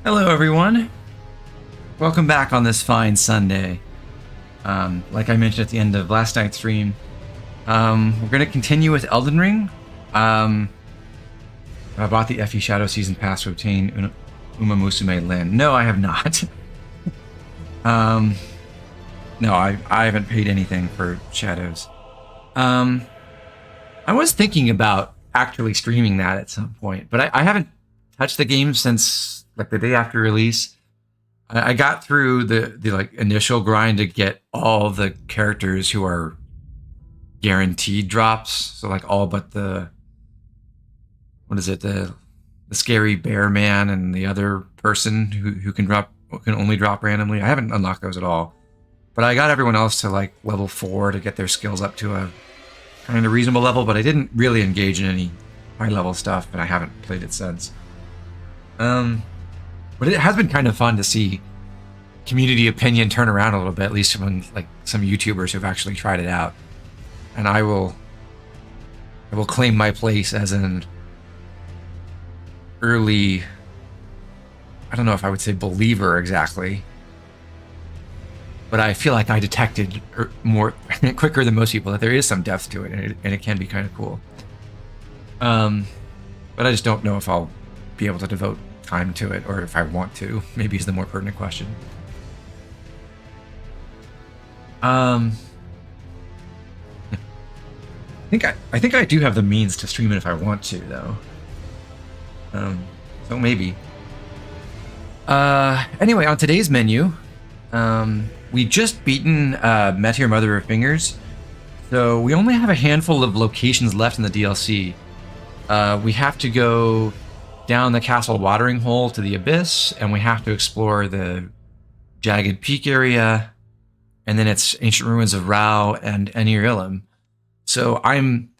Hello, everyone. Welcome back on this fine Sunday. Like I mentioned at the end of last night's stream, we're going to continue with Elden Ring. I bought the FE Shadow Season Pass to obtain Uma Musume Lin. No, I have not. No, I haven't paid anything for Shadows. I was thinking about actually streaming that at some point, but I haven't touched the game since like the day after release. I got through the like initial grind to get all the characters who are guaranteed drops. So like all but the the scary bear man and the other person who can only drop randomly. I haven't unlocked those at all. But I got everyone else to like level 4 to get their skills up to a kind of reasonable level, but I didn't really engage in any high level stuff, and I haven't played it since. But it has been kind of fun to see community opinion turn around a little bit, at least from like some YouTubers who've actually tried it out. And I will claim my place as an early, I don't know if I would say believer exactly, but I feel like I detected more quicker than most people that there is some depth to it, and it can be kind of cool. But I just don't know if I'll be able to devote time to it, or if I want to. Maybe is the more pertinent question. I think I do have the means to stream it if I want to, though. So maybe. Anyway, on today's menu, we just beaten Met Your Mother of Fingers, so we only have a handful of locations left in the DLC. We have to go down the castle watering hole to the abyss, and we have to explore the Jagged Peak area, and then it's Ancient Ruins of Rao and Enir Ilum. So I'm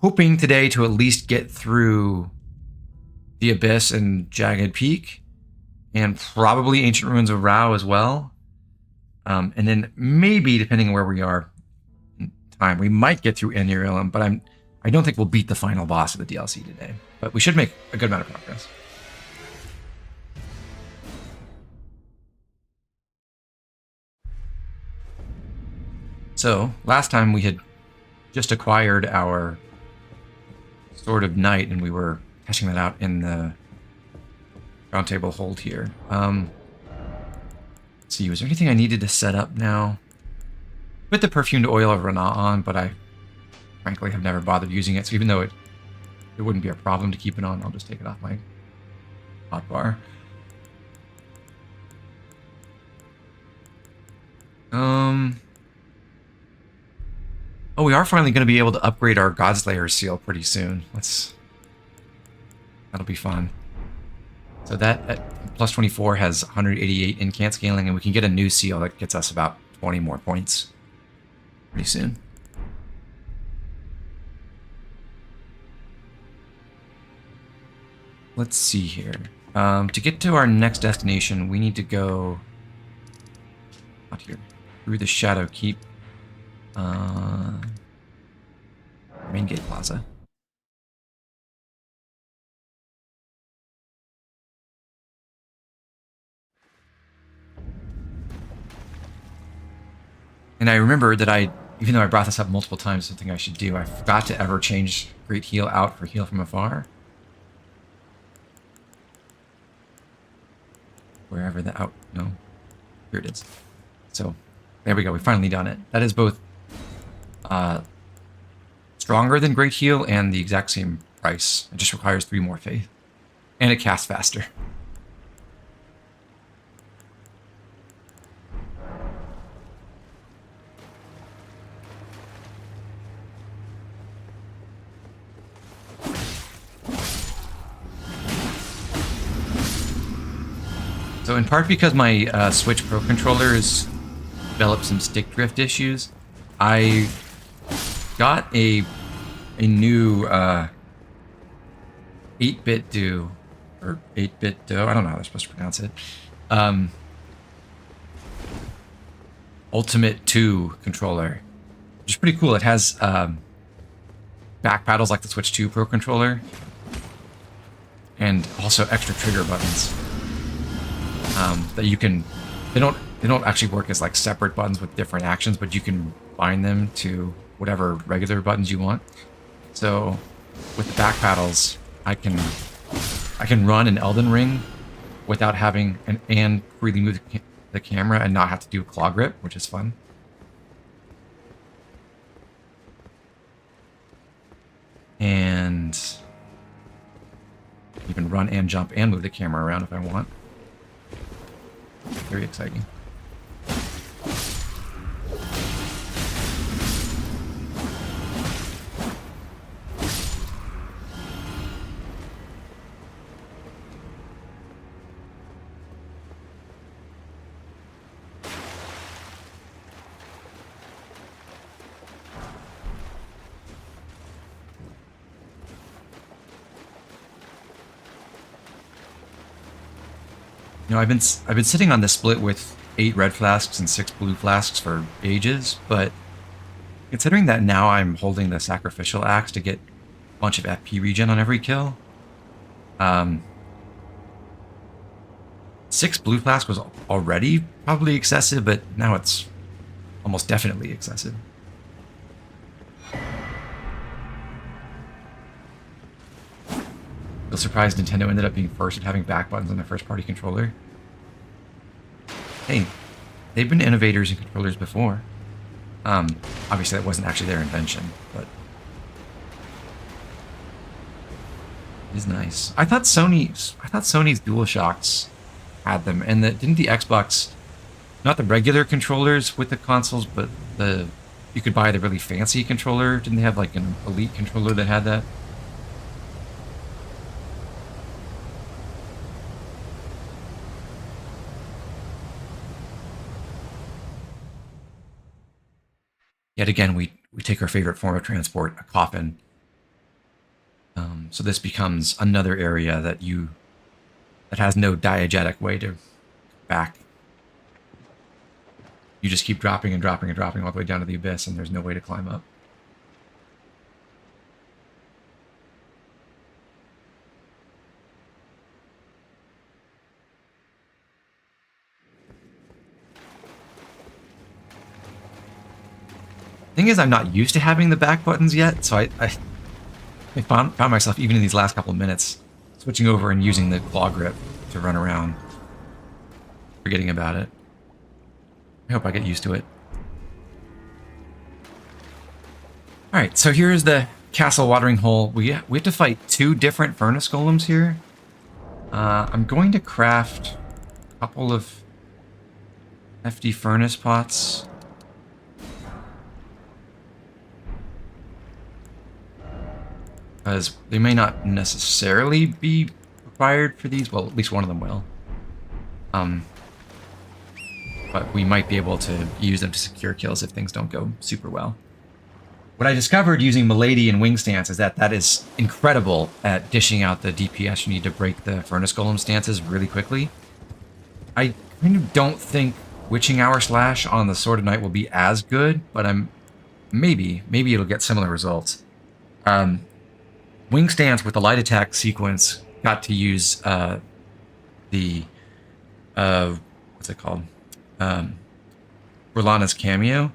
hoping today to at least get through the abyss and Jagged Peak, and probably Ancient Ruins of Rao as well. And then maybe, depending on where we are in time, we might get through Enir Ilum, but I don't think we'll beat the final boss of the DLC today. But we should make a good amount of progress. So, last time we had just acquired our Sword of Night, and we were testing that out in the roundtable hold here. Let's see, was there anything I needed to set up now? Put the perfumed oil of Rana on, but I frankly have never bothered using it, so even though it wouldn't be a problem to keep it on, I'll just take it off my hotbar. Oh, we are finally going to be able to upgrade our Godslayer seal pretty soon. That'll be fun. So that at plus 24 has 188 incant scaling, and we can get a new seal that gets us about 20 more points pretty soon. Let's see here. To get to our next destination, we need to go out here through the Shadow Keep. Main Gate Plaza. And I remember that even though I brought this up multiple times, something I should do, I forgot to ever change Great Heal out for Heal from Afar. Wherever the out, no, here it is. So there we go, we finally done it. That is both stronger than Great Heal and the exact same price. It just requires 3 more faith, and it casts faster. So in part because my Switch Pro controller has developed some stick drift issues, I got a new 8-bit do, or 8-bit do, I don't know how they're supposed to pronounce it, Ultimate 2 controller, which is pretty cool. It has back paddles like the Switch 2 Pro controller, and also extra trigger buttons that you can. They don't actually work as like separate buttons with different actions, but you can bind them to whatever regular buttons you want. So with the back paddles, I can run an Elden Ring without having and freely move the camera and not have to do a claw grip, which is fun. And even run and jump and move the camera around if I want. Very exciting. You know, I've been sitting on this split with 8 red flasks and 6 blue flasks for ages, but considering that now I'm holding the sacrificial axe to get a bunch of FP regen on every kill, 6 blue flask was already probably excessive, but now it's almost definitely excessive. Feel surprised Nintendo ended up being first at having back buttons on their first-party controller. Hey, they've been innovators in controllers before. Obviously that wasn't actually their invention, but it is nice. I thought Sony's DualShocks had them, and didn't the Xbox, not the regular controllers with the consoles, but you could buy the really fancy controller. Didn't they have like an Elite controller that had that? Yet again, we take our favorite form of transport, a coffin. So this becomes another area that has no diegetic way to back. You just keep dropping and dropping and dropping all the way down to the abyss, and there's no way to climb up. Thing is, I'm not used to having the back buttons yet, so I found myself, even in these last couple of minutes, switching over and using the claw grip to run around, forgetting about it. I hope I get used to it. Alright, so here's the castle watering hole. We have to fight 2 different furnace golems here. I'm going to craft a couple of FD furnace pots. Because they may not necessarily be required for these. Well, at least one of them will. But we might be able to use them to secure kills if things don't go super well. What I discovered using Milady and Wing Stance is that is incredible at dishing out the DPS you need to break the Furnace Golem stances really quickly. I kind of don't think Witching Hour Slash on the Sword of Night will be as good, but maybe it'll get similar results. Wing Stance with the light attack sequence got to use what's it called? R'Lana's cameo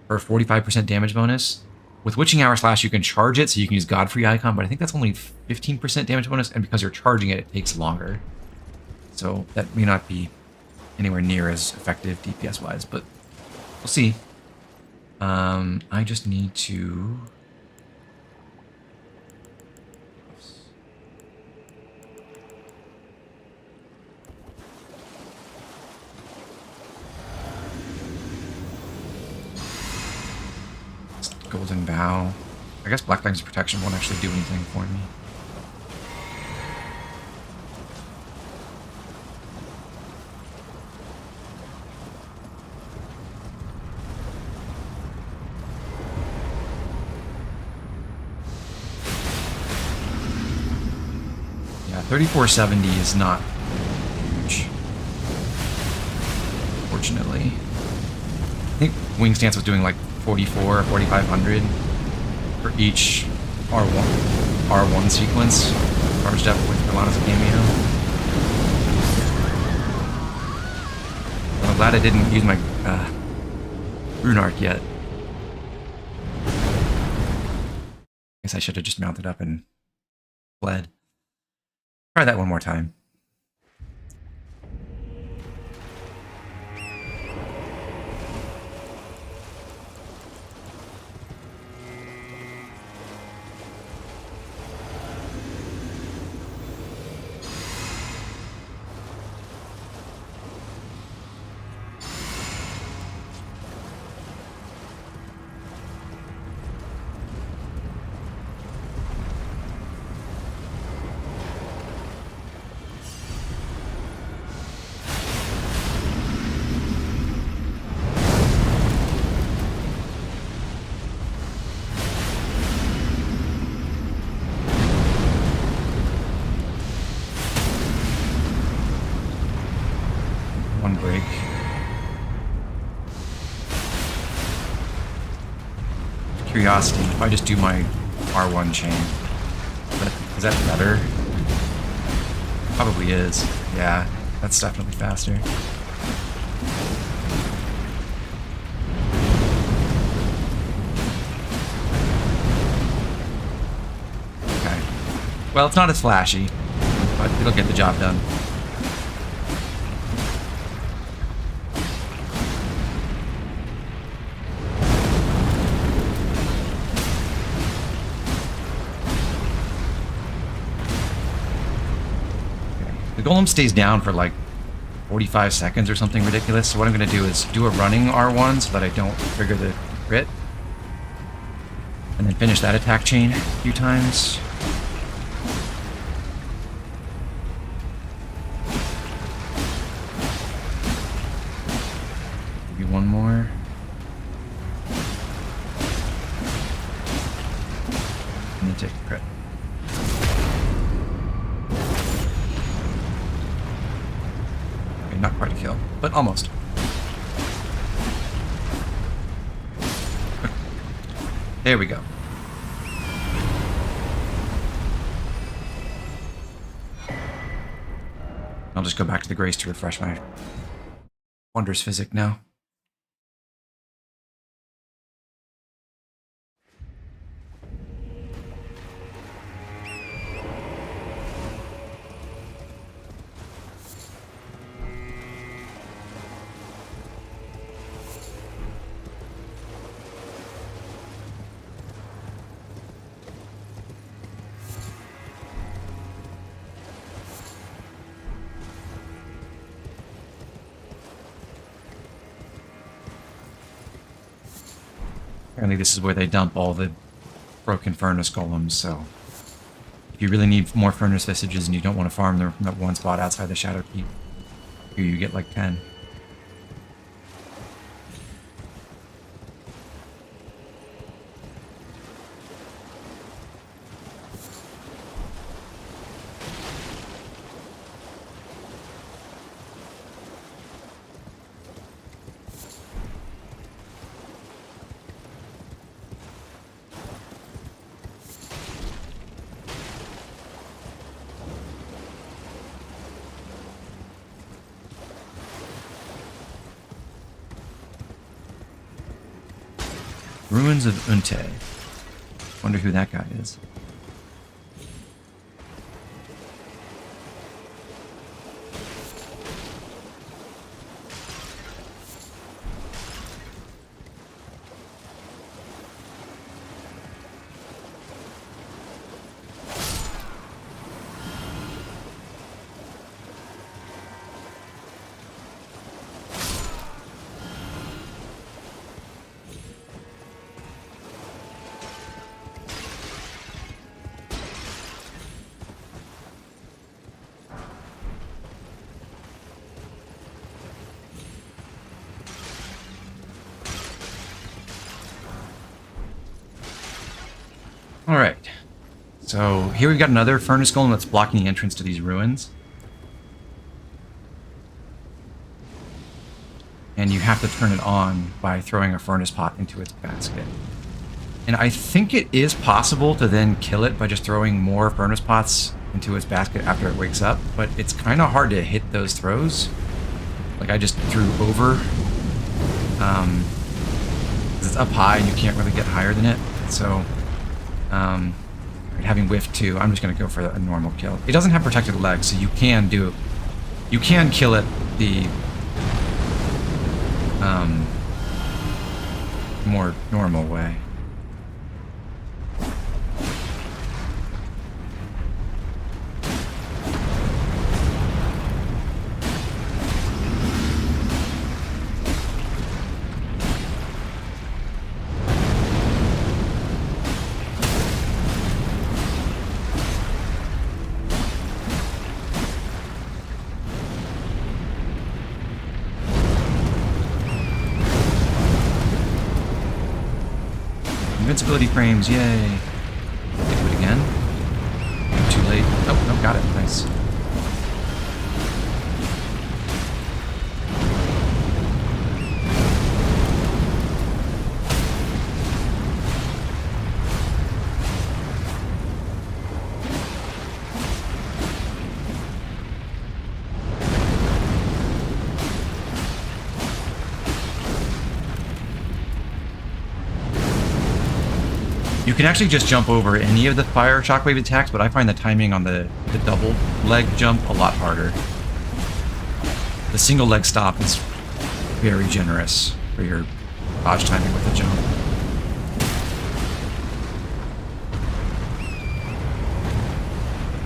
for a 45% damage bonus. With Witching Hour Slash, you can charge it, so you can use Godfrey Icon, but I think that's only 15% damage bonus, and because you're charging it, it takes longer. So that may not be anywhere near as effective DPS-wise, but we'll see. I just need to... Golden Bow. I guess Black Lightning's protection won't actually do anything for me. Yeah, 3470 is not huge, fortunately. I think Wing Stance was doing like 44 or 4500 for each R1 sequence charged up with on as a cameo. I'm glad I didn't use my rune arc yet. Guess I should have just mounted up and fled. Try that one more time. One break. Curiosity, if I just do my R1 chain, is that better? Probably is. Yeah, that's definitely faster. Okay. Well, it's not as flashy, but it'll get the job done. The golem stays down for like 45 seconds or something ridiculous. So what I'm going to do is do a running R1 so that I don't trigger the crit. And then finish that attack chain a few times. Maybe one more. And then take the crit. Not quite a kill, but almost. There we go. I'll just go back to the Grace to refresh my Wondrous Physic now. Apparently this is where they dump all the broken furnace golems, so if you really need more furnace vestiges and you don't want to farm them from that one spot outside the Shadow Keep, here you get like 10. Ruins of Unte. Wonder who that guy is. Alright, so here we've got another furnace golem that's blocking the entrance to these ruins. And you have to turn it on by throwing a furnace pot into its basket. And I think it is possible to then kill it by just throwing more furnace pots into its basket after it wakes up, but it's kind of hard to hit those throws. Like I just threw over. 'Cause it's up high and you can't really get higher than it. So, having whiffed too, I'm just going to go for a normal kill. It doesn't have protected legs, so you can kill it the more normal way. Invincibility frames, yay. Do it again. Too late. Oh, no, got it. Nice. You can actually just jump over any of the fire shockwave attacks, but I find the timing on the double leg jump a lot harder. The single leg stop is very generous for your dodge timing with the jump.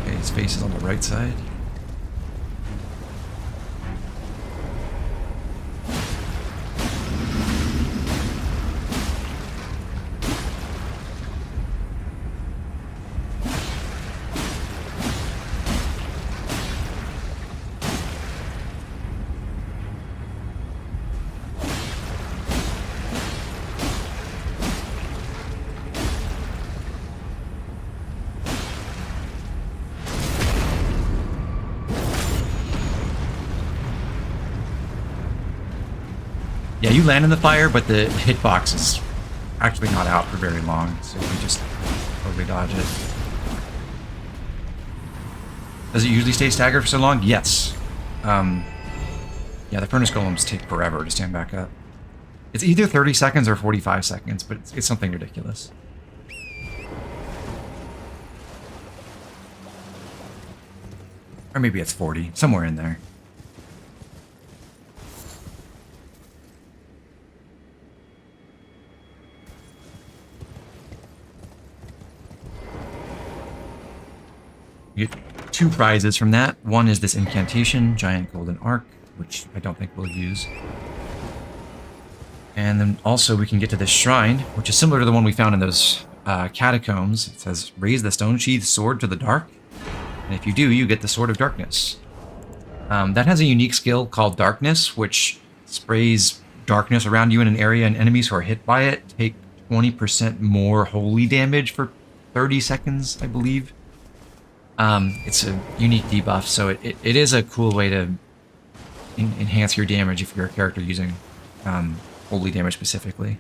Okay, his face is on the right side. Yeah, you land in the fire, but the hitbox is actually not out for very long, so you can just totally dodge it. Does it usually stay staggered for so long? Yes. Yeah, the furnace golems take forever to stand back up. It's either 30 seconds or 45 seconds, but it's something ridiculous. Or maybe it's 40, somewhere in there. You get 2 prizes from that. One is this incantation, Giant Golden Arc, which I don't think we'll use. And then also we can get to this shrine, which is similar to the one we found in those catacombs. It says, raise the stone sheath sword to the dark. And if you do, you get the Sword of Darkness. That has a unique skill called Darkness, which sprays darkness around you in an area, and enemies who are hit by it take 20% more holy damage for 30 seconds, I believe. It's a unique debuff, so it is a cool way to enhance your damage if you're a character using holy damage specifically.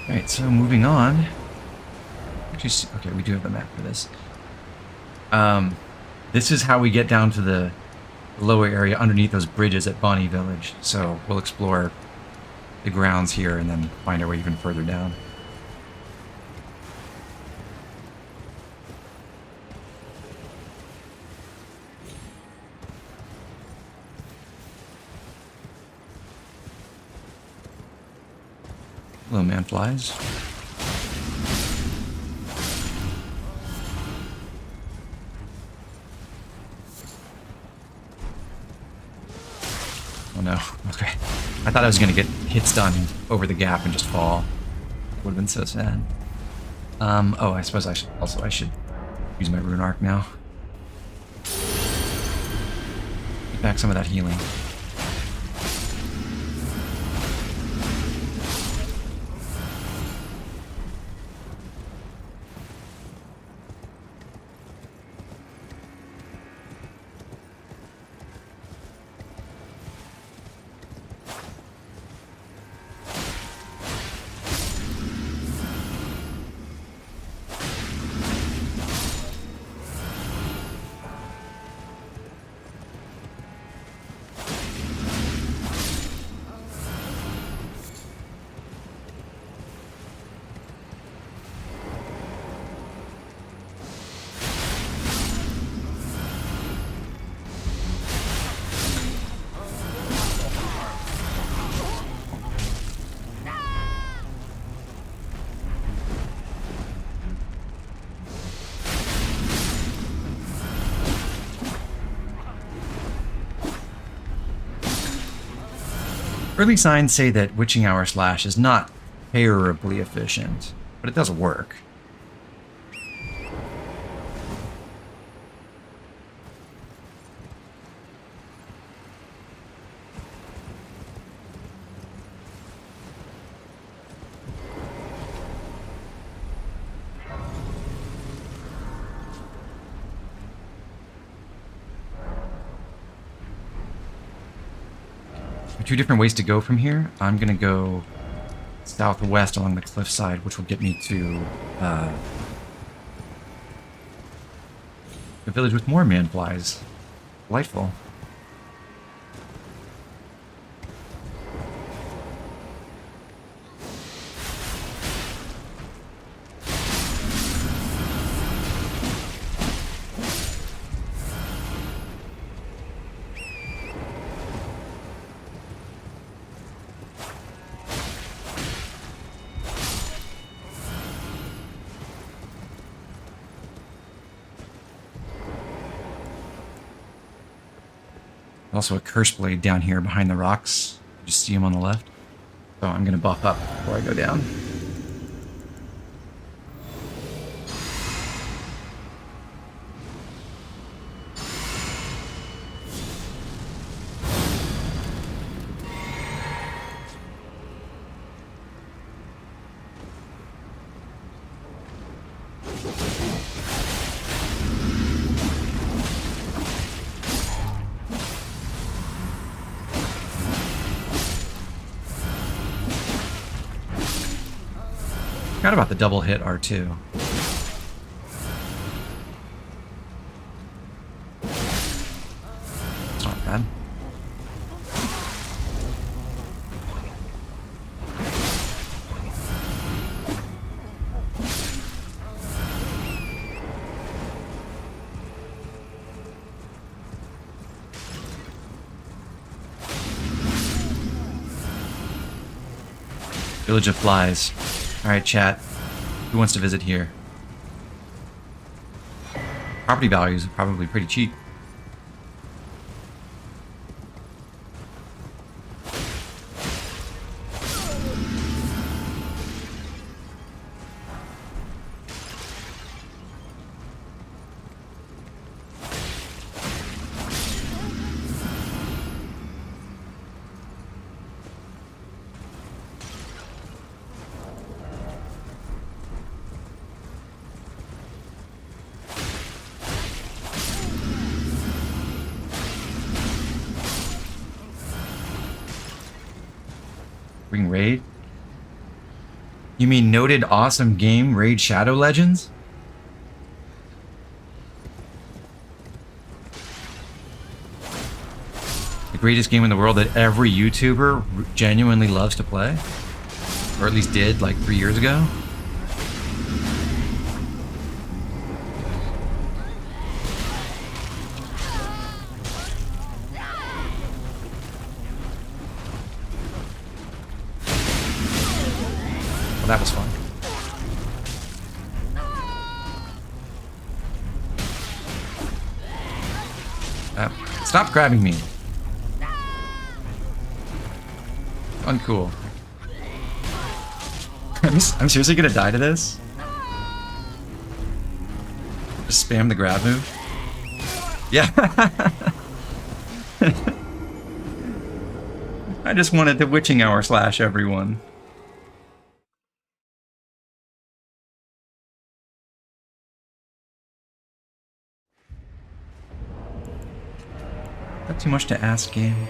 Alright, so moving on. Actually, okay, we do have the map for this. This is how we get down to the lower area underneath those bridges at Bonnie Village. So we'll explore the grounds here and then find our way even further down. Hello, man flies. Oh no. Okay. I thought I was gonna get hit stun over the gap and just fall. Would have been so sad. Oh, I suppose I should use my rune arc now. Get back some of that healing. Early signs say that Witching Hour Slash is not terribly efficient, but it does work. Two different ways to go from here. I'm gonna go southwest along the cliffside, which will get me to a village with more manflies. Delightful. Also a curse blade down here behind the rocks. You just see him on the left. So I'm gonna buff up before I go down. Forgot about the double hit R2. It's not bad. Village of Flies. Alright, chat. Who wants to visit here? Property values are probably pretty cheap. Ring Raid? You mean noted awesome game Raid Shadow Legends? The greatest game in the world that every YouTuber genuinely loves to play? Or at least did like 3 years ago? Well, that was fun. Stop grabbing me. Uncool. I'm seriously gonna die to this? Just spam the grab move? Yeah. I just wanted the witching hour slash everyone. Not too much to ask, game.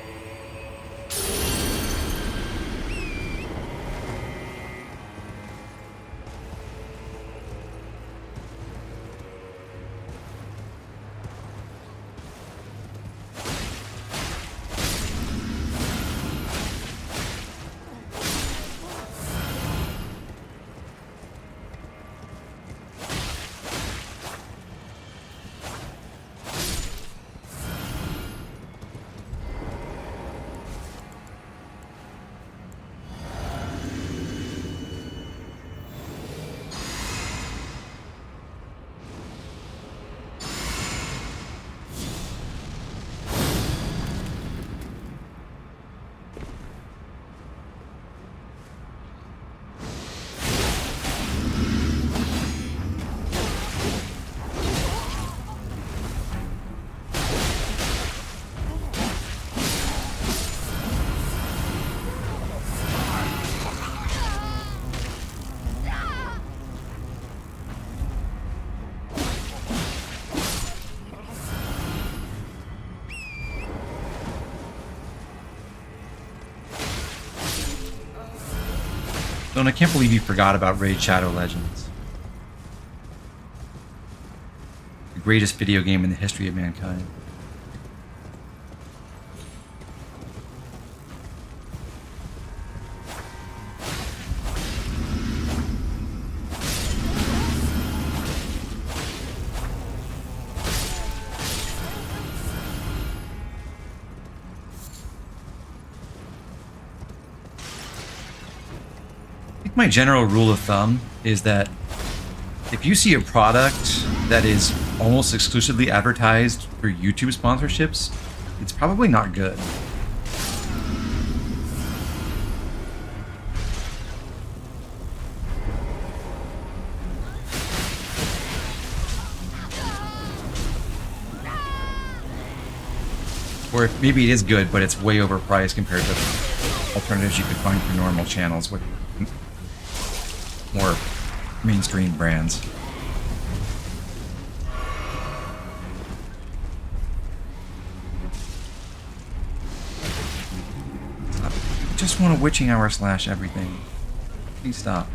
Don, I can't believe you forgot about Raid Shadow Legends. The greatest video game in the history of mankind. My general rule of thumb is that if you see a product that is almost exclusively advertised for YouTube sponsorships, it's probably not good. Or maybe it is good, but it's way overpriced compared to alternatives you could find for normal channels with more mainstream brands. I just want a witching hour slash everything. Please stop.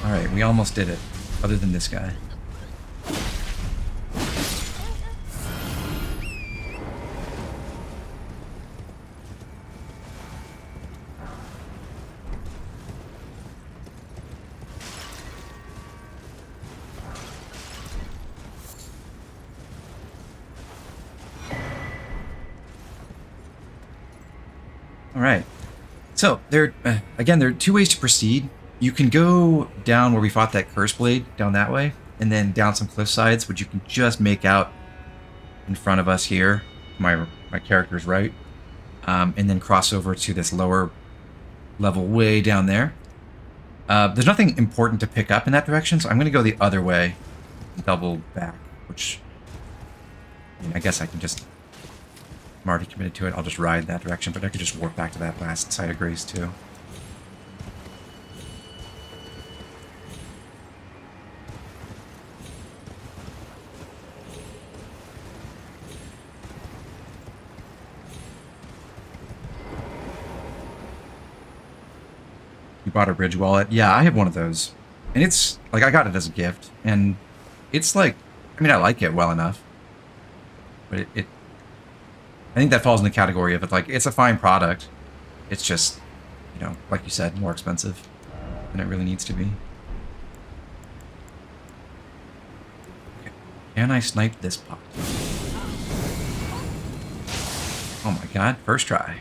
Alright, we almost did it. Other than this guy. Alright. So, there are two ways to proceed. You can go down where we fought that curse blade, down that way, and then down some cliff sides, which you can just make out in front of us here, my character's right, and then cross over to this lower level way down there. There's nothing important to pick up in that direction, so I'm going to go the other way and double back, which, I guess I can just... I'm already committed to it. I'll just ride that direction, but I could just warp back to that last site of grace, too. You bought a bridge wallet? Yeah, I have one of those. And it's, like, I got it as a gift. And it's like, I mean, I like it well enough. But I think that falls in the category of it, like, it's a fine product. It's just, like you said, more expensive than it really needs to be. Okay. Can I snipe this pot? Oh my god, first try.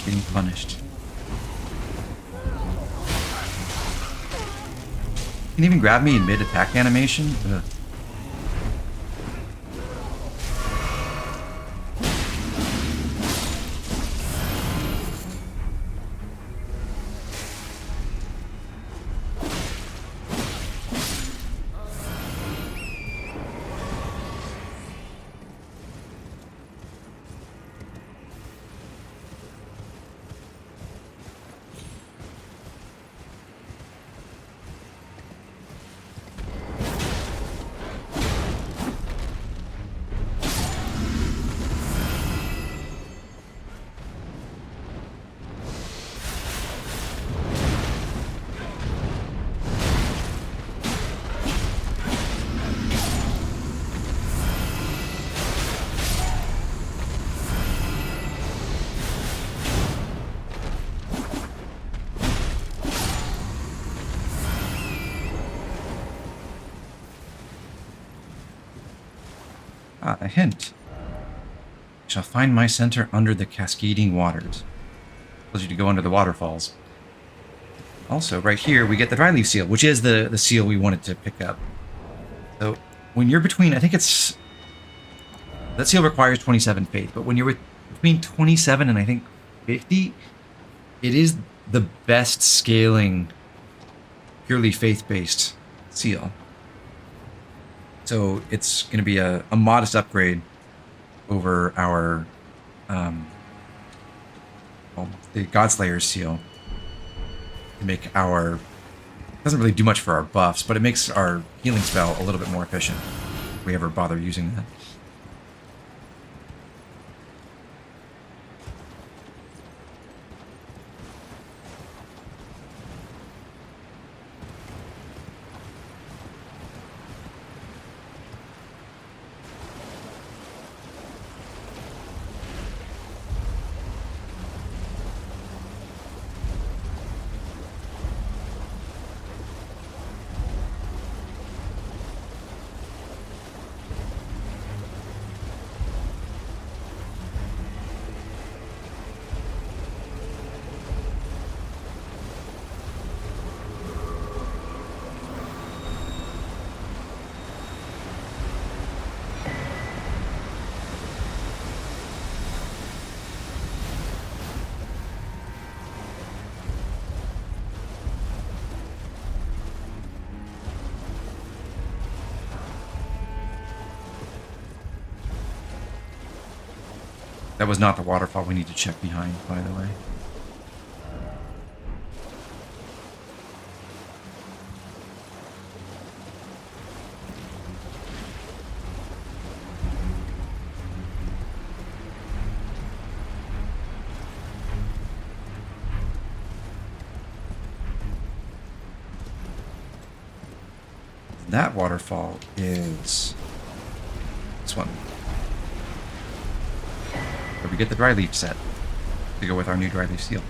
Getting punished. You can even grab me in mid-attack animation. Ugh. A hint. I shall find my center under the cascading waters. Tells you to go under the waterfalls. Also, right here, we get the dryleaf seal, which is the seal we wanted to pick up. So, when you're between, I think it's... That seal requires 27 faith, but when you're between 27 and I think 50, it is the best scaling, purely faith-based seal. So it's going to be a modest upgrade over our the Godslayer's seal to make our... Doesn't really do much for our buffs, but it makes our healing spell a little bit more efficient if we ever bother using that. That was not the waterfall we need to check behind, by the way. That waterfall is this one. Where we get the dryleaf set to go with our new dryleaf seal.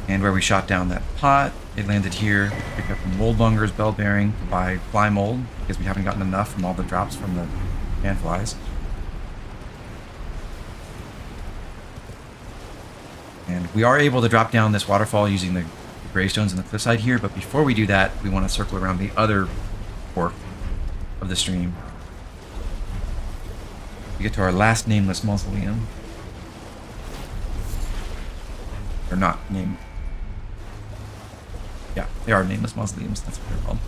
And where we shot down that pot, it landed here. Picked up the Moldmonger's bell bearing to buy fly mold because we haven't gotten enough from all the drops from the panflies. And we are able to drop down this waterfall using the gravestones on the cliffside here, but before we do that, we want to circle around the other fork of the stream. We get to our last nameless mausoleum. Or not named. Yeah, they are nameless mausoleums, that's what they're called.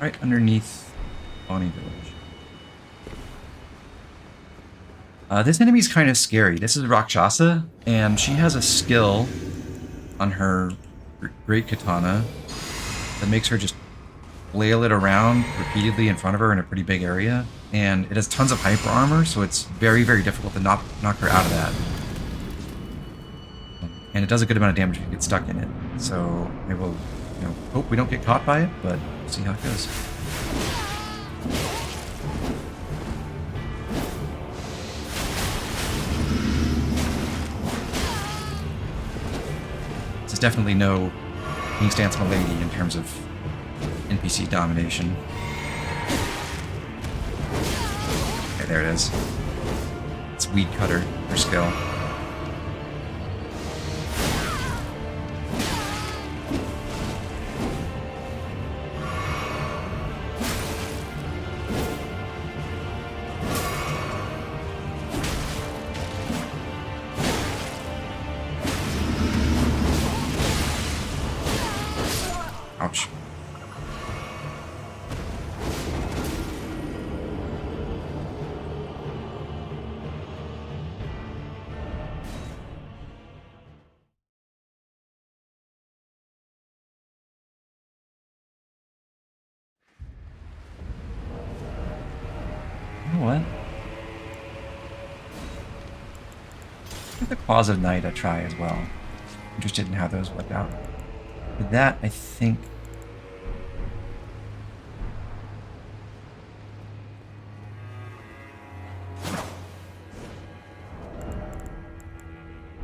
Right underneath Bonnie Village. This enemy's kind of scary. This is Rakshasa, and she has a skill on her great katana that makes her just flail it around repeatedly in front of her in a pretty big area. And it has tons of hyper armor, so it's very, very difficult to knock her out of that. And it does a good amount of damage if you get stuck in it. So I will hope we don't get caught by it, but we'll see how it goes. This is definitely no King Stance Milady in terms of NPC domination. Okay, there it is. It's Weed Cutter for skill. Ouch. You know what? Give the Claws of Night a try as well. Interested in how those work out. With that, I think...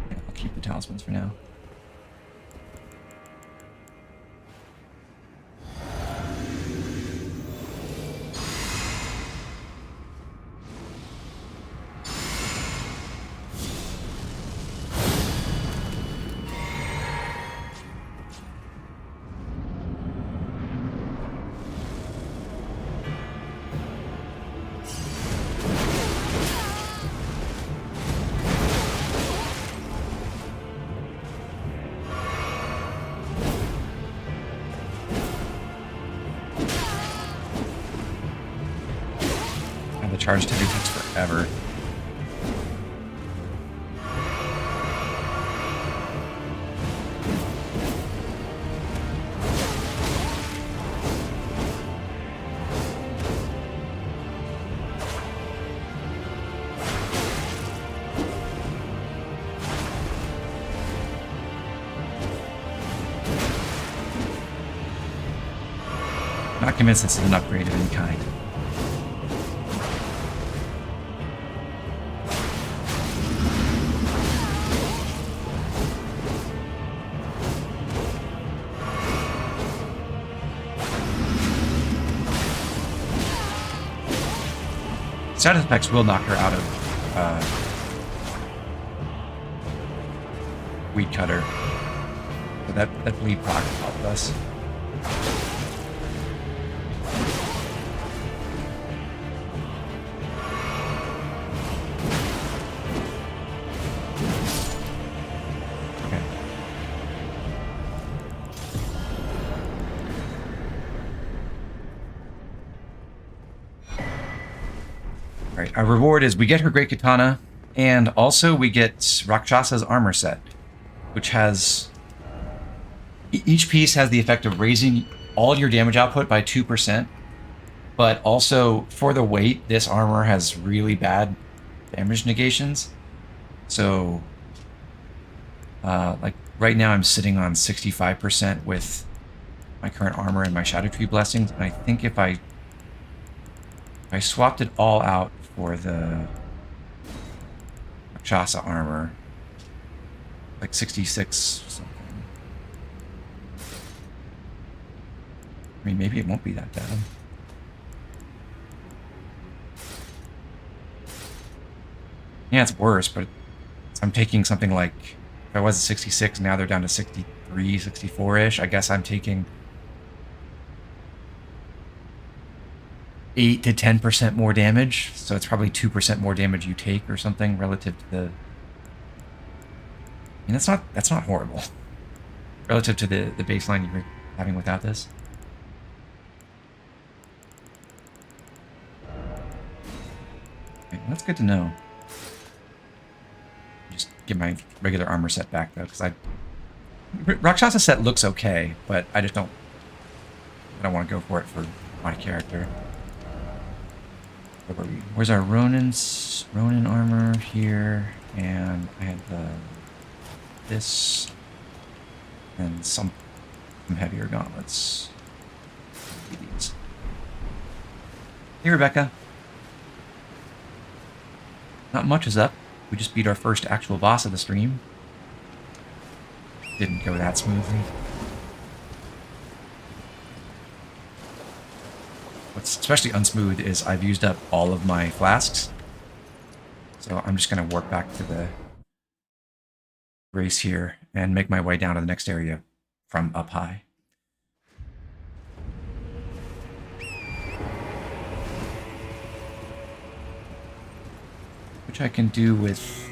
I'll keep the talismans for now. The charge heavy takes forever. Not convinced this is an upgrade of any kind. Side effects will knock her out of Weed Cutter. So that bleed proc helped us. Okay. Alright, our reward is we get her Great Katana, and also we get Rakshasa's armor set, which has... Each piece has the effect of raising all your damage output by 2%, but also, for the weight, this armor has really bad damage negations. So, like, right now I'm sitting on 65% with my current armor and my Shadow Tree Blessings, and I think if I swapped it all out for the Rakshasa armor, like 66 something. I mean, maybe it won't be that bad. Yeah, it's worse, but I'm taking something like, if I was at 66, now they're down to 63, 64-ish. I guess I'm taking 8 to 10% more damage, so it's probably 2% more damage you take or something relative to the... I mean, that's not horrible. Relative to the baseline you were having without this. Okay, that's good to know. Just get my regular armor set back, though, because Rakshasa set looks okay, but I don't want to go for it for my character. Where's our Ronin armor? Here, and I had this and some Some heavier gauntlets. These. Hey, Rebecca. Not much is up. We just beat our first actual boss of the stream. Didn't go that smoothly. What's especially unsmooth is I've used up all of my flasks. So I'm just going to warp back to the race here and make my way down to the next area from up high. Which I can do with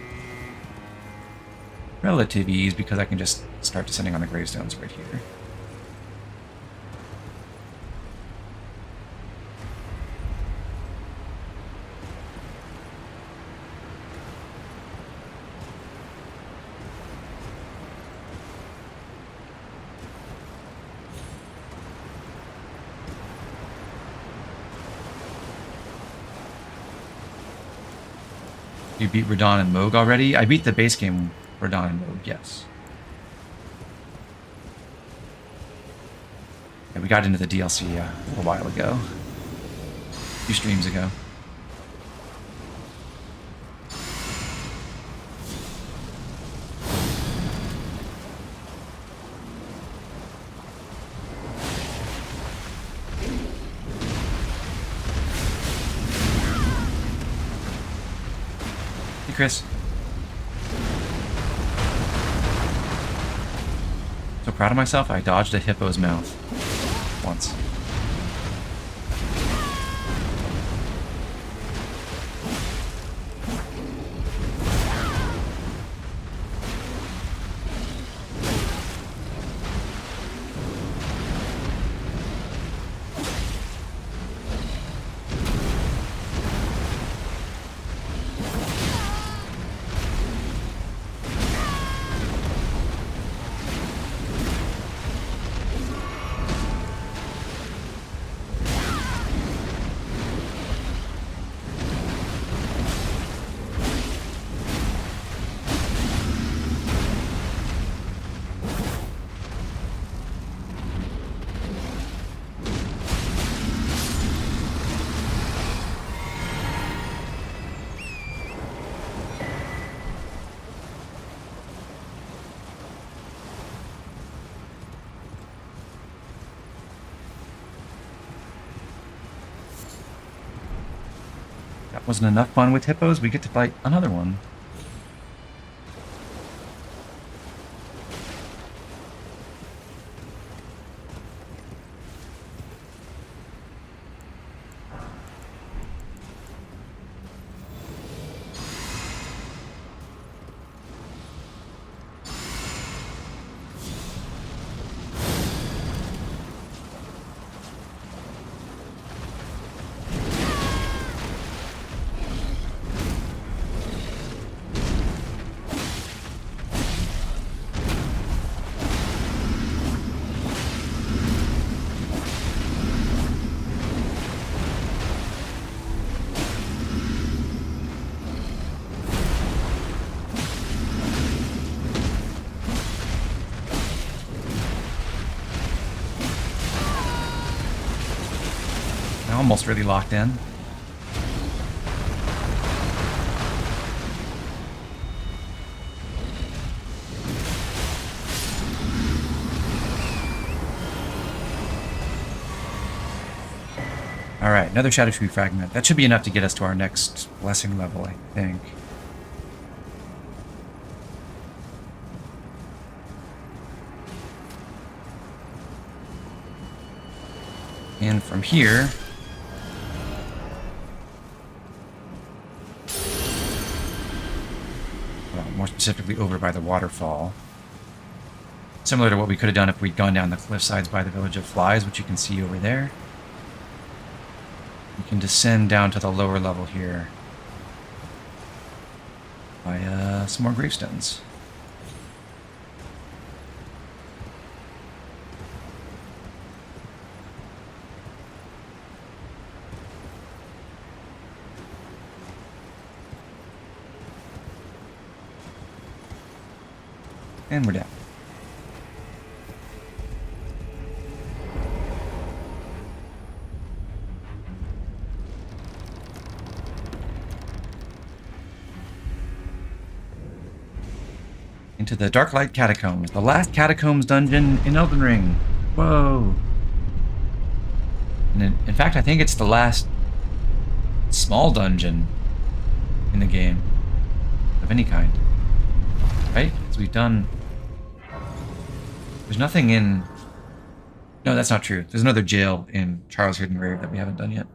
relative ease because I can just start descending on the gravestones right here. You beat Radon and Moog already? I beat the base game Radon and Moog, yes. Yeah, we got into the DLC a little while ago. A few streams ago. Chris. So proud of myself, I dodged a hippo's mouth. Once. That wasn't enough fun with hippos. We get to fight another one. Almost really locked in. Alright, another Shadow Tree fragment. That should be enough to get us to our next blessing level, I think. And from here... more specifically over by the waterfall. Similar to what we could have done if we'd gone down the cliff sides by the village of flies, which you can see over there. We can descend down to the lower level here by some more gravestones. And we're down. into the Darklight Catacombs, the last Catacombs dungeon in Elden Ring. Whoa. And in fact, I think it's the last small dungeon in the game of any kind. Right? Because we've done... There's nothing in... No, that's not true. There's another jail in Charles Hidden Grave that we haven't done yet.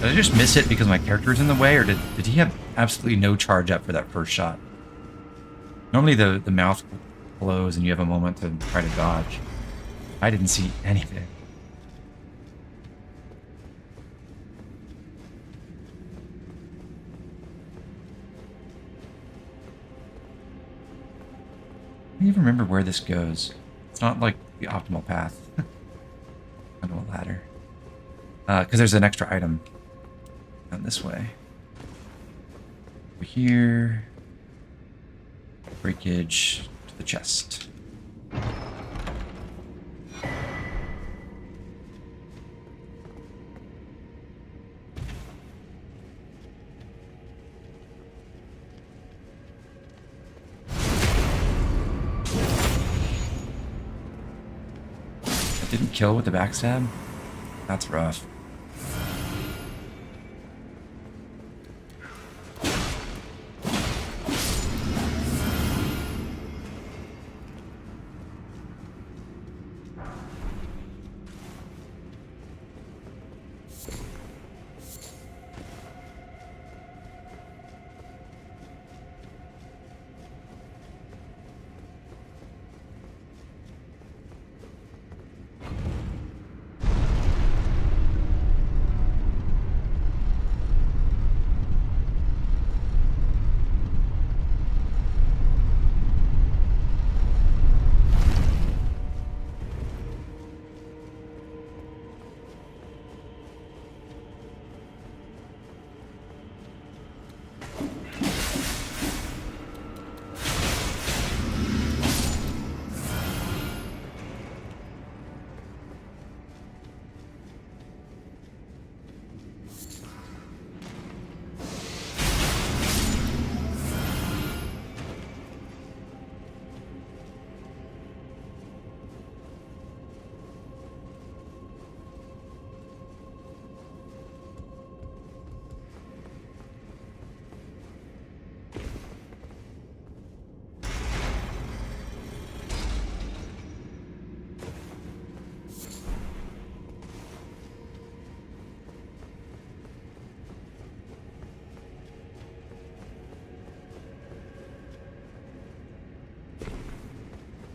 Did I just miss it because my character's in the way, or did he have absolutely no charge up for that first shot? Normally the mouth will close and you have a moment to try to dodge. I didn't see anything. I don't even remember where this goes. It's not like the optimal path. Onto a ladder. Because there's an extra item down this way. Over here. Breakage to the chest. Didn't kill with the backstab? That's rough.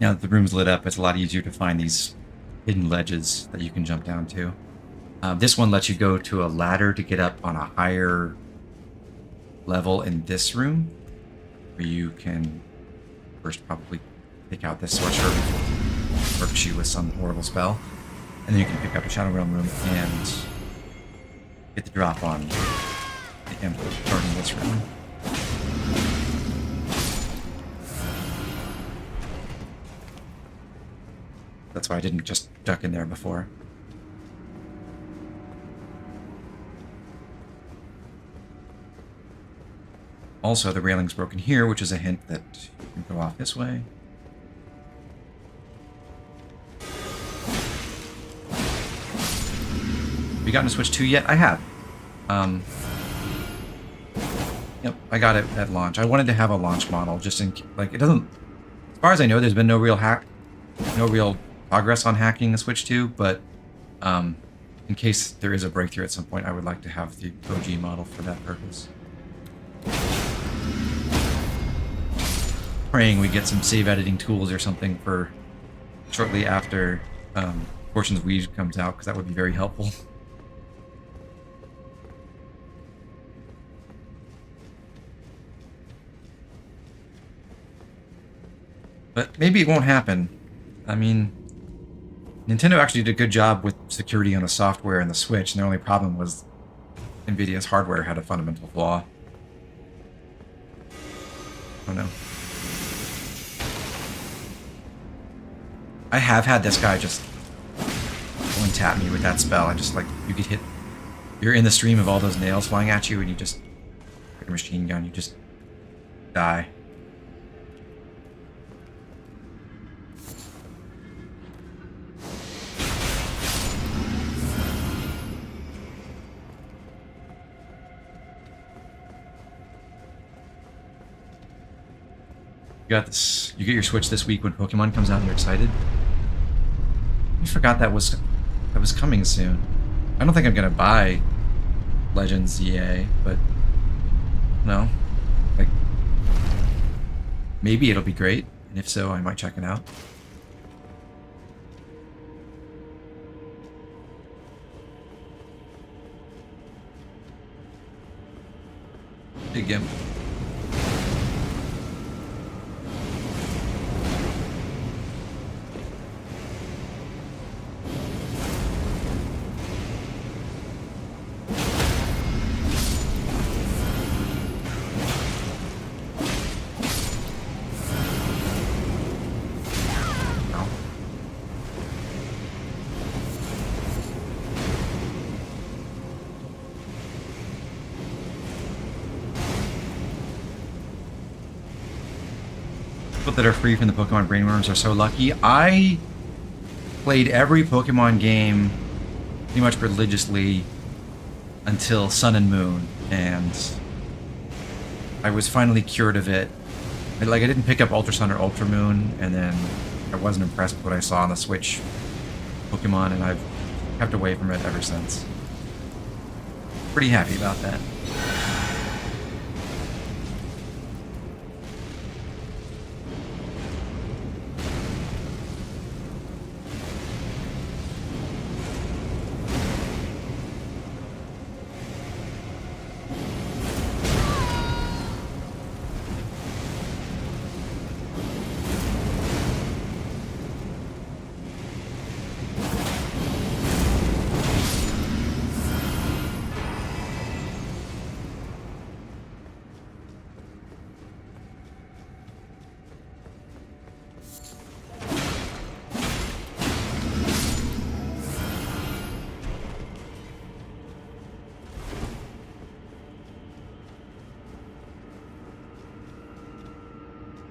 Now that the room's lit up, it's a lot easier to find these hidden ledges that you can jump down to. This one lets you go to a ladder to get up on a higher level in this room, where you can first probably pick out this sweatshirt, works you with some horrible spell, and then you can pick up a Shadow Realm room and get the drop on the imp starting this room. That's why I didn't just duck in there before. Also, the railing's broken here, which is a hint that you can go off this way. We you gotten a Switch 2 yet? I have. Yep, I got it at launch. I wanted to have a launch model just in like it doesn't. As far as I know, there's been no real progress on hacking the Switch 2, but in case there is a breakthrough at some point, I would like to have the OG model for that purpose. Praying we get some save editing tools or something for shortly after Portions of Weed comes out, because that would be very helpful. But maybe it won't happen. I mean, Nintendo actually did a good job with security on the software and the Switch, and the only problem was NVIDIA's hardware had a fundamental flaw. Oh no. I have had this guy just one-tap me with that spell. I just, like, you get hit. You're in the stream of all those nails flying at you, and you just, like a machine gun, you just die. You got this. You get your Switch this week when Pokemon comes out and you're excited. I forgot that was coming soon. I don't think I'm gonna buy Legends EA, but no, like maybe it'll be great, and if so, I might check it out. Big Gimp. That are free from the Pokemon brainworms are so lucky. I played every Pokemon game pretty much religiously until Sun and Moon, and I was finally cured of it. I didn't pick up Ultra Sun or Ultra Moon, and then I wasn't impressed with what I saw on the Switch Pokemon, and I've kept away from it ever since. Pretty happy about that.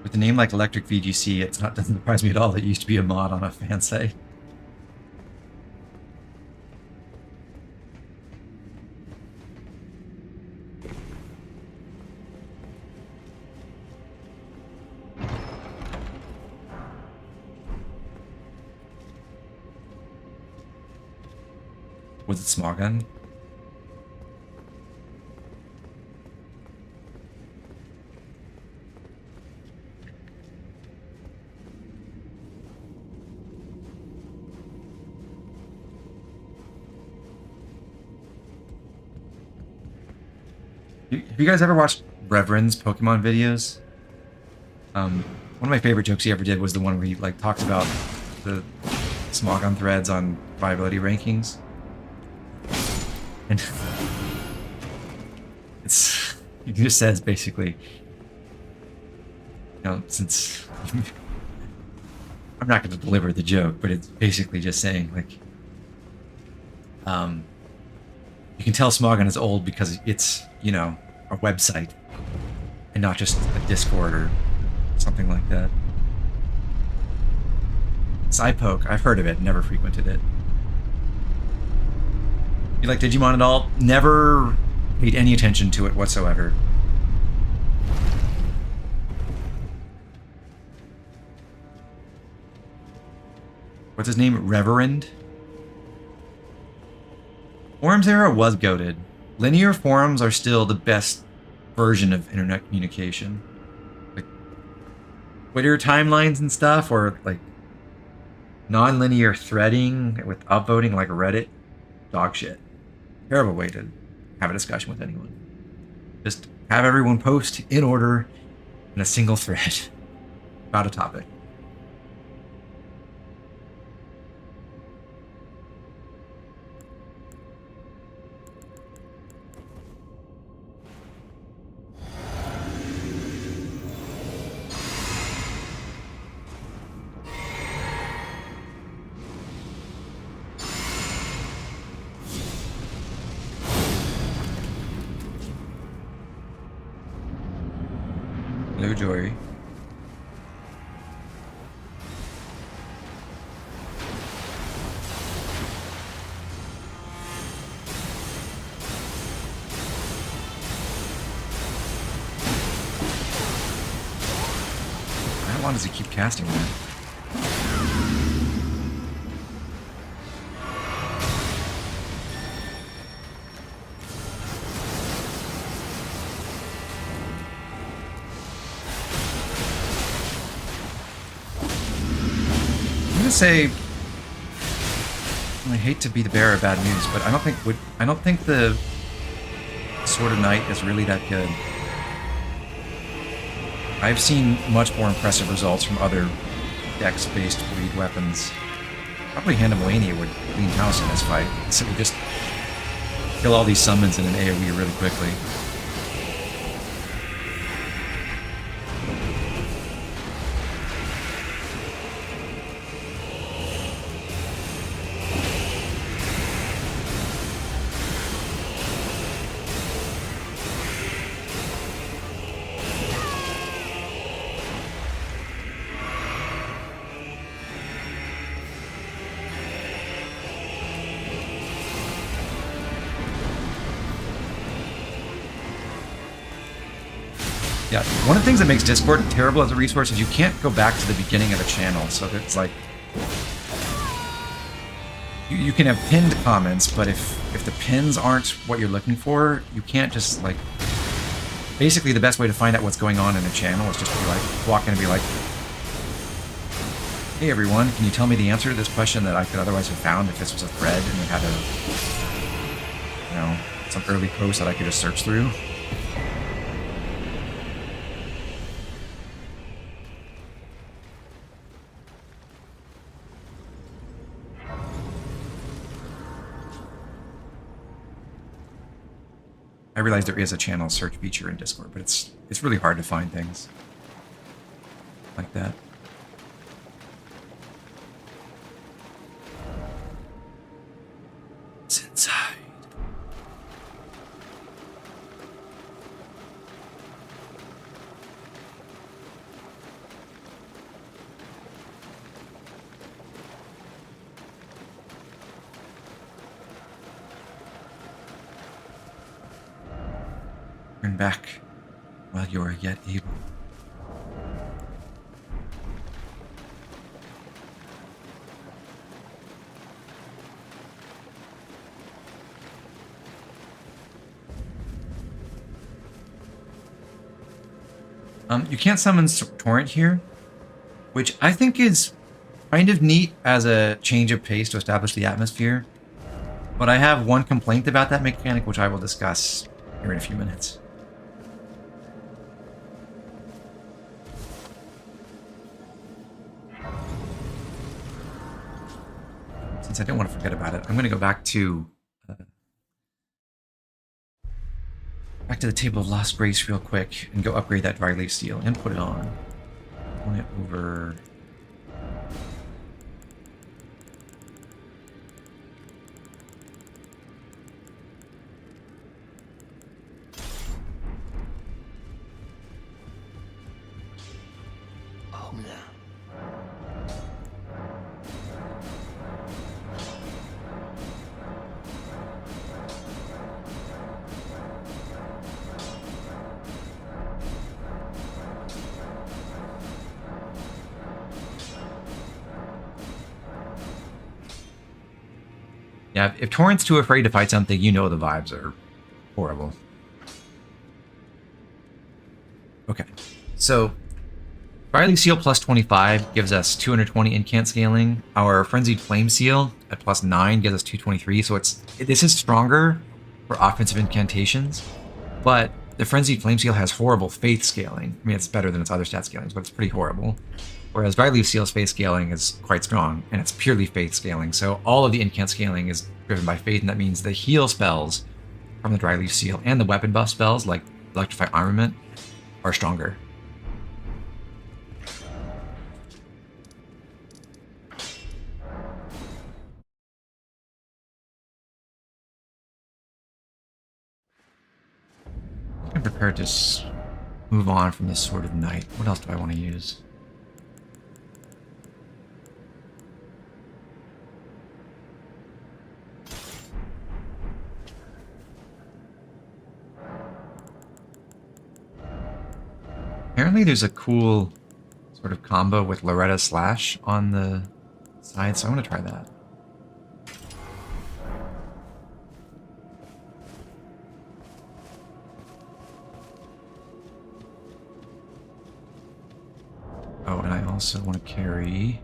With a name like Electric VGC, it doesn't surprise me at all that it used to be a mod on a fan site. Was it Smogon? Have you guys ever watched Reverend's Pokemon videos? One of my favorite jokes he ever did was the one where he talks about the Smogon threads on viability rankings. And he just says basically, since I'm not going to deliver the joke, but it's basically just saying you can tell Smogon is old because it's, a website and not just a Discord or something like that. Psypoke, I've heard of it, never frequented it. You like Digimon at all? Never paid any attention to it whatsoever. What's his name? Reverend? Forums era was goated. Linear forums are still the best version of internet communication. Like Twitter timelines and stuff, or like non-linear threading with upvoting like Reddit. Dog shit. Terrible way to have a discussion with anyone. Just have everyone post in order in a single thread about a topic. Hello, Jory. How long does he keep casting that? Say, I hate to be the bearer of bad news, but I don't think the Sword of Night is really that good. I've seen much more impressive results from other dex-based bleed weapons. Probably Hand of Melania would clean house in this fight, so we just kill all these summons in an AoE really quickly. Yeah, one of the things that makes Discord terrible as a resource is you can't go back to the beginning of a channel. So it's like you can have pinned comments, but if the pins aren't what you're looking for, you can't just like. Basically, the best way to find out what's going on in a channel is just to be like walk in and be like, "Hey everyone, can you tell me the answer to this question that I could otherwise have found if this was a thread and it had a, you know, some early post that I could just search through?" I realize there is a channel search feature in Discord, but it's really hard to find things like that. It's inside. Turn back while you are yet able. You can't summon Torrent here, which I think is kind of neat as a change of pace to establish the atmosphere. But I have one complaint about that mechanic, which I will discuss here in a few minutes. Since I didn't want to forget about it, I'm going to go back to the Table of Lost Grace real quick and go upgrade that Dry Leaf Steel and put it on. Point it over. Yeah, if Torrent's too afraid to fight something, you know the vibes are horrible. Okay, so Riley Seal plus 25 gives us 220 incant scaling. Our Frenzied Flame Seal at plus 9 gives us 223, so this is stronger for offensive incantations, but the Frenzied Flame Seal has horrible faith scaling. I mean, it's better than its other stat scalings, but it's pretty horrible. Whereas Riley Seal's faith scaling is quite strong, and it's purely faith scaling, so all of the incant scaling is driven by faith, and that means the heal spells from the Dryleaf Seal and the weapon buff spells, like Electrify Armament, are stronger. I'm prepared to move on from this Sword of Night. What else do I want to use? Apparently there's a cool sort of combo with Loretta Slash on the side, so I want to try that. Oh, and I also want to carry...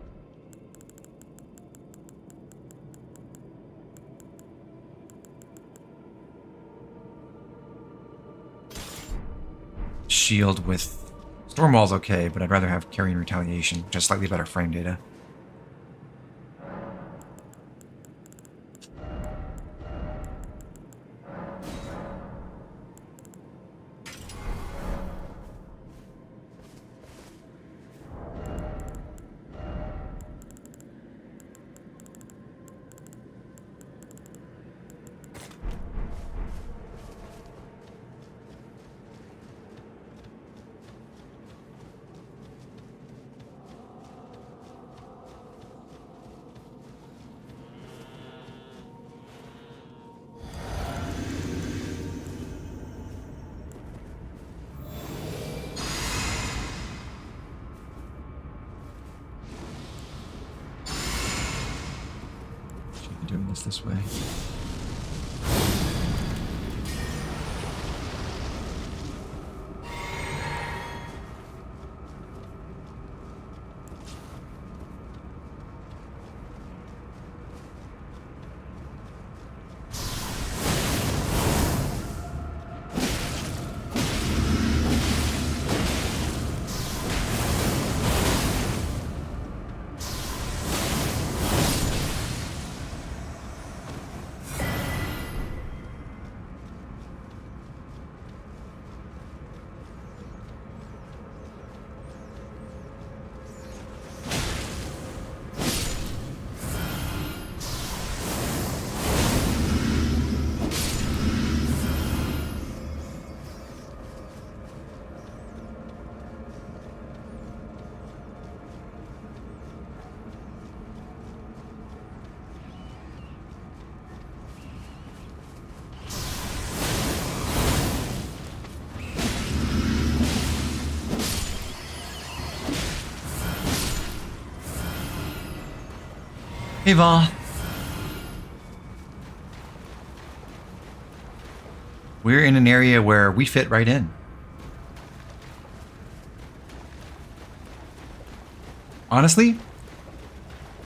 Shield with... Stormwall's okay, but I'd rather have Carry and Retaliation, which has slightly better frame data. Doing this way. Hey, Val. We're in an area where we fit right in. Honestly,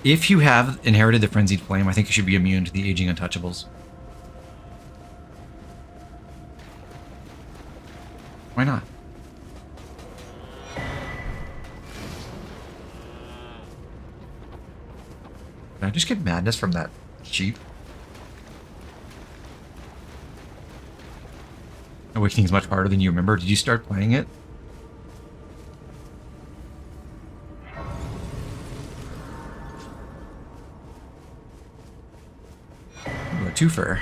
if you have inherited the Frenzied Flame, I think you should be immune to the Aging Untouchables. Why not? Did I just get madness from that sheep? Awakening is much harder than you remember. Did you start playing it? Ooh, a twofer.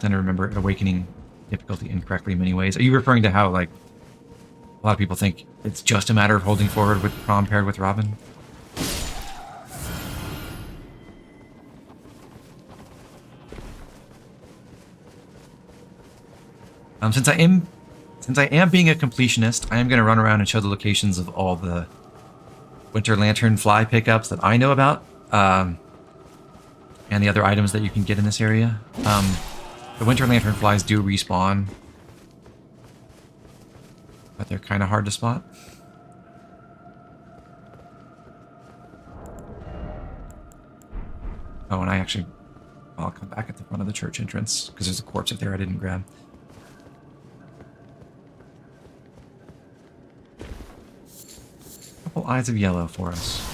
tend to remember Awakening difficulty incorrectly in many ways. Are you referring to how, like, a lot of people think it's just a matter of holding forward with Prom paired with Robin? Since I am being a completionist, I am going to run around and show the locations of all the Winter Lantern fly pickups that I know about, and the other items that you can get in this area. The Winter Lantern flies do respawn, but they're kind of hard to spot. Oh, and I'll come back at the front of the church entrance, because there's a corpse up there I didn't grab. Couple eyes of yellow for us.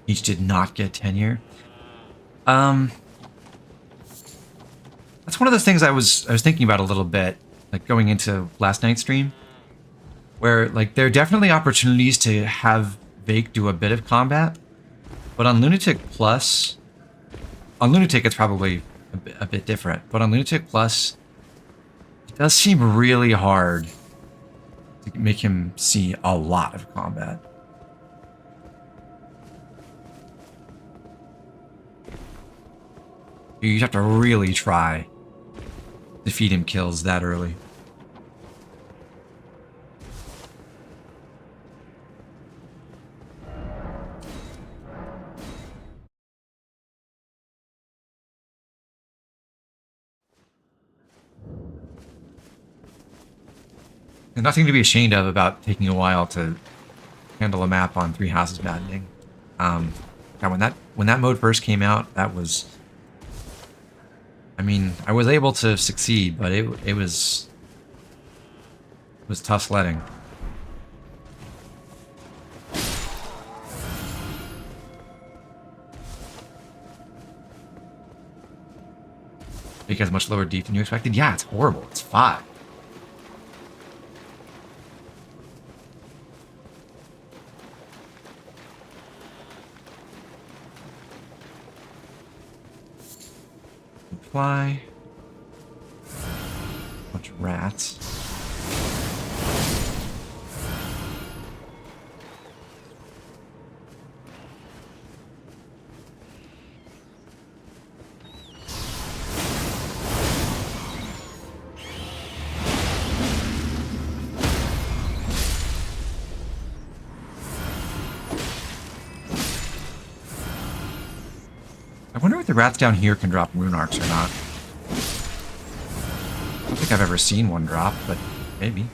Each did not get tenure. That's one of those things I was thinking about a little bit, like going into last night's stream, where like there are definitely opportunities to have Vake do a bit of combat, but on Lunatic Plus, on Lunatic it's probably a bit different, but on Lunatic Plus, it does seem really hard to make him see a lot of combat. You have to really try to feed him kills that early. There's nothing to be ashamed of about taking a while to handle a map on Three Houses Maddening. When that mode first came out, that was... I mean, I was able to succeed, but it was tough sledding. Because much lower deep than you expected? Yeah, it's horrible. It's 5. Fly. Bunch of rats. I wonder if the rats down here can drop rune arcs or not. I don't think I've ever seen one drop, but maybe.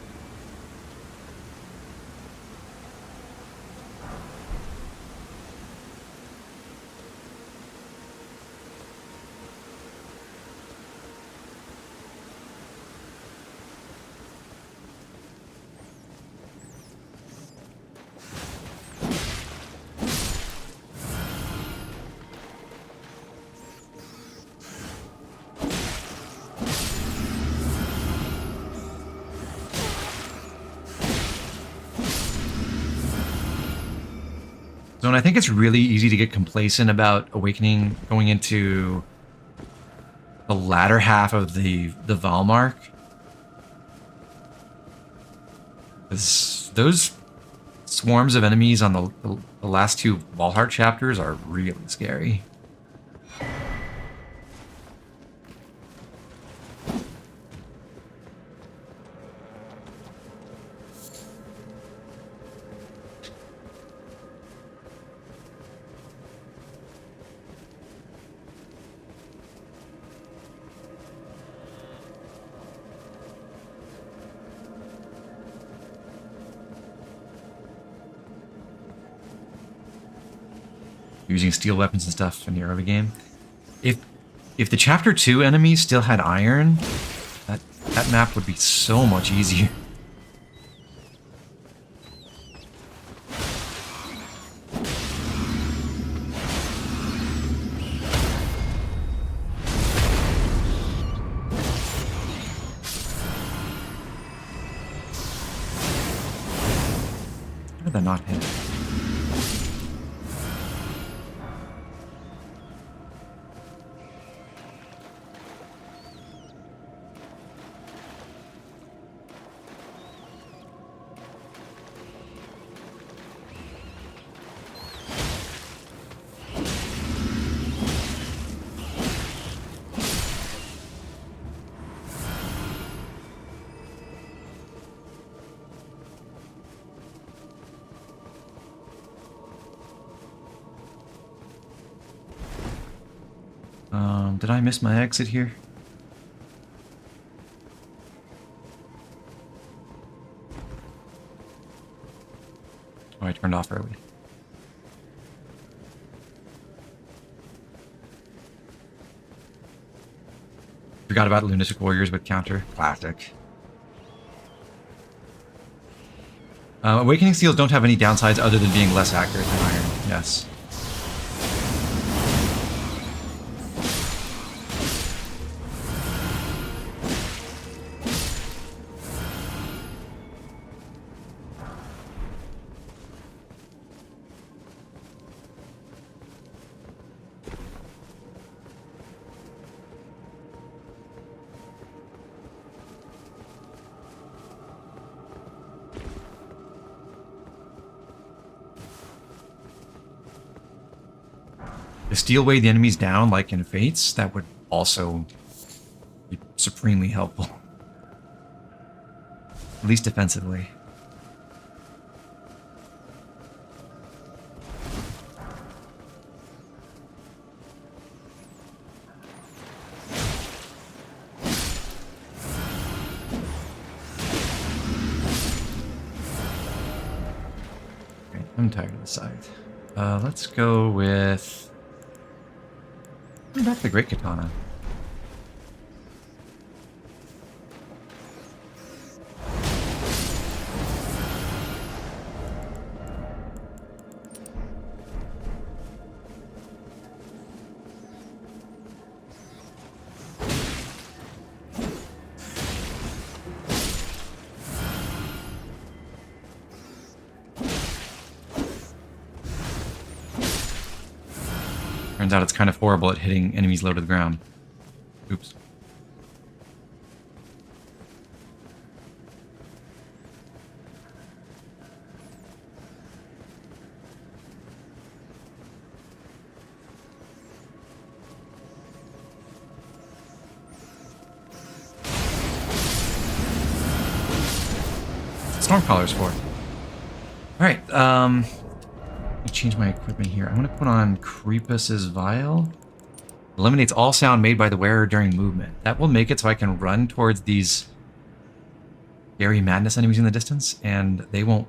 So, and I think it's really easy to get complacent about Awakening going into the latter half of the Valmark. Those swarms of enemies on the last 2 Valhart chapters are really scary. Using steel weapons and stuff in the early game. If the chapter 2 enemies still had iron, that That map would be so much easier. How did that not hit? Did I miss my exit here? Oh, I turned off early. Forgot about Lunatic Warriors with counter. Classic. Awakening Seals don't have any downsides other than being less accurate than Iron. Yes. To steal away the enemies down, like in Fates, that would also be supremely helpful. At least defensively. Okay, I'm tired of the scythe. Let's go with... Back to the Great Katana. Turns out it's kind of horrible at hitting enemies low to the ground. Oops. Stormcaller's for. Alright, let me change my equipment here. I'm going to put on Creepus's Vial. Eliminates all sound made by the wearer during movement. That will make it so I can run towards these scary madness enemies in the distance, and they won't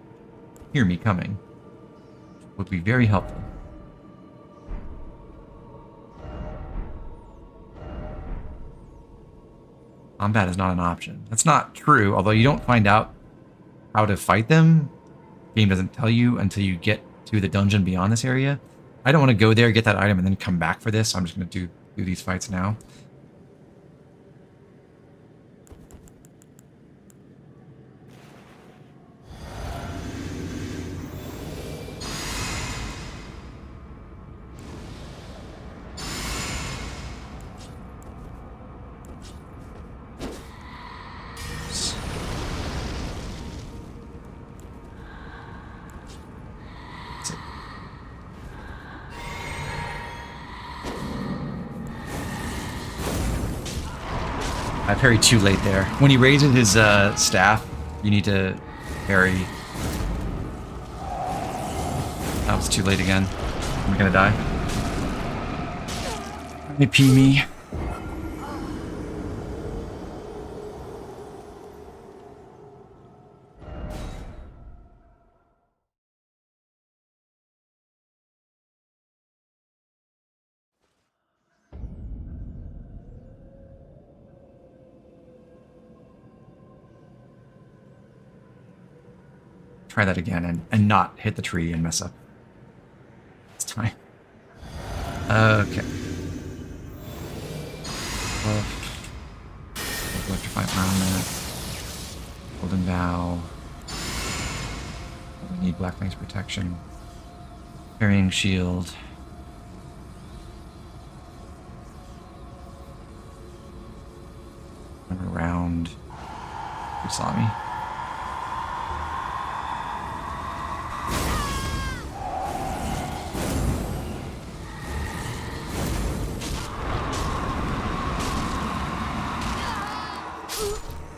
hear me coming. Would be very helpful. Combat is not an option. That's not true, although you don't find out how to fight them. The game doesn't tell you until you get to the dungeon beyond this area. I don't want to go there, get that item, and then come back for this, so I'm just going to do these fights now. I parried too late there. When he raises his staff, you need to parry. That was too late again. I'm gonna die. They pee me. try that again and not hit the tree and mess up. It's time. Okay. Well, electrify armament. Golden Vow. We need Black Knight's protection. Carrying shield. Run around. You saw me.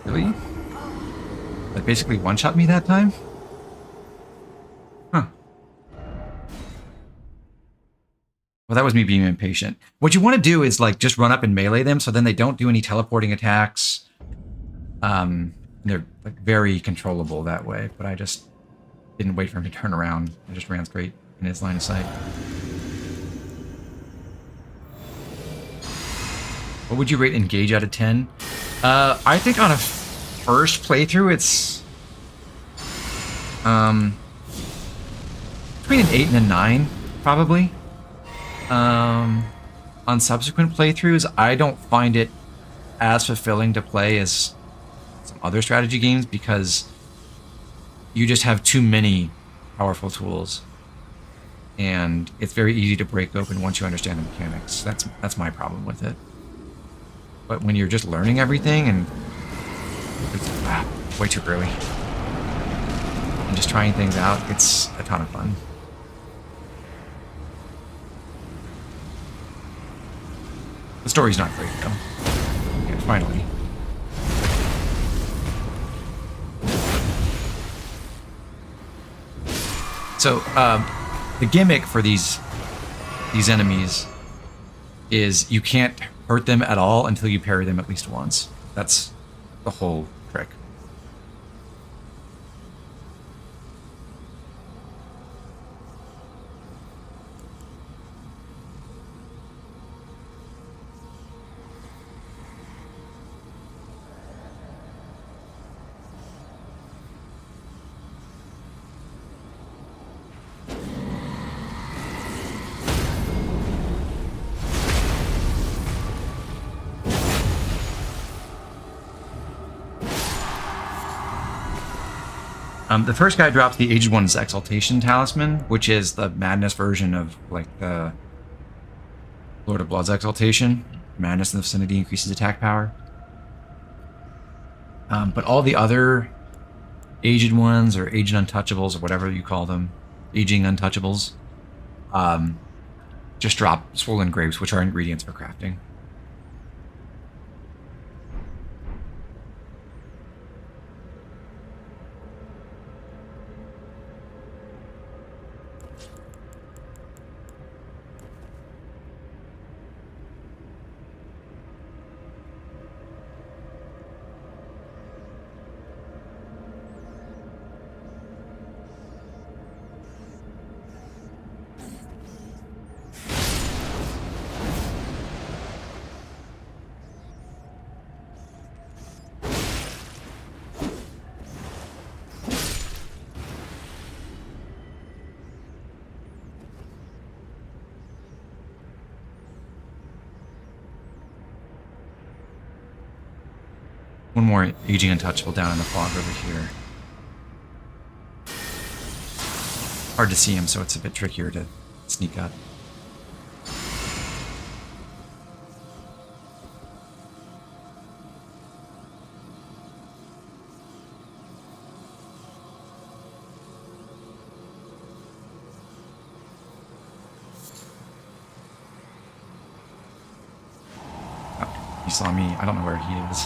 Really? That basically one-shot me that time? Huh. Well, that was me being impatient. What you want to do is like just run up and melee them so then they don't do any teleporting attacks. They're like very controllable that way, but I just didn't wait for him to turn around. I just ran straight in his line of sight. What would you rate Engage out of 10? I think on a first playthrough, it's between an 8 and a 9, probably. On subsequent playthroughs, I don't find it as fulfilling to play as some other strategy games because you just have too many powerful tools, and it's very easy to break open once you understand the mechanics. That's my problem with it. But when you're just learning everything and it's way too early and just trying things out, it's a ton of fun. The story's not great though. Yeah, finally. So the gimmick for these enemies is you can't hurt them at all until you parry them at least once. That's the whole trick. The first guy drops the Aged One's Exaltation Talisman, which is the Madness version of, like, the Lord of Blood's Exaltation. Madness in the vicinity increases attack power. But all the other Aged Ones, or Aged Untouchables, or whatever you call them, Aging Untouchables, just drop Swollen Grapes, which are ingredients for crafting. One more Aging Untouchable down in the fog over here. Hard to see him, so it's a bit trickier to sneak up. Oh, he saw me. I don't know where he is.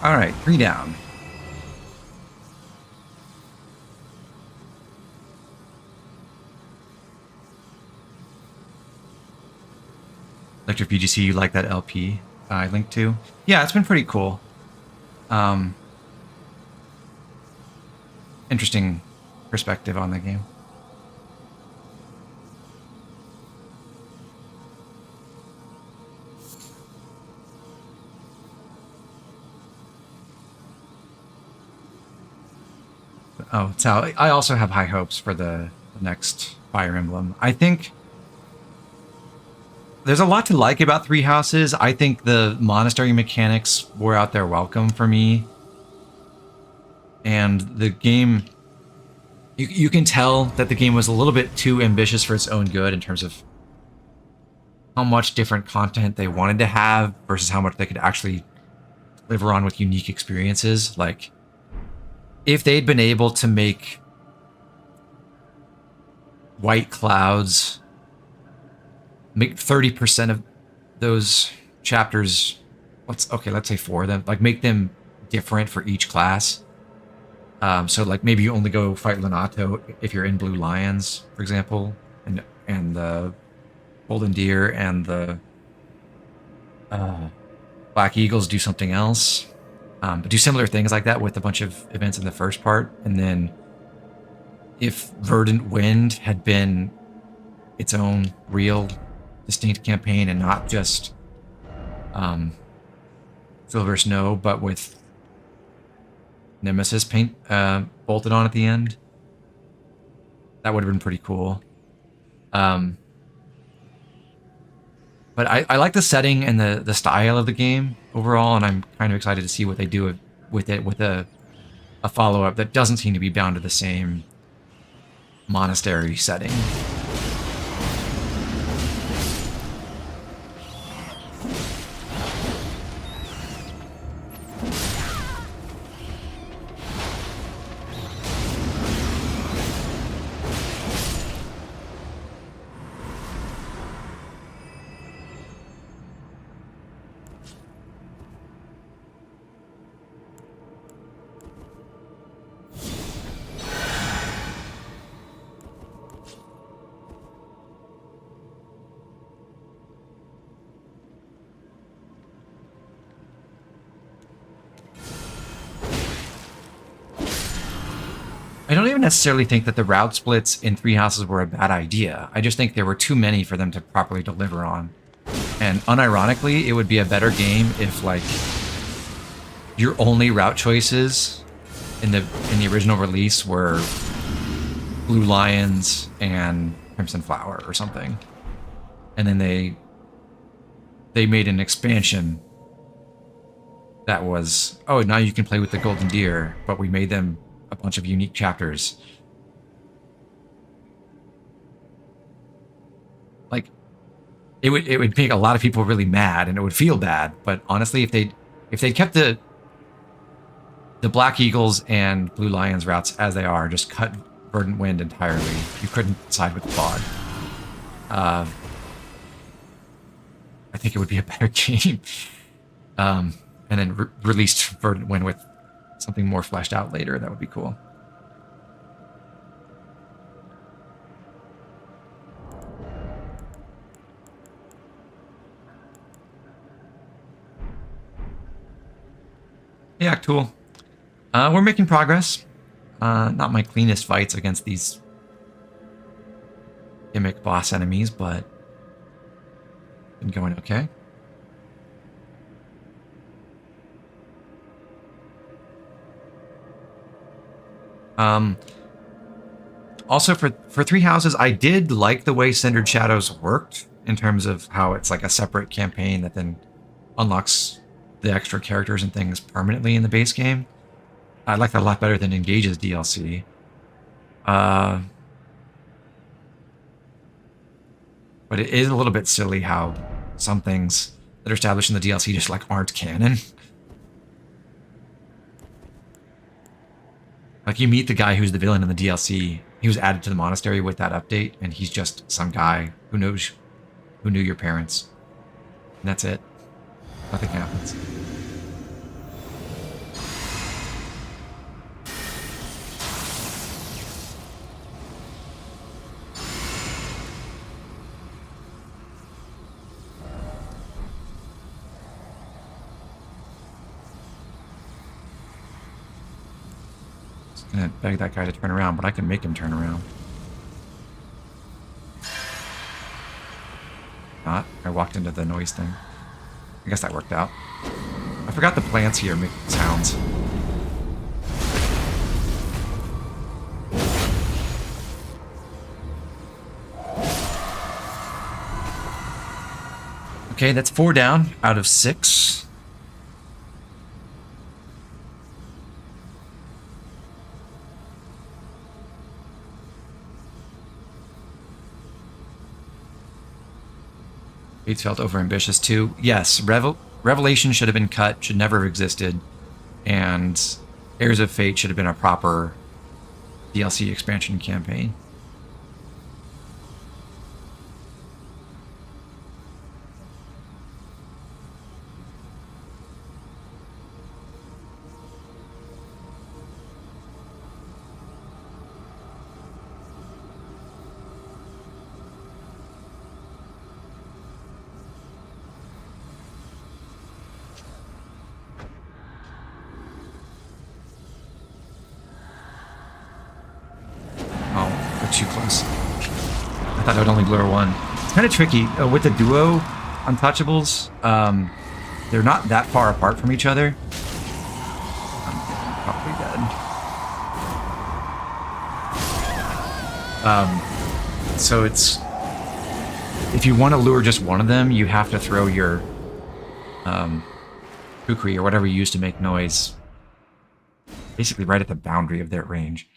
All right, 3 down. Electric VGC, you like that LP I linked to? Yeah, it's been pretty cool. Um, interesting perspective on the game. Oh, so I also have high hopes for the next Fire Emblem. I think there's a lot to like about Three Houses. I think the monastery mechanics were out there welcome for me. And the game, you can tell that the game was a little bit too ambitious for its own good in terms of how much different content they wanted to have versus how much they could actually deliver on with unique experiences. Like, if they'd been able to make White Clouds, make 30% of those chapters, let's say 4 of them, like make them different for each class. So like maybe you only go fight Lenato if you're in Blue Lions, for example, and the Golden Deer and the Black Eagles do something else. But do similar things like that with a bunch of events in the first part. And then if Verdant Wind had been its own real distinct campaign and not just Silver Snow, but with Nemesis paint bolted on at the end, that would have been pretty cool. But I like the setting and the style of the game overall, and I'm kind of excited to see what they do with it with a follow-up that doesn't seem to be bound to the same monastery setting. I don't even necessarily think that the route splits in Three Houses were a bad idea. I just think there were too many for them to properly deliver on. And unironically, it would be a better game if, like, your only route choices in the original release were Blue Lions and Crimson Flower or something. And then they made an expansion that was, oh, now you can play with the Golden Deer, but we made them a bunch of unique chapters. Like, it would make a lot of people really mad, and it would feel bad. But honestly, if they kept the Black Eagles and Blue Lions routes as they are, just cut Verdant Wind entirely, you couldn't side with the bot. I think it would be a better game. And then released Verdant Wind with something more fleshed out later. That would be cool. Yeah, cool. We're making progress. Not my cleanest fights against these gimmick boss enemies, but been going okay. Also for Three Houses, I did like the way Cindered Shadows worked in terms of how it's like a separate campaign that then unlocks the extra characters and things permanently in the base game. I like that a lot better than Engage's DLC. But it is a little bit silly how some things that are established in the DLC just like aren't canon. Like, you meet the guy who's the villain in the DLC. He was added to the monastery with that update, and he's just some guy who knew your parents. And that's it. Nothing happens. I'm gonna beg that guy to turn around, but I can make him turn around. Not. I walked into the noise thing. I guess that worked out. I forgot the plants here make sounds. Okay, that's 4 down out of 6. Fates felt overambitious too. Yes, Revelation should have been cut, should never have existed, and Heirs of Fate should have been a proper DLC expansion campaign. Too close. I thought I would only lure one. It's kind of tricky with the duo untouchables. They're not that far apart from each other. I'm probably dead. So it's, if you want to lure just one of them, you have to throw your kukri or whatever you use to make noise basically right at the boundary of their range.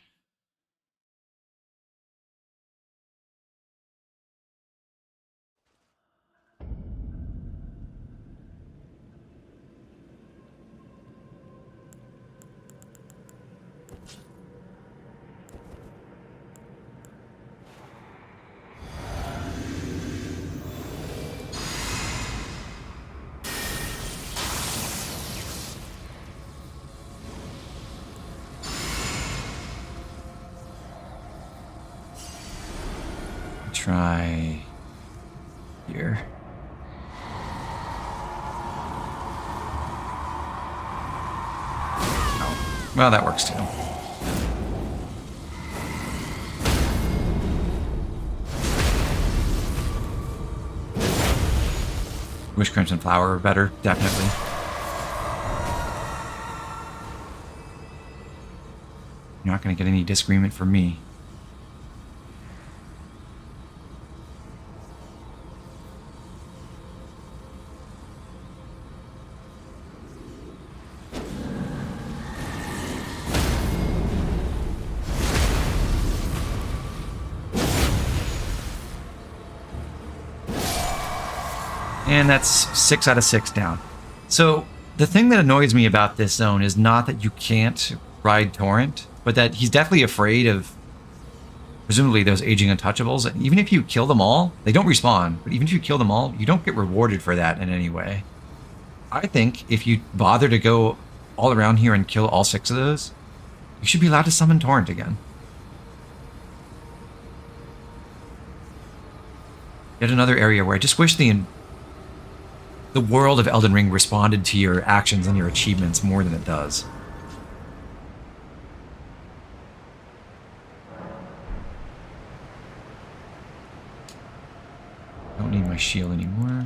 Try here. Oh, well, that works too. Wish Crimson Flower were better, definitely. You're not going to get any disagreement from me. And that's 6 out of 6 down. So the thing that annoys me about this zone is not that you can't ride Torrent, but that he's definitely afraid of presumably those aging untouchables. And even if you kill them all, they don't respawn, but even if you kill them all, you don't get rewarded for that in any way. I think if you bother to go all around here and kill all 6 of those, you should be allowed to summon Torrent again. Yet another area where I just wish the world of Elden Ring responded to your actions and your achievements more than it does. Don't need my shield anymore.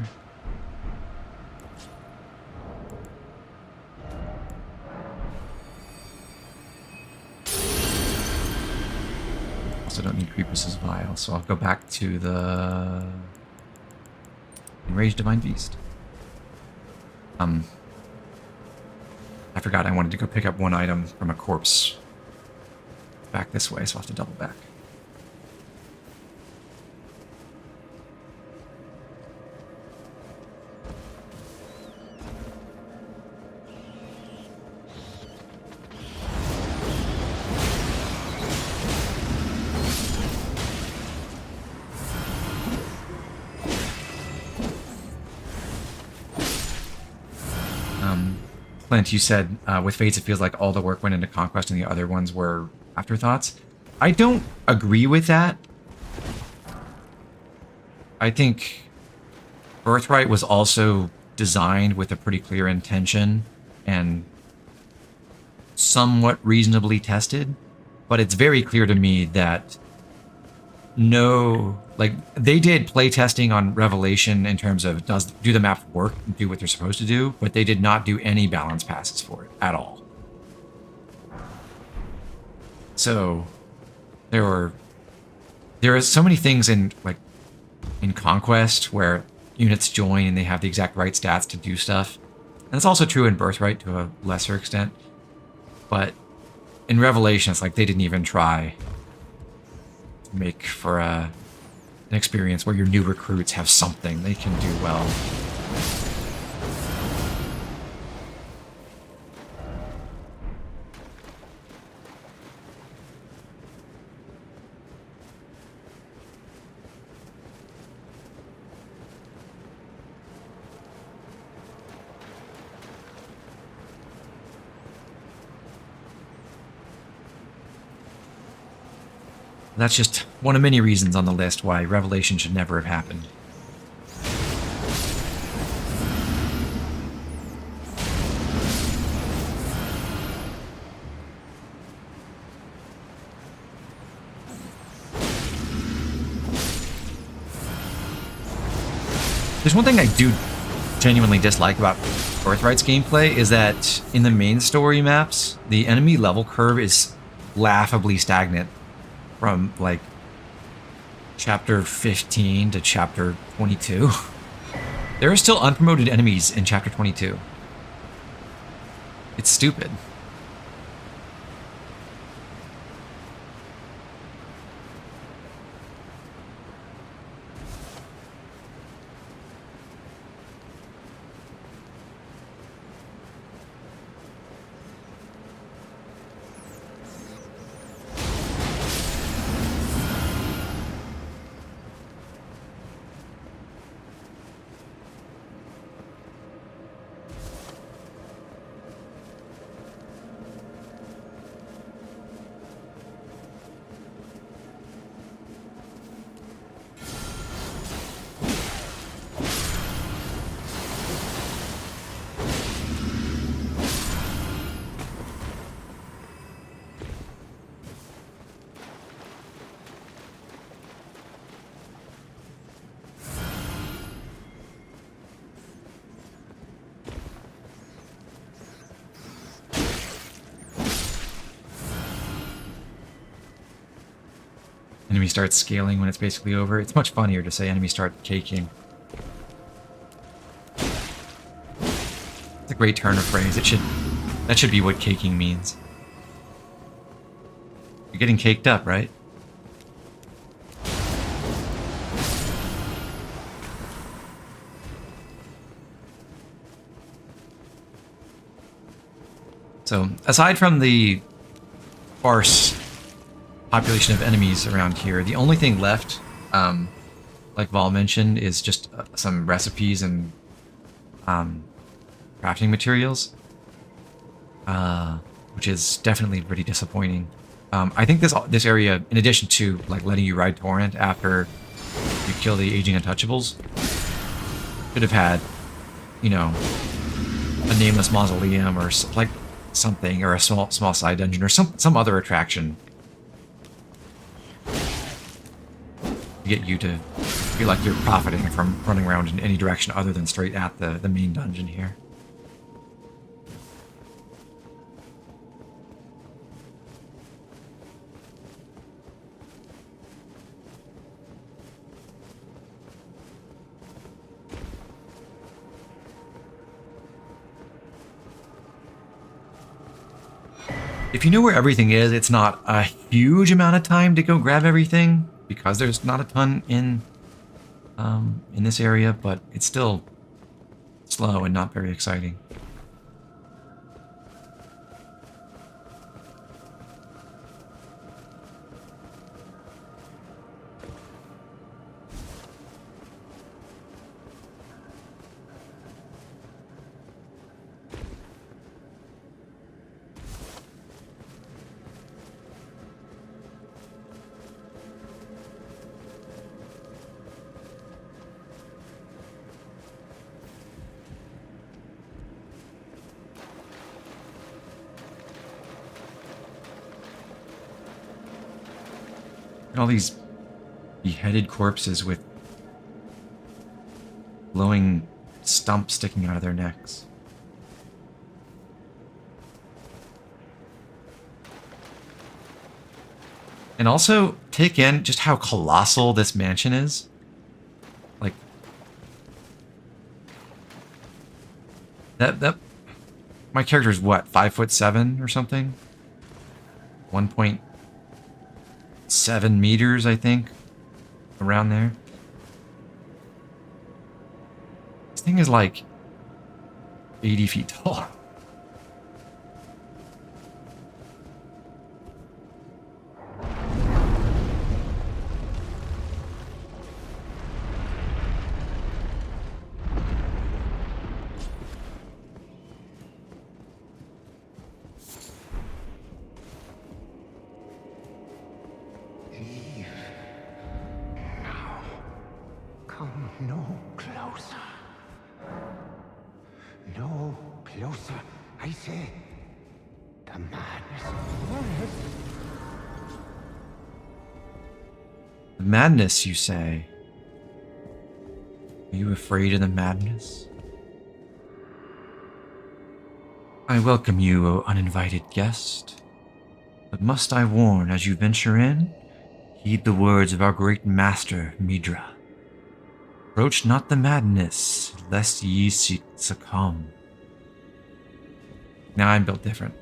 Also don't need Creepus's Vial, so I'll go back to the Enraged Divine Beast. I forgot I wanted to go pick up one item from a corpse back this way, so I'll have to double back. Clint, you said with Fates it feels like all the work went into Conquest and the other ones were afterthoughts. I don't agree with that. I think Birthright was also designed with a pretty clear intention and somewhat reasonably tested. but it's very clear to me that they did play testing on Revelation in terms of do the map work and do what they're supposed to do, but they did not do any balance passes for it at all. So there are so many things in Conquest where units join and they have the exact right stats to do stuff. And it's also true in Birthright to a lesser extent. But in Revelation, it's like they didn't even try to make for an experience where your new recruits have something they can do well. That's just one of many reasons on the list why Revelation should never have happened. There's one thing I do genuinely dislike about Birthright's gameplay is that in the main story maps, the enemy level curve is laughably stagnant. From like chapter 15 to chapter 22. There are still unpromoted enemies in chapter 22. It's stupid. Enemy starts scaling when it's basically over. It's much funnier to say enemy start caking. It's a great turn of phrase. That should be what caking means. You're getting caked up, right? So, aside from the sparse population of enemies around here, the only thing left, like Vol mentioned, is just some recipes and crafting materials, which is definitely pretty disappointing. I think this area, in addition to like letting you ride Torrent after you kill the aging untouchables, should have had, you know, a nameless mausoleum or like something, or a small side dungeon, or some other attraction to get you to feel like you're profiting from running around in any direction other than straight at the main dungeon here. If you know where everything is, it's not a huge amount of time to go grab everything, because there's not a ton in this area, but it's still slow and not very exciting. And all these beheaded corpses with glowing stumps sticking out of their necks. And also take in just how colossal this mansion is. Like that my character's what, 5'7" or something? 1.7 meters, I think. Around there. This thing is like 80 feet tall. Come no closer. No closer, I say. The madness. The madness, you say? Are you afraid of the madness? I welcome you, O uninvited guest. But must I warn, as you venture in, heed the words of our great master, Midra. Approach not the madness, lest ye succumb. Now I'm built different.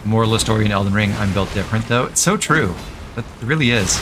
Moral of the story in Elden Ring, I'm built different, though. It's so true. It really is.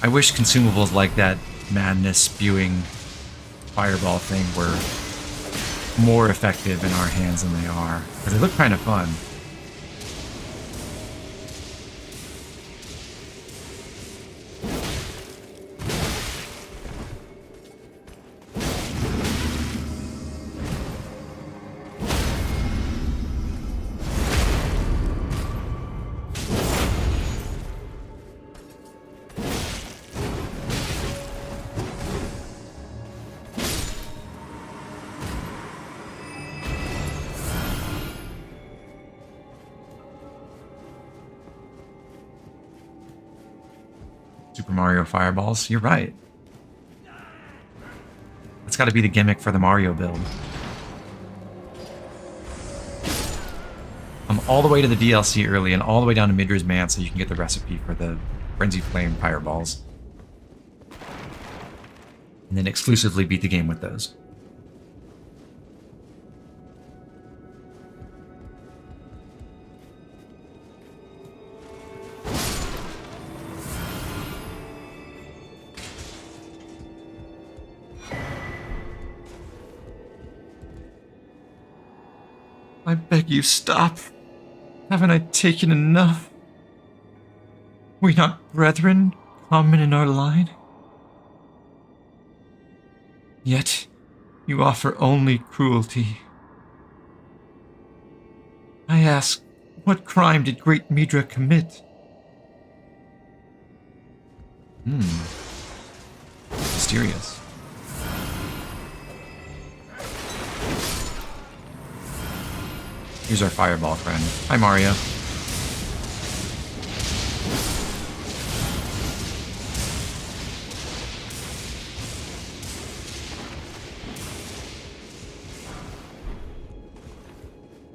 I wish consumables like that madness spewing fireball thing were more effective in our hands than they are, because they look kind of fun. Super Mario Fireballs. You're right. That's got to be the gimmick for the Mario build. Come all the way to the DLC early and all the way down to Midra's Man so you can get the recipe for the Frenzy Flame Fireballs. And then exclusively beat the game with those. I beg you, stop. Haven't I taken enough? We not brethren, common in our line? Yet, you offer only cruelty. I ask, what crime did great Midra commit? Mysterious. Here's our fireball friend. Hi, Mario.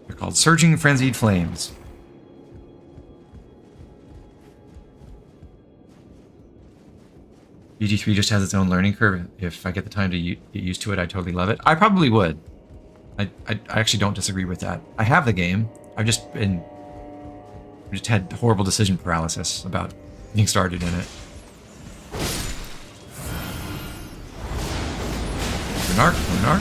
They're called Surging Frenzied Flames. BG3 just has its own learning curve. If I get the time to get used to it, I totally love it. I probably would. I actually don't disagree with that. I have the game. I've just had horrible decision paralysis about getting started in it. Runark.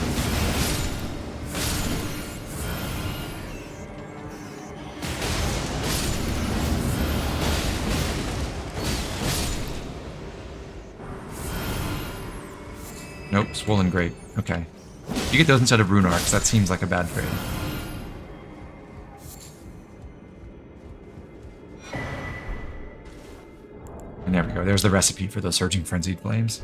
Nope, Swollen Grape. Okay. You get those instead of Runarks. That seems like a bad trade. And there we go. There's the recipe for those Surging Frenzied Flames.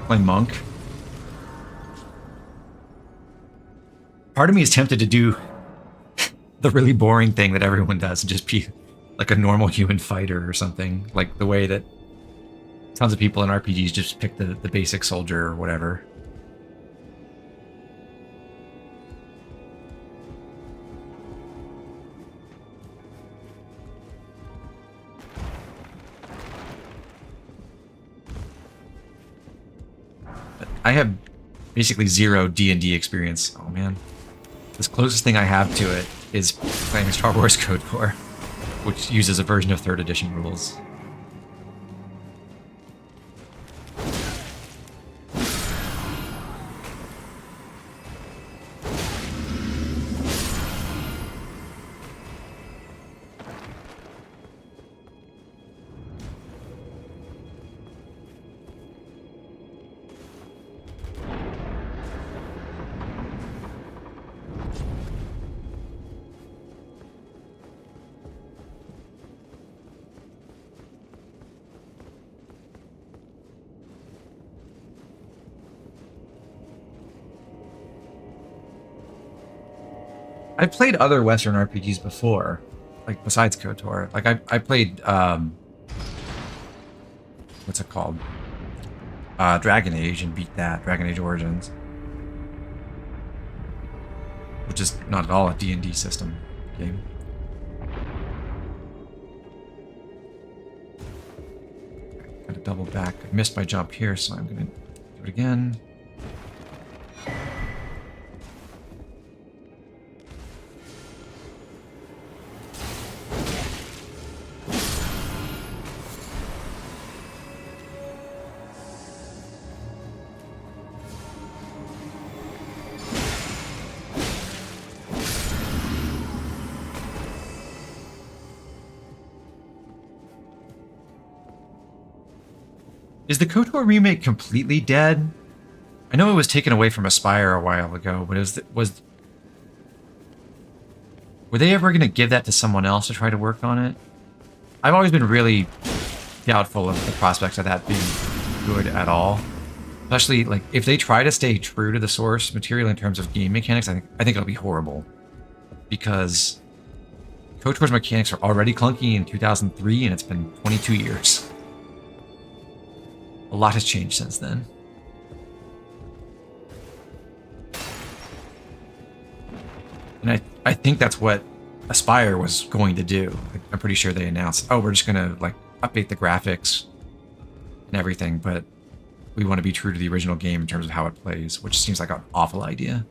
Play Monk. Part of me is tempted to do the really boring thing that everyone does and just be like a normal human fighter or something. Like the way that tons of people in RPGs just pick the basic soldier or whatever. I have basically zero D&D experience. Oh man. The closest thing I have to it is playing Star Wars KOTOR, which uses a version of 3rd edition rules. I've played other Western RPGs before, like besides KOTOR. Like I played what's it called? Dragon Age and beat that, Dragon Age Origins. Which is not at all a D&D system game. Gotta double back. I missed my jump here, so I'm gonna do it again. Is the KOTOR remake completely dead? I know it was taken away from Aspyr a while ago, but were they ever going to give that to someone else to try to work on it? I've always been really doubtful of the prospects of that being good at all. Especially, like, if they try to stay true to the source material in terms of game mechanics, I think it'll be horrible. Because KOTOR's mechanics are already clunky in 2003, and it's been 22 years. A lot has changed since then. And I think that's what Aspire was going to do. I'm pretty sure they announced, oh, we're just gonna like update the graphics and everything, but we want to be true to the original game in terms of how it plays, which seems like an awful idea.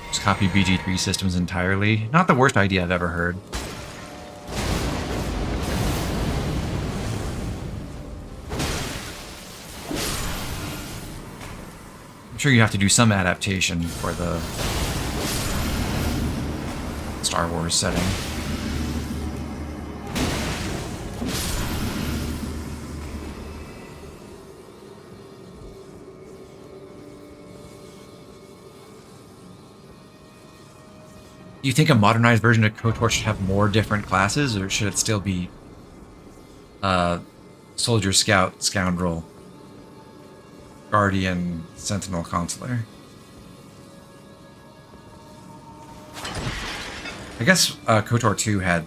Just copy BG3 systems entirely. Not the worst idea I've ever heard. I'm sure you have to do some adaptation for the Star Wars setting. Do you think a modernized version of KOTOR should have more different classes, or should it still be Soldier, Scout, Scoundrel, Guardian, Sentinel, Consular? I guess KOTOR 2 had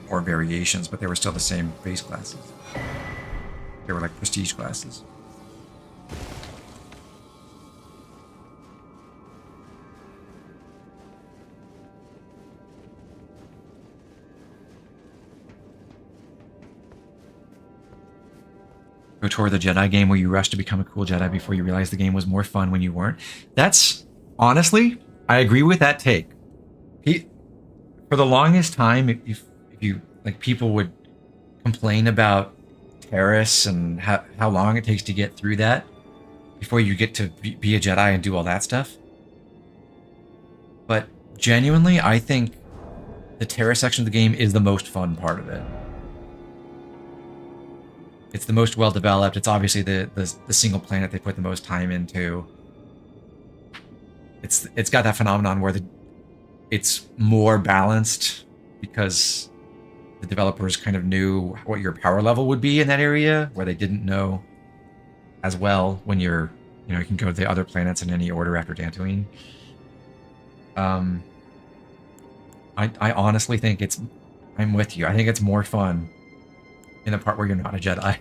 more variations, but they were still the same base classes. They were like prestige classes. KOTOR, the Jedi game where you rushed to become a cool Jedi before you realized the game was more fun when you weren't. That's, honestly, I agree with that take. For the longest time, if you, like, people would complain about terrorists and how long it takes to get through that before you get to be a Jedi and do all that stuff. But genuinely, I think the terrorist section of the game is the most fun part of it. It's the most well developed. It's obviously the single planet they put the most time into. It's got that phenomenon where it's more balanced because the developers kind of knew what your power level would be in that area, where they didn't know as well when you can go to the other planets in any order after Dantooine. I honestly think I'm with you. I think it's more fun in the part where you're not a Jedi.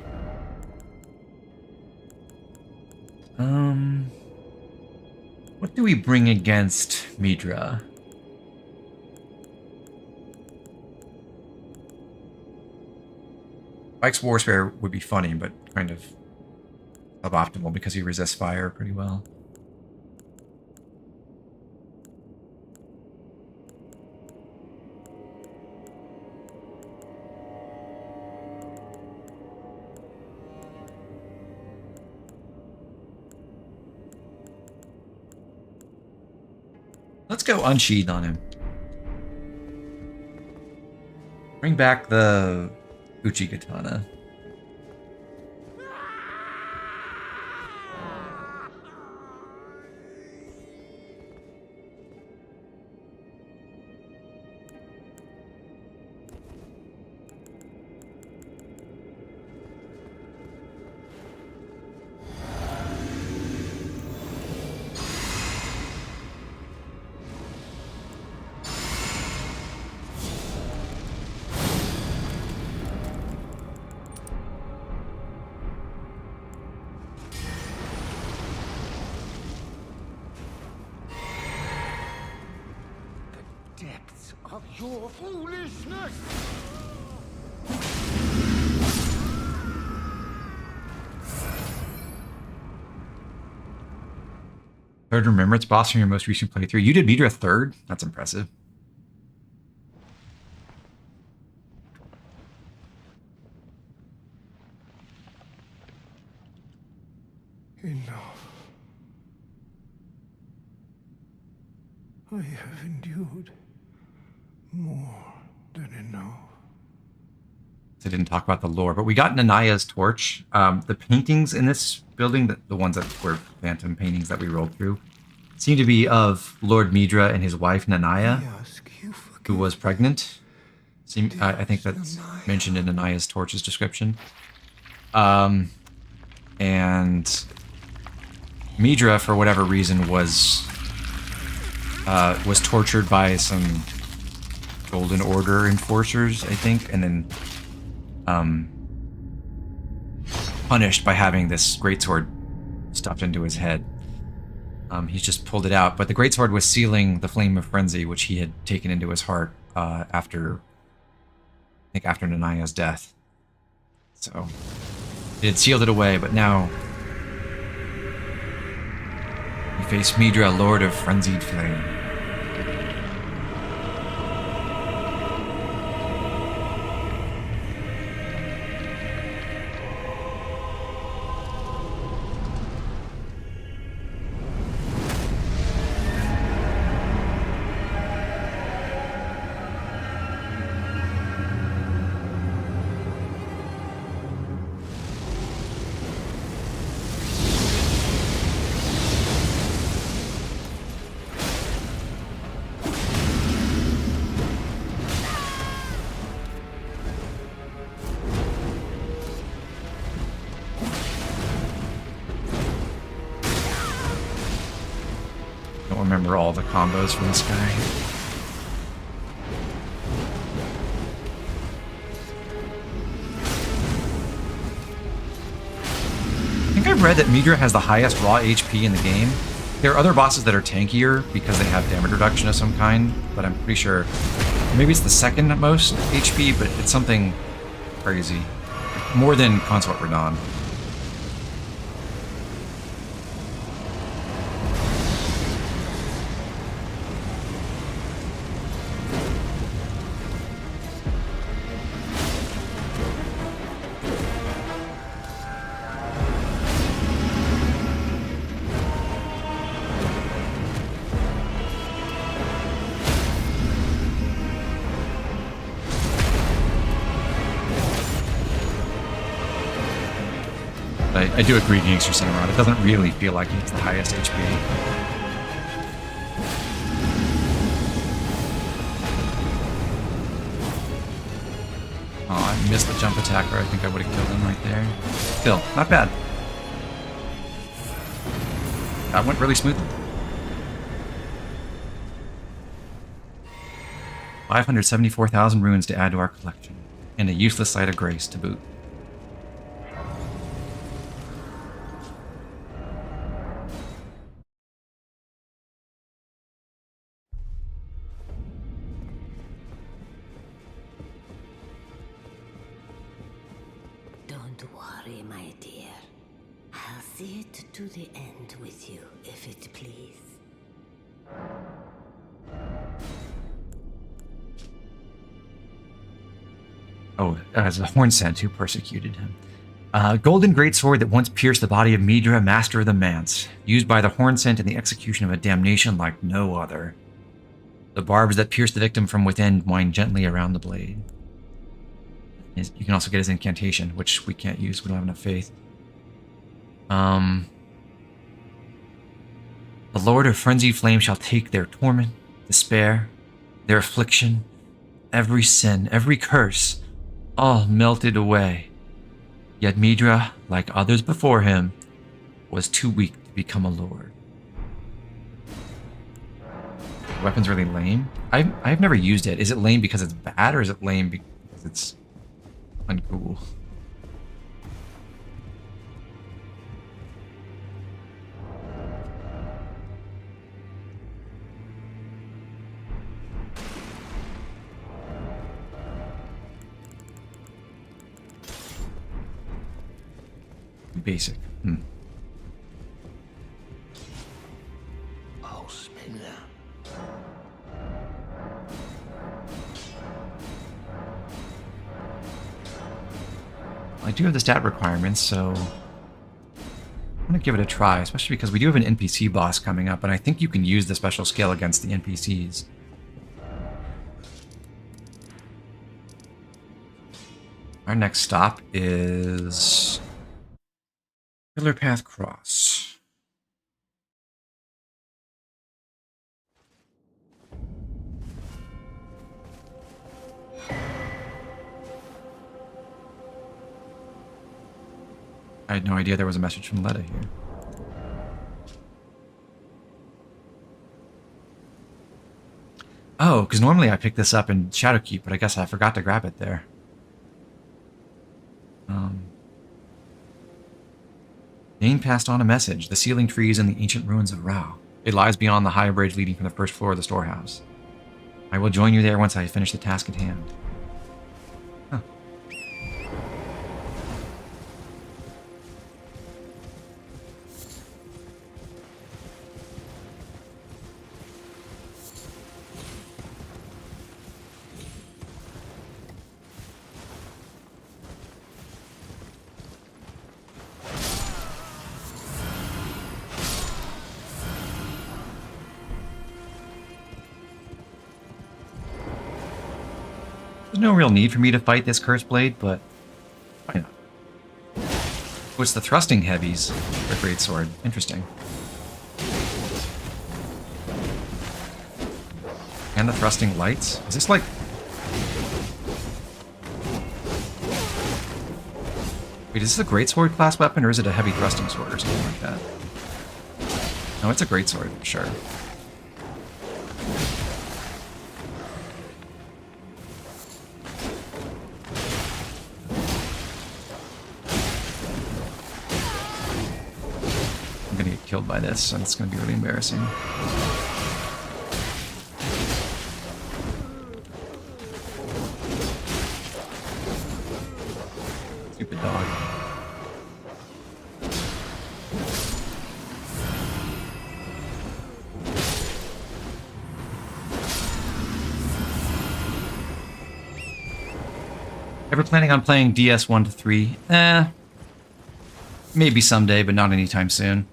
What do we bring against Midra? Pike's Warspare would be funny, but kind of suboptimal because he resists fire pretty well. Let's go unsheathed on him. Bring back the Uchi Katana. Depths of your foolishness! Third Remembrance boss from your most recent playthrough. You did Midra third? That's impressive. Enough. I have endured more Then enough. I didn't talk about the lore, but we got Nanaya's torch. The paintings in this building, the ones that were phantom paintings that we rolled through, seem to be of Lord Midra and his wife Nanaya, who was pregnant. I think that's mentioned in Nanaya's torch's description. And Midra, for whatever reason, was tortured by some Golden Order enforcers, I think, and then punished by having this greatsword stuffed into his head. He's just pulled it out, but the greatsword was sealing the flame of frenzy, which he had taken into his heart after Nanaya's death. So it had sealed it away, but now we face Midra, Lord of Frenzied Flame. Remember all the combos from this guy. I think I've read that Midra has the highest raw HP in the game. There are other bosses that are tankier because they have damage reduction of some kind, but I'm pretty sure maybe it's the second most HP, but it's something crazy. More than Consort Radon. I do agree, Gangster Samurai. It doesn't really feel like it's the highest HP. Oh, I missed the jump attacker. I think I would have killed him right there. Still, not bad. That went really smoothly. 574,000 runes to add to our collection, and a useless Sight of Grace to boot. Don't worry, my dear. I'll see it to the end with you, if it please. Oh, as a Hornsent who persecuted him. Golden greatsword that once pierced the body of Midra, master of the Manse, used by the Hornsent in the execution of a damnation like no other. The barbs that pierce the victim from within wind gently around the blade. You can also get his incantation, which we can't use. We don't have enough faith. The Lord of Frenzied Flame shall take their torment, despair, their affliction, every sin, every curse, all melted away. Yet Midra, like others before him, was too weak to become a lord. The weapon's really lame. I've never used it. Is it lame because it's bad, or is it lame because it's uncool? Basic. Oh, spin that. I do have the stat requirements, so I'm going to give it a try, especially because we do have an NPC boss coming up, and I think you can use the special skill against the NPCs. Our next stop is Pillar Path Cross. I had no idea there was a message from Letta here. Oh, because normally I pick this up in Shadowkeep, but I guess I forgot to grab it there. Dane passed on a message. The sealing tree is in the ancient ruins of Rao. It lies beyond the high bridge leading from the first floor of the storehouse. I will join you there once I finish the task at hand. Huh. There's no real need for me to fight this Curse Blade, but why not? Oh, it's the thrusting heavies for Greatsword. Interesting. And the thrusting lights? Is this like... Wait, is this a Greatsword class weapon, or is it a heavy thrusting sword or something like that? No, it's a Greatsword, for sure. I'm gonna get killed by this, and it's gonna be really embarrassing. Stupid dog. Ever planning on playing DS 1 to 3? Maybe someday, but not anytime soon.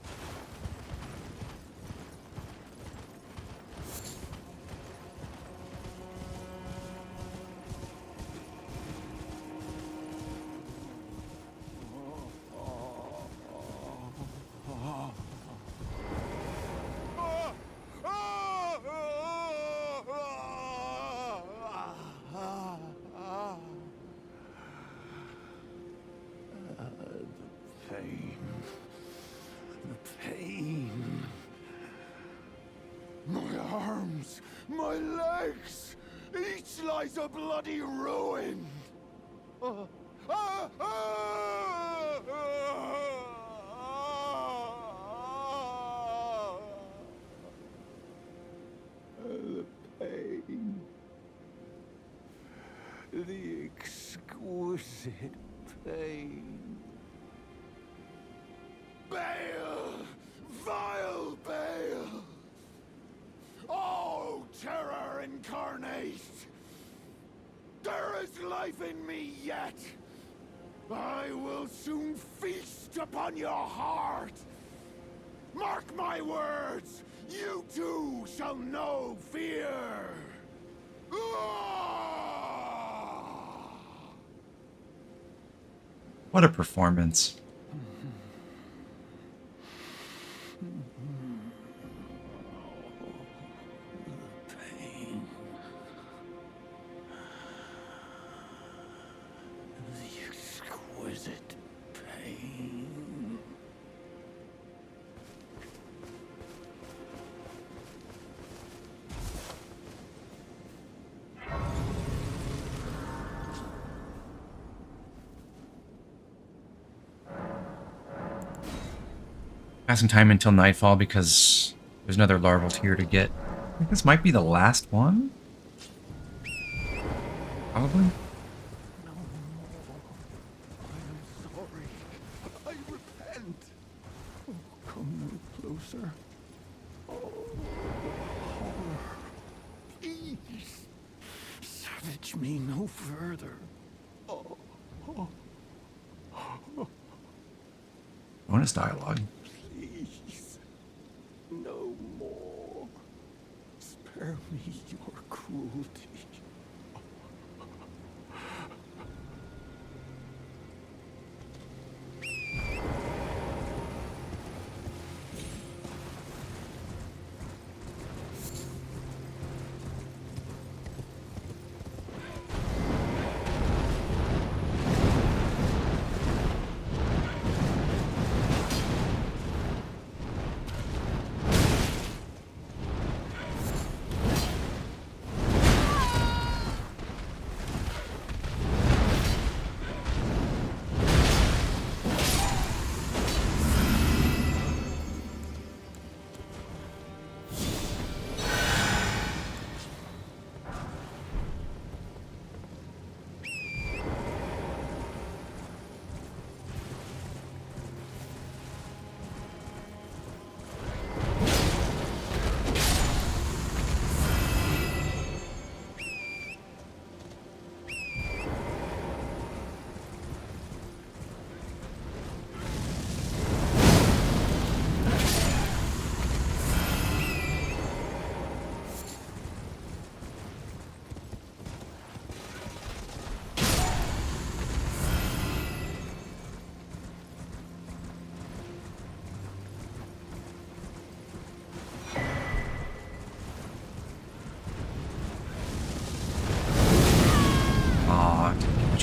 Pain. My arms, my legs, each lies a bloody ruin. The pain. The exquisite pain. Bale! Vile Bale! Oh, terror incarnate! There is life in me yet! I will soon feast upon your heart! Mark my words! You too shall know fear! What a performance. Pain. The exquisite pain. Passing time until nightfall because there's another larval tier to get. I think this might be the last one? Probably? No more. I am sorry. I repent. Oh, come no closer. Oh, horror. Please. Savage me no further. Oh, oh, Bonus dialogue. please. No more. Spare me your cruelty.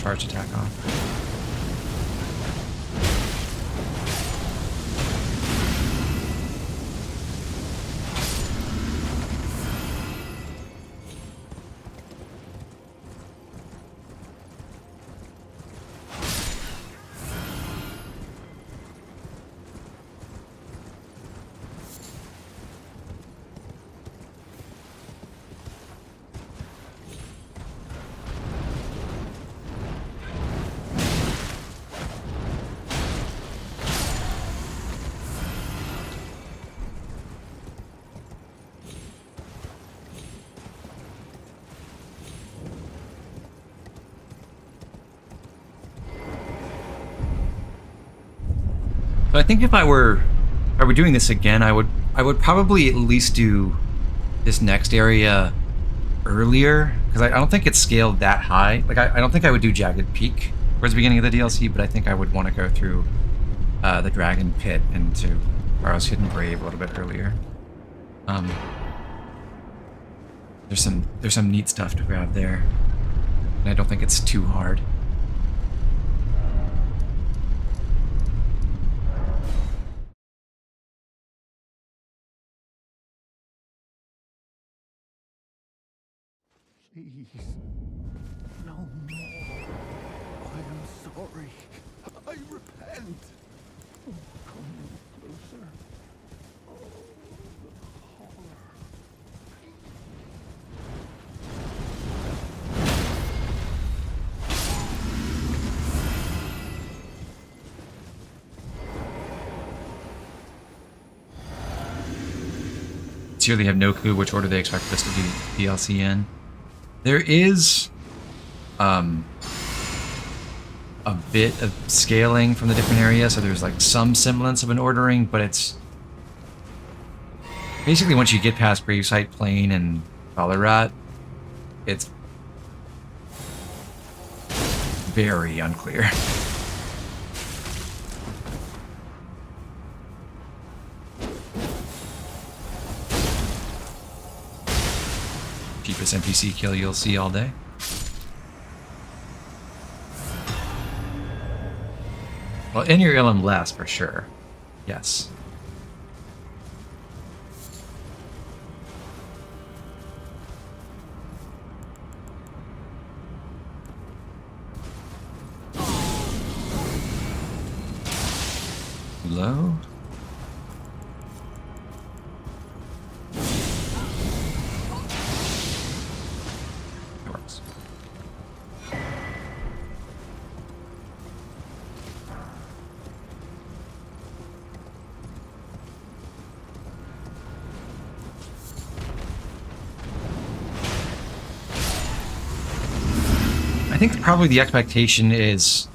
charged attack off. So I think if I were doing this again, I would probably at least do this next area earlier, because I don't think it's scaled that high. Like I don't think I would do Jagged Peak towards the beginning of the DLC, but I think I would want to go through the Dragon Pit into Pharaoh's Hidden Grave a little bit earlier. There's some neat stuff to grab there, and I don't think it's too hard. Please, no more. I am sorry. I repent. Oh, come closer. Oh, the horror. Sincerely have no clue which order they expect us to do DLC in. There is a bit of scaling from the different areas, so there's like some semblance of an ordering, but it's basically once you get past Gravesite Plain and Ballarat, it's very unclear. Cheapest NPC kill you'll see all day. Well, in your Ilum less for sure. Yes. Low. That works. I think probably the expectation is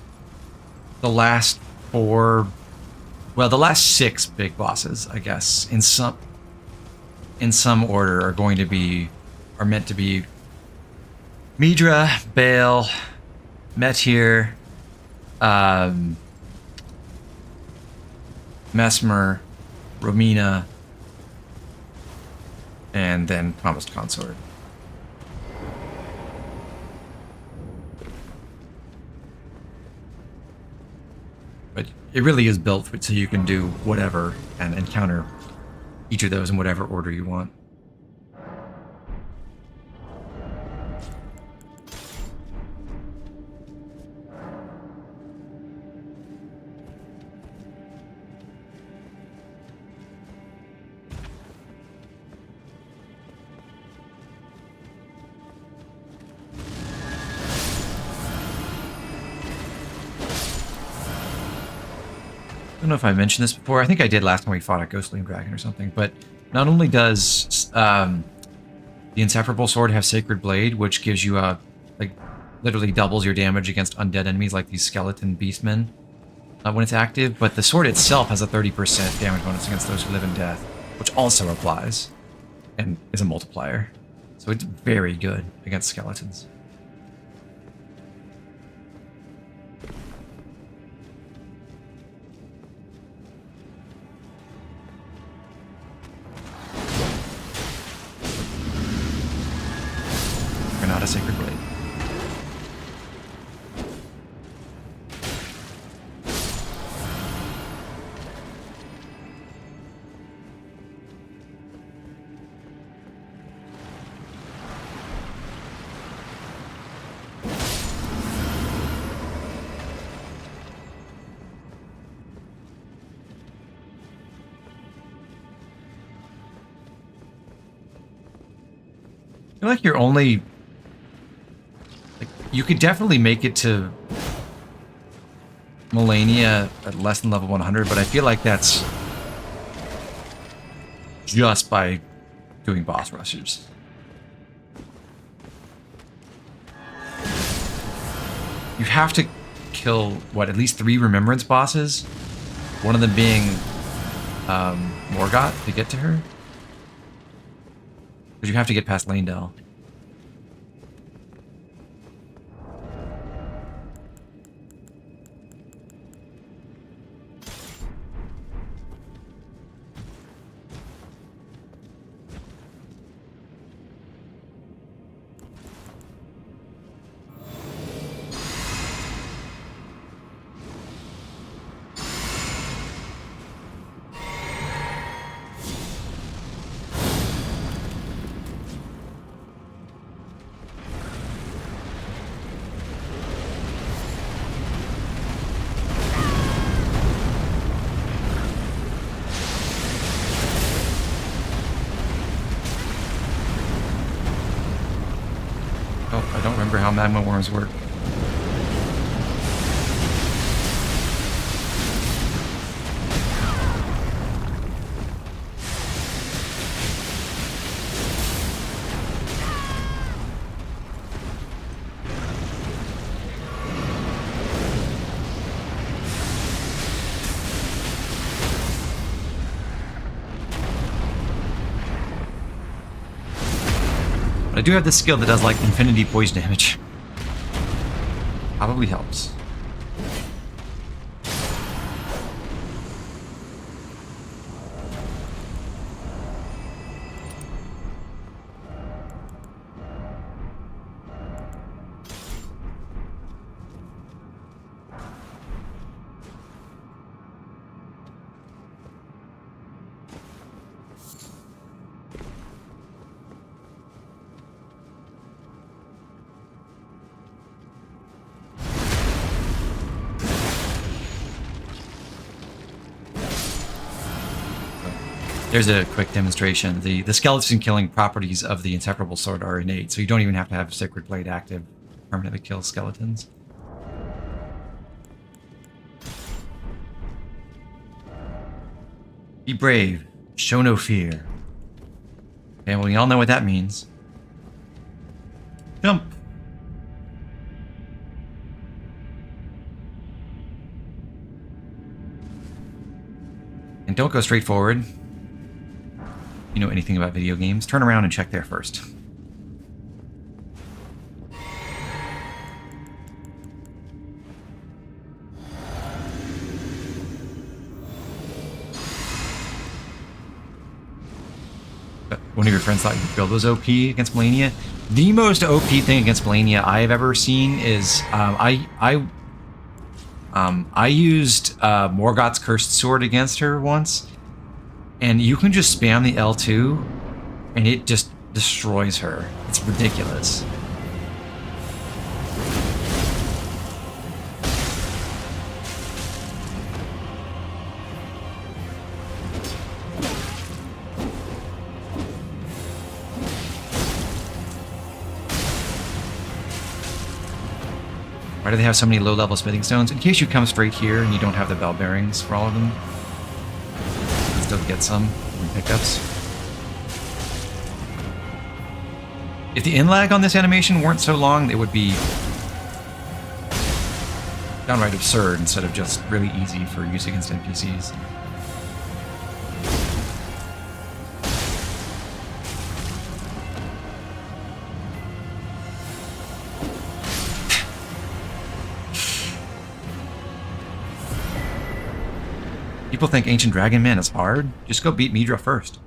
the last four, well, the last 6 big bosses, I guess, in some order, are meant to be Midra, Baal, Metyr, Mesmer, Romina, and then Promised Consort. But it really is built so you can do whatever and encounter each of those in whatever order you want. I don't know if I mentioned this before. I think I did last time we fought a Ghostly Dragon or something. But not only does the Inseparable Sword have Sacred Blade, which gives you literally doubles your damage against undead enemies like these skeleton beastmen when it's active, but the sword itself has a 30% damage bonus against those who live in death, which also applies and is a multiplier. So it's very good against skeletons. Not a Sacred Blade. feel like you're only... Like, you could definitely make it to Melania at less than level 100, but I feel like that's just by doing boss rushes. You have to kill, what, at least 3 remembrance bosses? One of them being Morgott to get to her? Because you have to get past Lanedell. Oh, I don't remember how magma worms work. But I do have this skill that does like infinity poison damage. Probably helps. There's a quick demonstration. The skeleton killing properties of the Inseparable Sword are innate, so you don't even have to have Sacred Blade active to permanently kill skeletons. Be brave, show no fear. Okay, well, we all know what that means. Jump! And don't go straight forward. You know anything about video games, turn around and check there first. But one of your friends thought your build was OP against Melania. The most OP thing against Melania I've ever seen is I used Morgott's Cursed Sword against her once. And you can just spam the L2, and it just destroys her. It's ridiculous. Why do they have so many low-level smithing stones? In case you come straight here and you don't have the bell bearings for all of them. Still get some pickups. If the in-lag on this animation weren't so long, it would be downright absurd instead of just really easy for use against NPCs. People think Ancient Dragon Man is hard. Just go beat Midra first.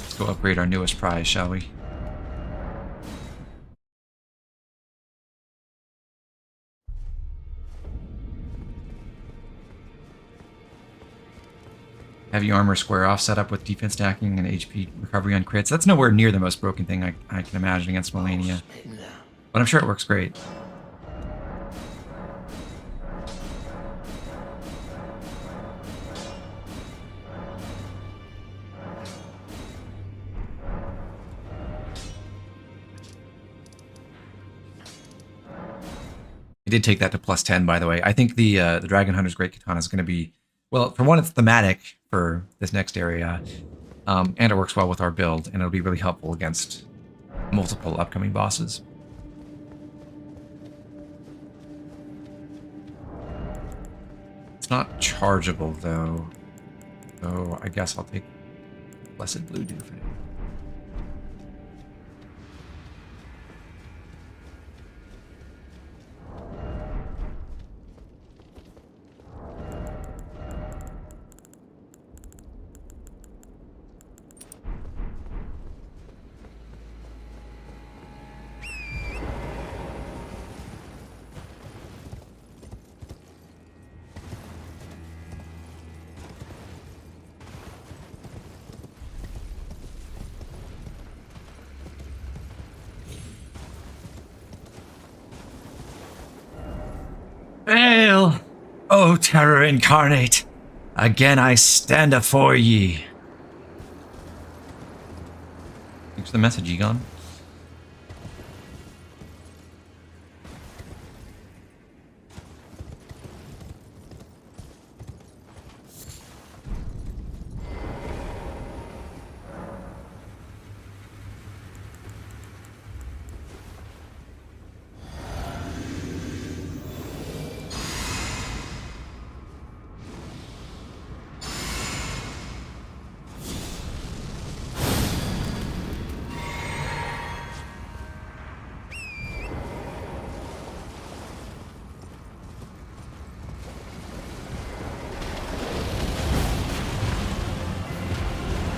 Let's go upgrade our newest prize, shall we? heavy armor square off setup with defense stacking and HP recovery on crits. That's nowhere near the most broken thing I can imagine against Melania. But I'm sure it works great. I did take that to +10, by the way. I think the Dragon Hunter's Great Katana is going to be, well, for one, it's thematic for this next area, and it works well with our build, and it'll be really helpful against multiple upcoming bosses. It's not chargeable, though, so I guess I'll take Blessed Blue Dew for now. Hail, O terror incarnate! Again I stand afore ye. Thanks for the message, Igon.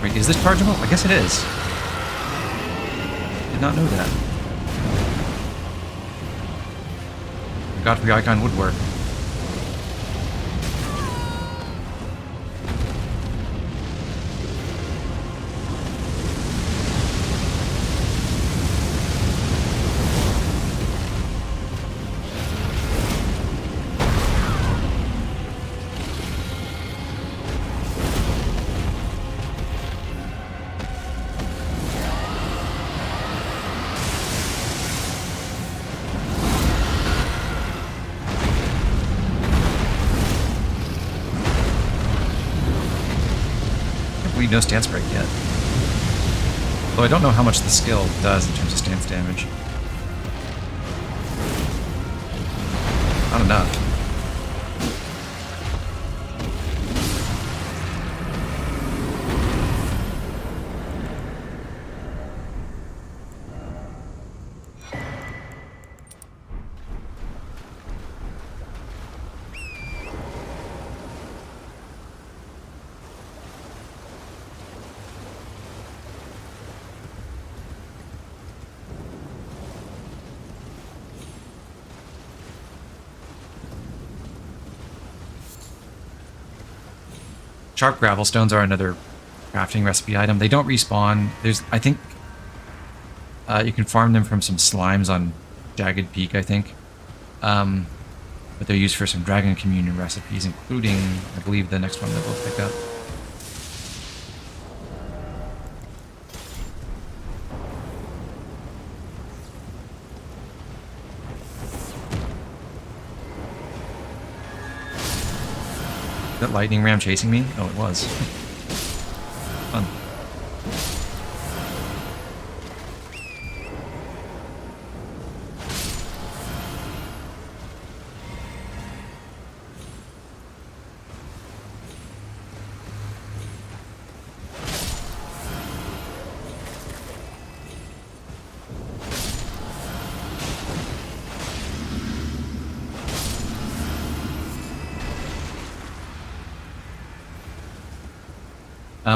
Wait, is this chargeable? I guess it is. Did not know that. Godfrey Icon would work. No stance break yet. Though I don't know how much the skill does in terms of stance damage. Not enough. Sharp gravel stones are another crafting recipe item. They don't respawn. I think you can farm them from some slimes on Jagged Peak, I think. But they're used for some Dragon Communion recipes, including, I believe, the next one that we'll pick up. That lightning ram chasing me? Oh, it was. Fun.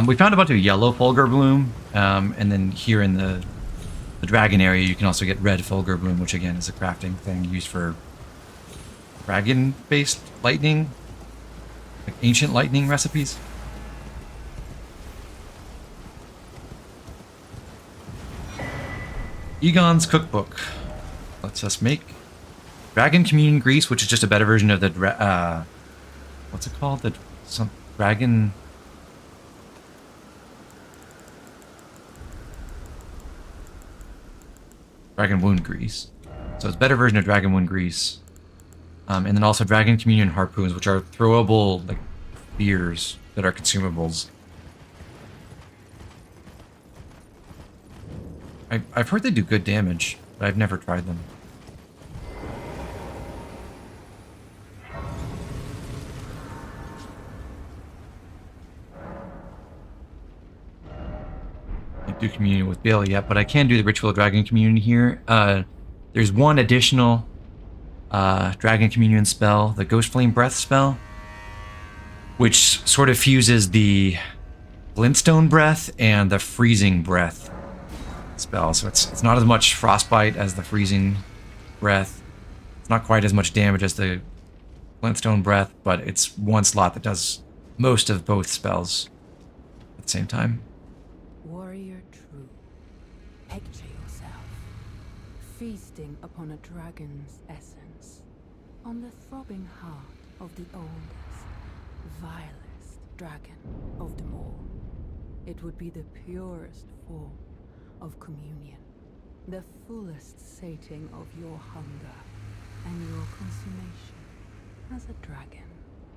We found a bunch of yellow Fulgur Bloom, and then here in the dragon area you can also get red Fulgur Bloom, which again is a crafting thing used for dragon-based lightning, like ancient lightning recipes. Egon's cookbook lets us make dragon communion grease, which is just a better version of the what's it called? The some dragon. Dragon wound grease. So it's a better version of dragon wound grease. And then also dragon communion harpoons, which are throwable like spears that are consumables. I've heard they do good damage, but I've never tried them. I do communion with Bale yet, but I can do the ritual dragon communion here. There's one additional dragon communion spell, the Ghost Flame Breath spell, which sort of fuses the Glintstone Breath and the Freezing Breath spell. So it's not as much frostbite as the Freezing Breath. It's not quite as much damage as the Glintstone Breath, but it's one slot that does most of both spells at the same time. Warrior true, picture yourself feasting upon a dragon's essence, on the throbbing heart of the oldest, vilest dragon of them all. It would be the purest form of communion, the fullest sating of your hunger and your consummation as a dragon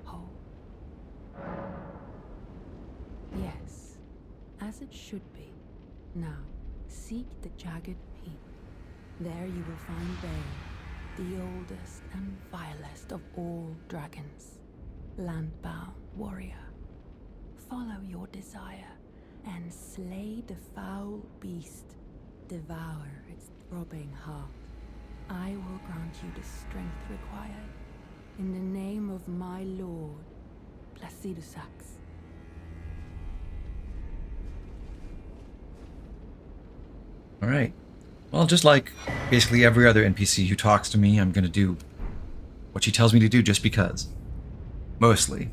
whole. Yes, as it should be. Now, seek the jagged peak. There you will find Bale, the oldest and vilest of all dragons, landbound warrior. Follow your desire and slay the foul beast. Devour its throbbing heart. I will grant you the strength required. In the name of my lord, Placidusax. All right. Well, just like basically every other NPC who talks to me, I'm going to do what she tells me to do just because. Mostly.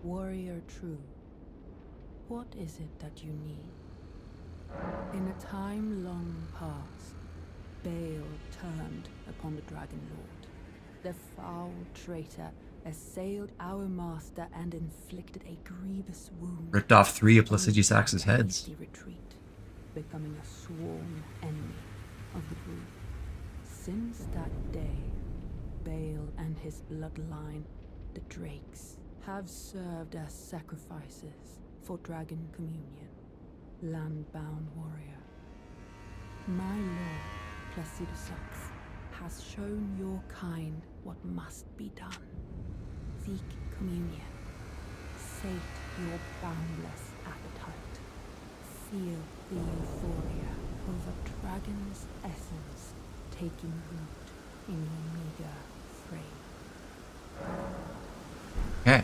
Warrior true, what is it that you need? In a time long past, Bale turned upon the Dragon Lord. The foul traitor assailed our master and inflicted a grievous wound. Ripped off 3 of Placidusax's heads. Hasty retreat, becoming a sworn enemy of the group. Since that day, Bale and his bloodline, the Drakes, have served as sacrifices for Dragon Communion, landbound warrior. My lord, Placidusax, has shown your kind what must be done. Seek communion. Sate your boundless appetite. Feel the euphoria of a dragon's essence taking root in your meager frame. Okay.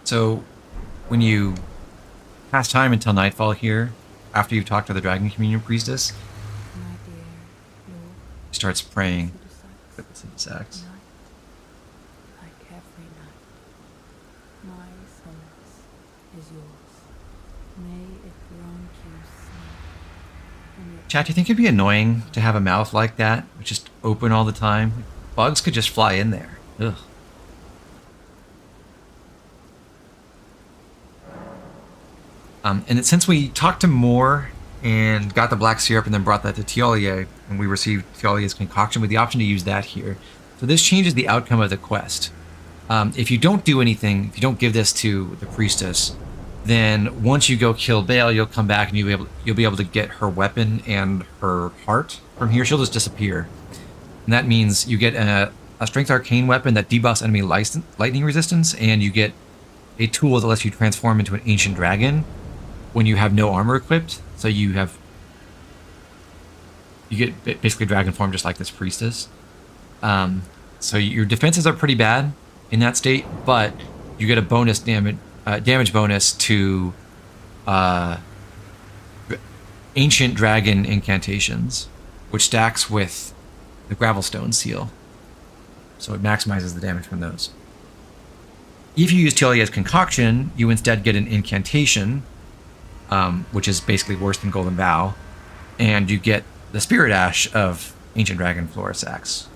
So, when you pass time until nightfall here, after you've talked to the Dragon Communion Priestess, My dear lord, she starts praying Placidusax, for Placidusax. tonight, like every night, my solace is yours. May it grant you sleep. And your Chat, do you think it'd be annoying to have a mouth like that, just open all the time? Bugs could just fly in there. Ugh. And since we talked to Moore and got the black syrup and then brought that to Tiolier, and we received Tiolier's concoction with the option to use that here. So this changes the outcome of the quest. If you don't do anything, if you don't give this to the priestess, then once you go kill Bale, you'll come back and you'll be able to get her weapon and her heart from here. She'll just disappear. And that means you get a strength arcane weapon that debuffs enemy lightning resistance, and you get a tool that lets you transform into an ancient dragon when you have no armor equipped. So you get basically dragon form just like this priestess. So your defenses are pretty bad in that state, but you get a bonus damage bonus to ancient dragon incantations, which stacks with the Gravelstone seal. So it maximizes the damage from those. If you use Tielia's Concoction, you instead get an incantation, which is basically worse than Golden Vow, and you get the Spirit Ash of Ancient Dragon Florisax.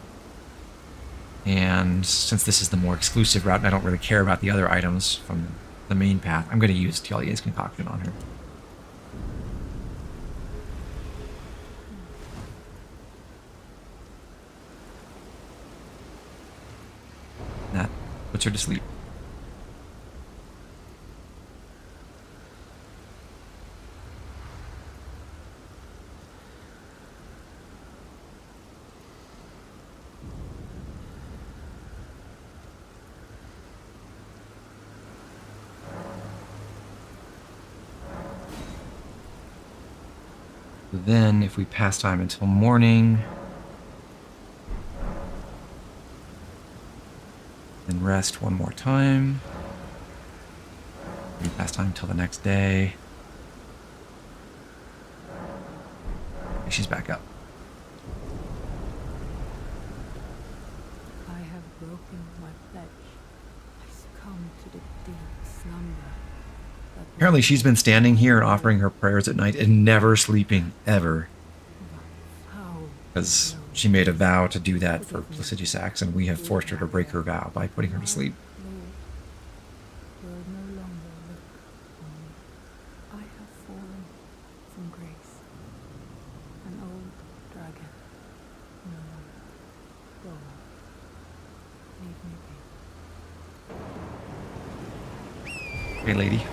And since this is the more exclusive route, and I don't really care about the other items from the main path, I'm going to use Tielia's Concoction on her. That puts her to sleep. Then, if we pass time until morning, then rest one more time. We pass time until the next day. Okay, she's back up. I have broken my pledge. I succumb to the deep slumber. Apparently she's been standing here and offering her prayers at night and never sleeping, ever. Because she made a vow to do that for Placidusax, and we have forced her to break her vow by putting her to sleep. I have fallen from grace. An old dragon. No, go on. Leave me be. Hey, lady.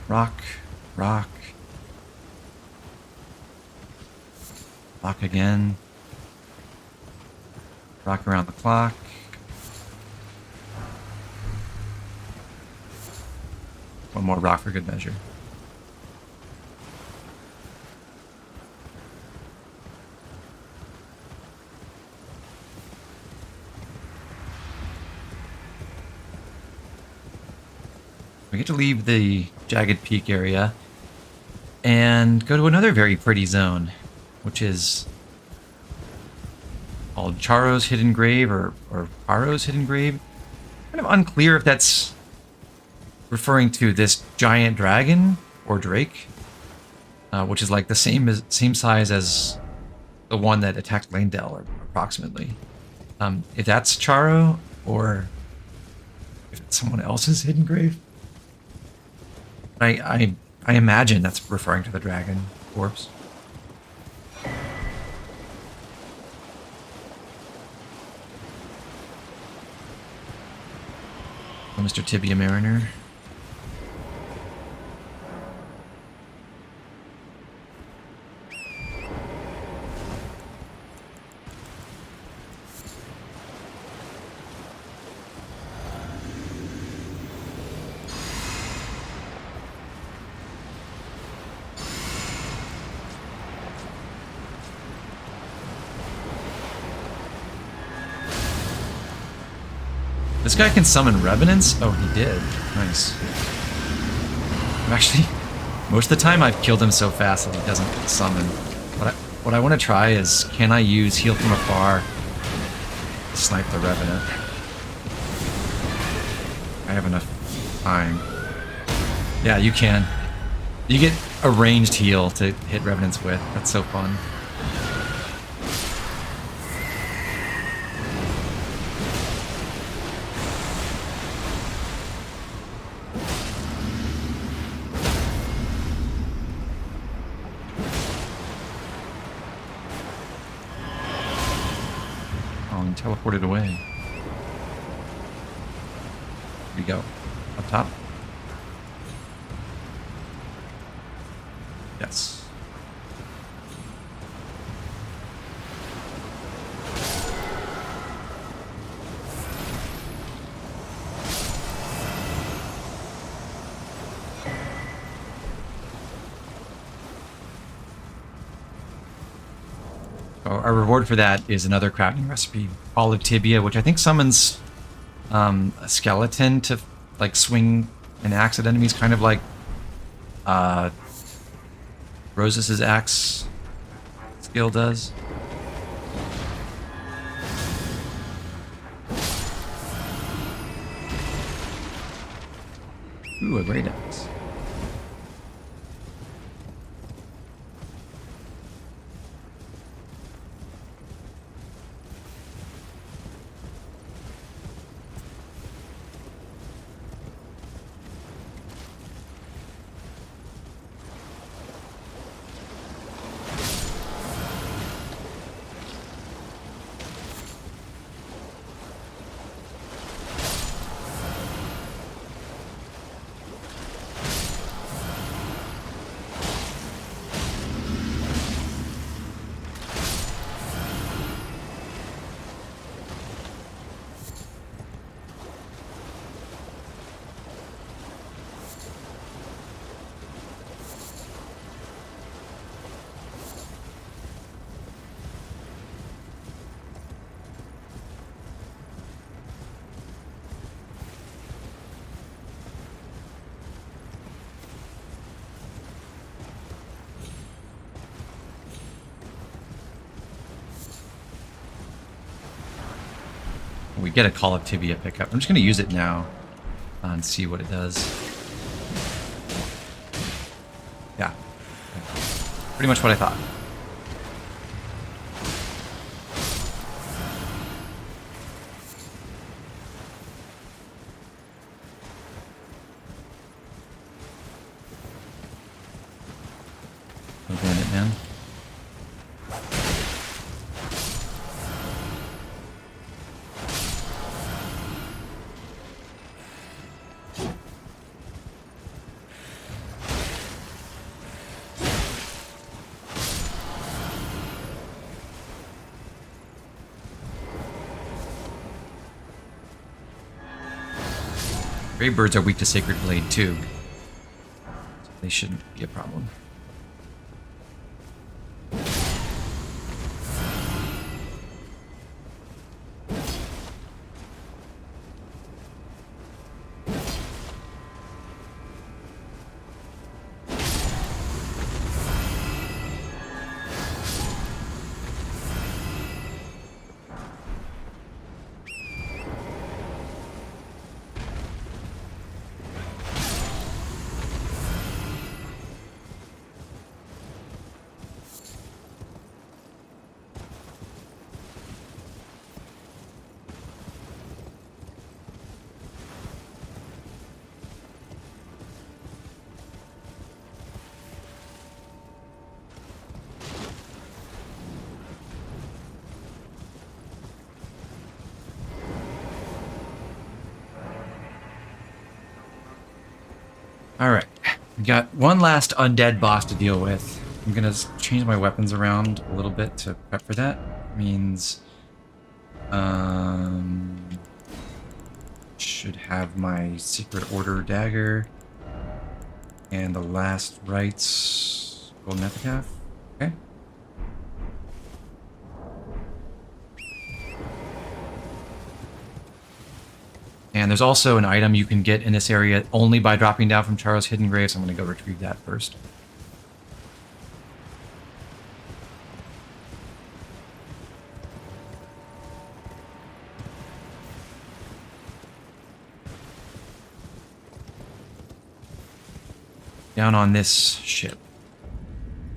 Rock, rock. Rock again. Rock around the clock. One more rock for good measure. We get to leave the Jagged Peak area and go to another very pretty zone, which is called Charo's Hidden Grave or Charo's Hidden Grave. Kind of unclear if that's referring to this giant dragon or drake, which is like the same size as the one that attacked Lanedell, approximately. If that's Charo or if it's someone else's hidden grave. I imagine that's referring to the dragon corpse. Oh, Mr. Tibia Mariner. This guy can summon revenants? Oh, he did. Nice. Actually, most of the time I've killed him so fast that he doesn't summon. What I want to try is, can I use heal from afar to snipe the revenant? I have enough time. Yeah, you can. You get a ranged heal to hit revenants with. That's so fun. teleported away. Here we go. Up top? Yes. Our reward for that is another crafting recipe, olive tibia, which I think summons a skeleton to like swing an axe at enemies, kind of like Rosas's axe skill does. Ooh, a great axe. We get a Call of Tibia pickup. I'm just going to use it now and see what it does. Yeah. Pretty much what I thought. No bandit man. Greybirds are weak to Sacred Blade too, so they shouldn't be a problem. Alright, we got one last undead boss to deal with. I'm gonna change my weapons around a little bit to prep for that. Means, should have my Secret Order dagger and the last rites golden epitaph. Okay. And there's also an item you can get in this area only by dropping down from Charo's Hidden Grave, so I'm going to go retrieve that first. Down on this ship.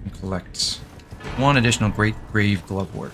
And collect one additional Great Grave Glovewort.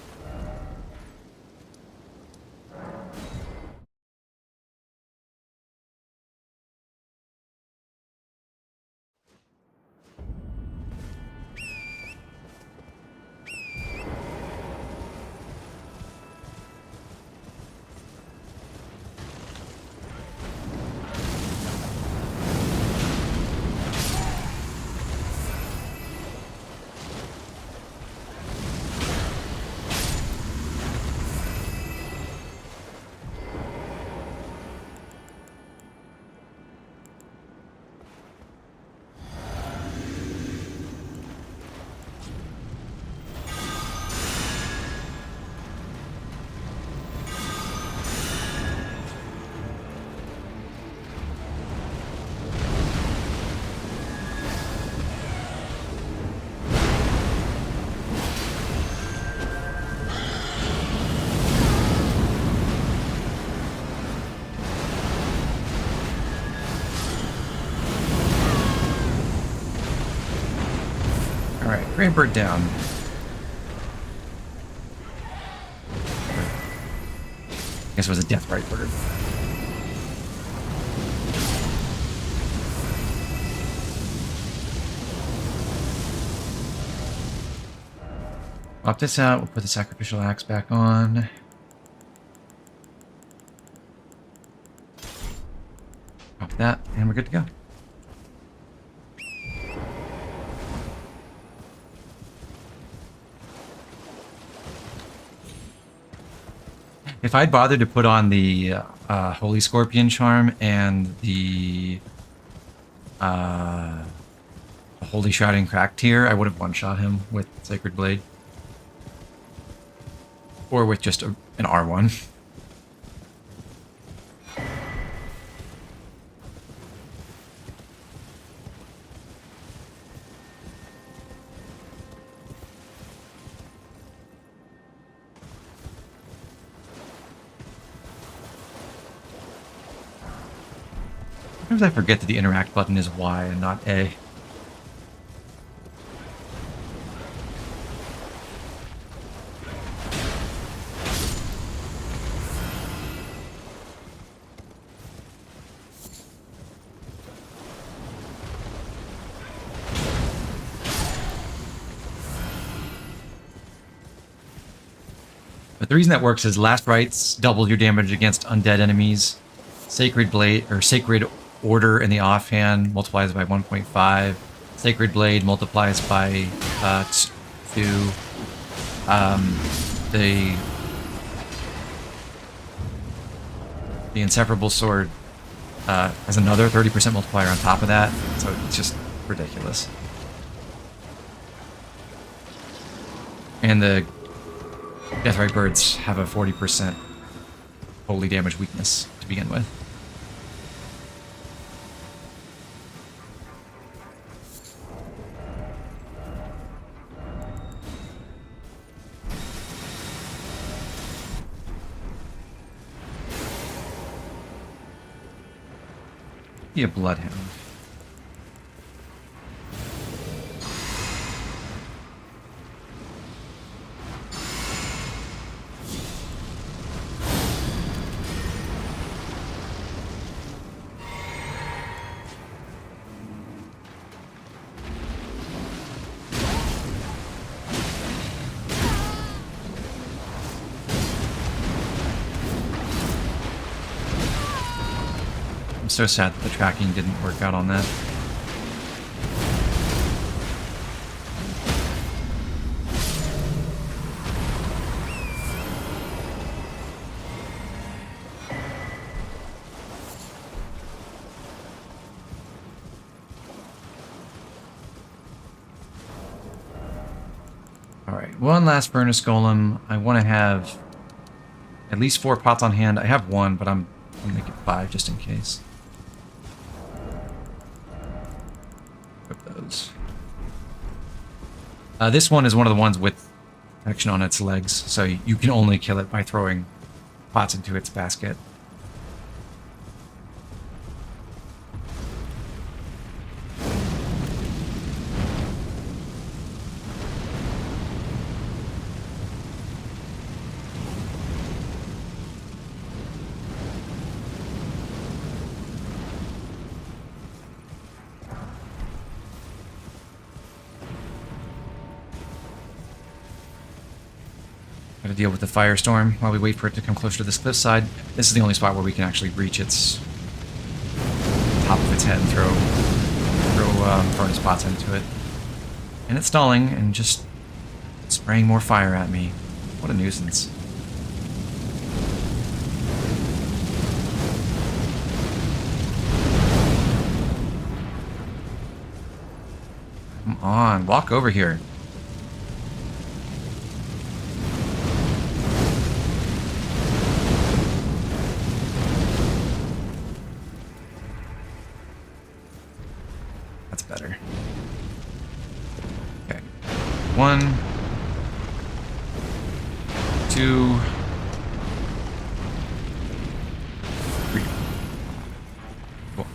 Alright, Great Bird down. I guess it was a death right bird. Pop this out, we'll put the sacrificial axe back on. Pop that, and we're good to go. If I'd bothered to put on the Holy Scorpion Charm and the Holy Shrouding Crack tier, I would have one-shot him with Sacred Blade. Or with just an R1. Sometimes I forget that the interact button is Y and not A. But the reason that works is Last Rites double your damage against undead enemies. Sacred Blade, or Sacred Order in the offhand multiplies by 1.5. Sacred Blade multiplies by 2. The Inseparable Sword has another 30% multiplier on top of that, so it's just ridiculous. And the Deathrite Birds have a 40% holy damage weakness to begin with. Be a Bloodhound. So sad that the tracking didn't work out on that. Alright, one last Furnace Golem. I want to have at least 4 pots on hand. I have 1, but I'm going to make it 5 just in case. This one is one of the ones with protection on its legs, so you can only kill it by throwing pots into its basket. Gotta deal with the firestorm while we wait for it to come closer to this cliffside. This is the only spot where we can actually reach its top of its head and throw furnace pots into it. And it's stalling and just spraying more fire at me. What a nuisance. Come on, walk over here. Better. Okay. 1, 2, 3. Cool.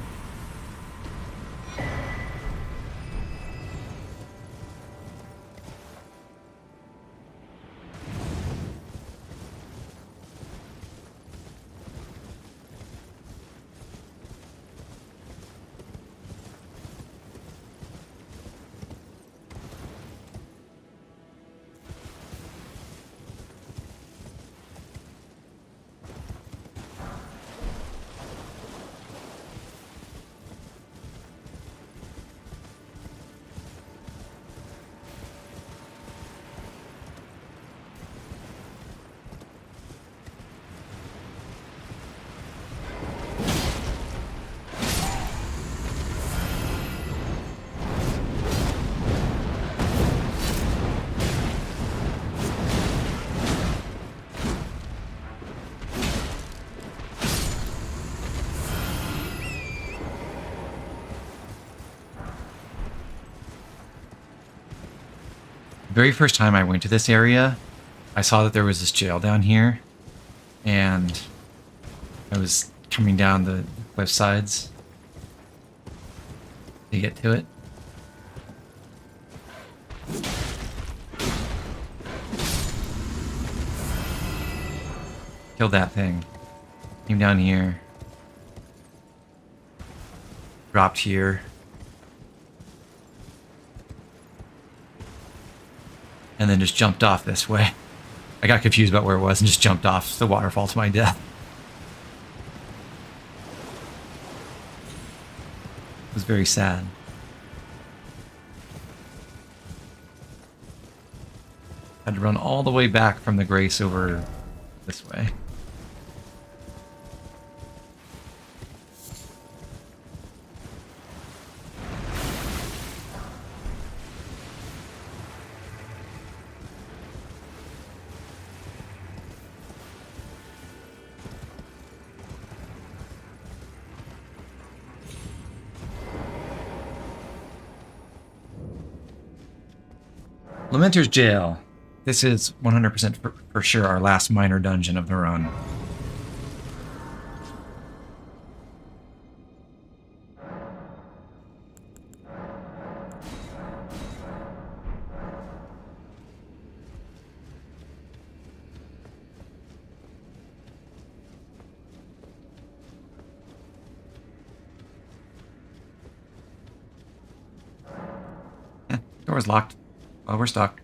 very first time I went to this area, I saw that there was this jail down here, and I was coming down the cliff sides to get to it. Killed that thing. Came down here. Dropped here. And then just jumped off this way. I got confused about where it was and just jumped off the waterfall to my death. It was very sad. Had to run all the way back from the Grace over this way. Lamenter's Jail. This is 100% for sure our last minor dungeon of the run. Door's locked. Oh, we're stuck.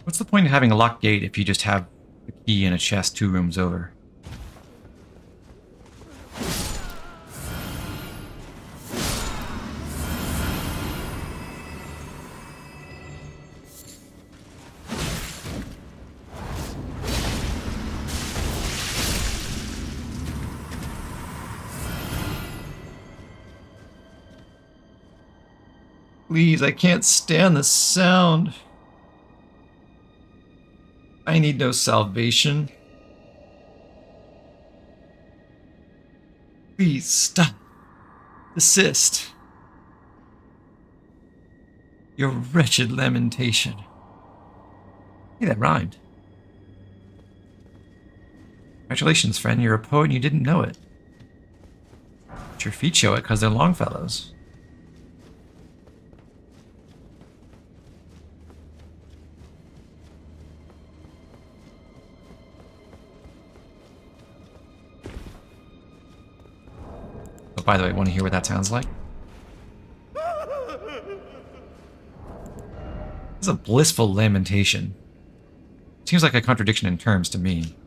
What's the point of having a locked gate if you just have a key in a chest 2 rooms over? Please, I can't stand the sound. I need no salvation. Please stop. Desist. Your wretched lamentation. Hey, that rhymed. Congratulations, friend. You're a poet and you didn't know it. But your feet show it because they're Longfellows. By the way, want to hear what that sounds like? This is a blissful lamentation. Seems like a contradiction in terms to me.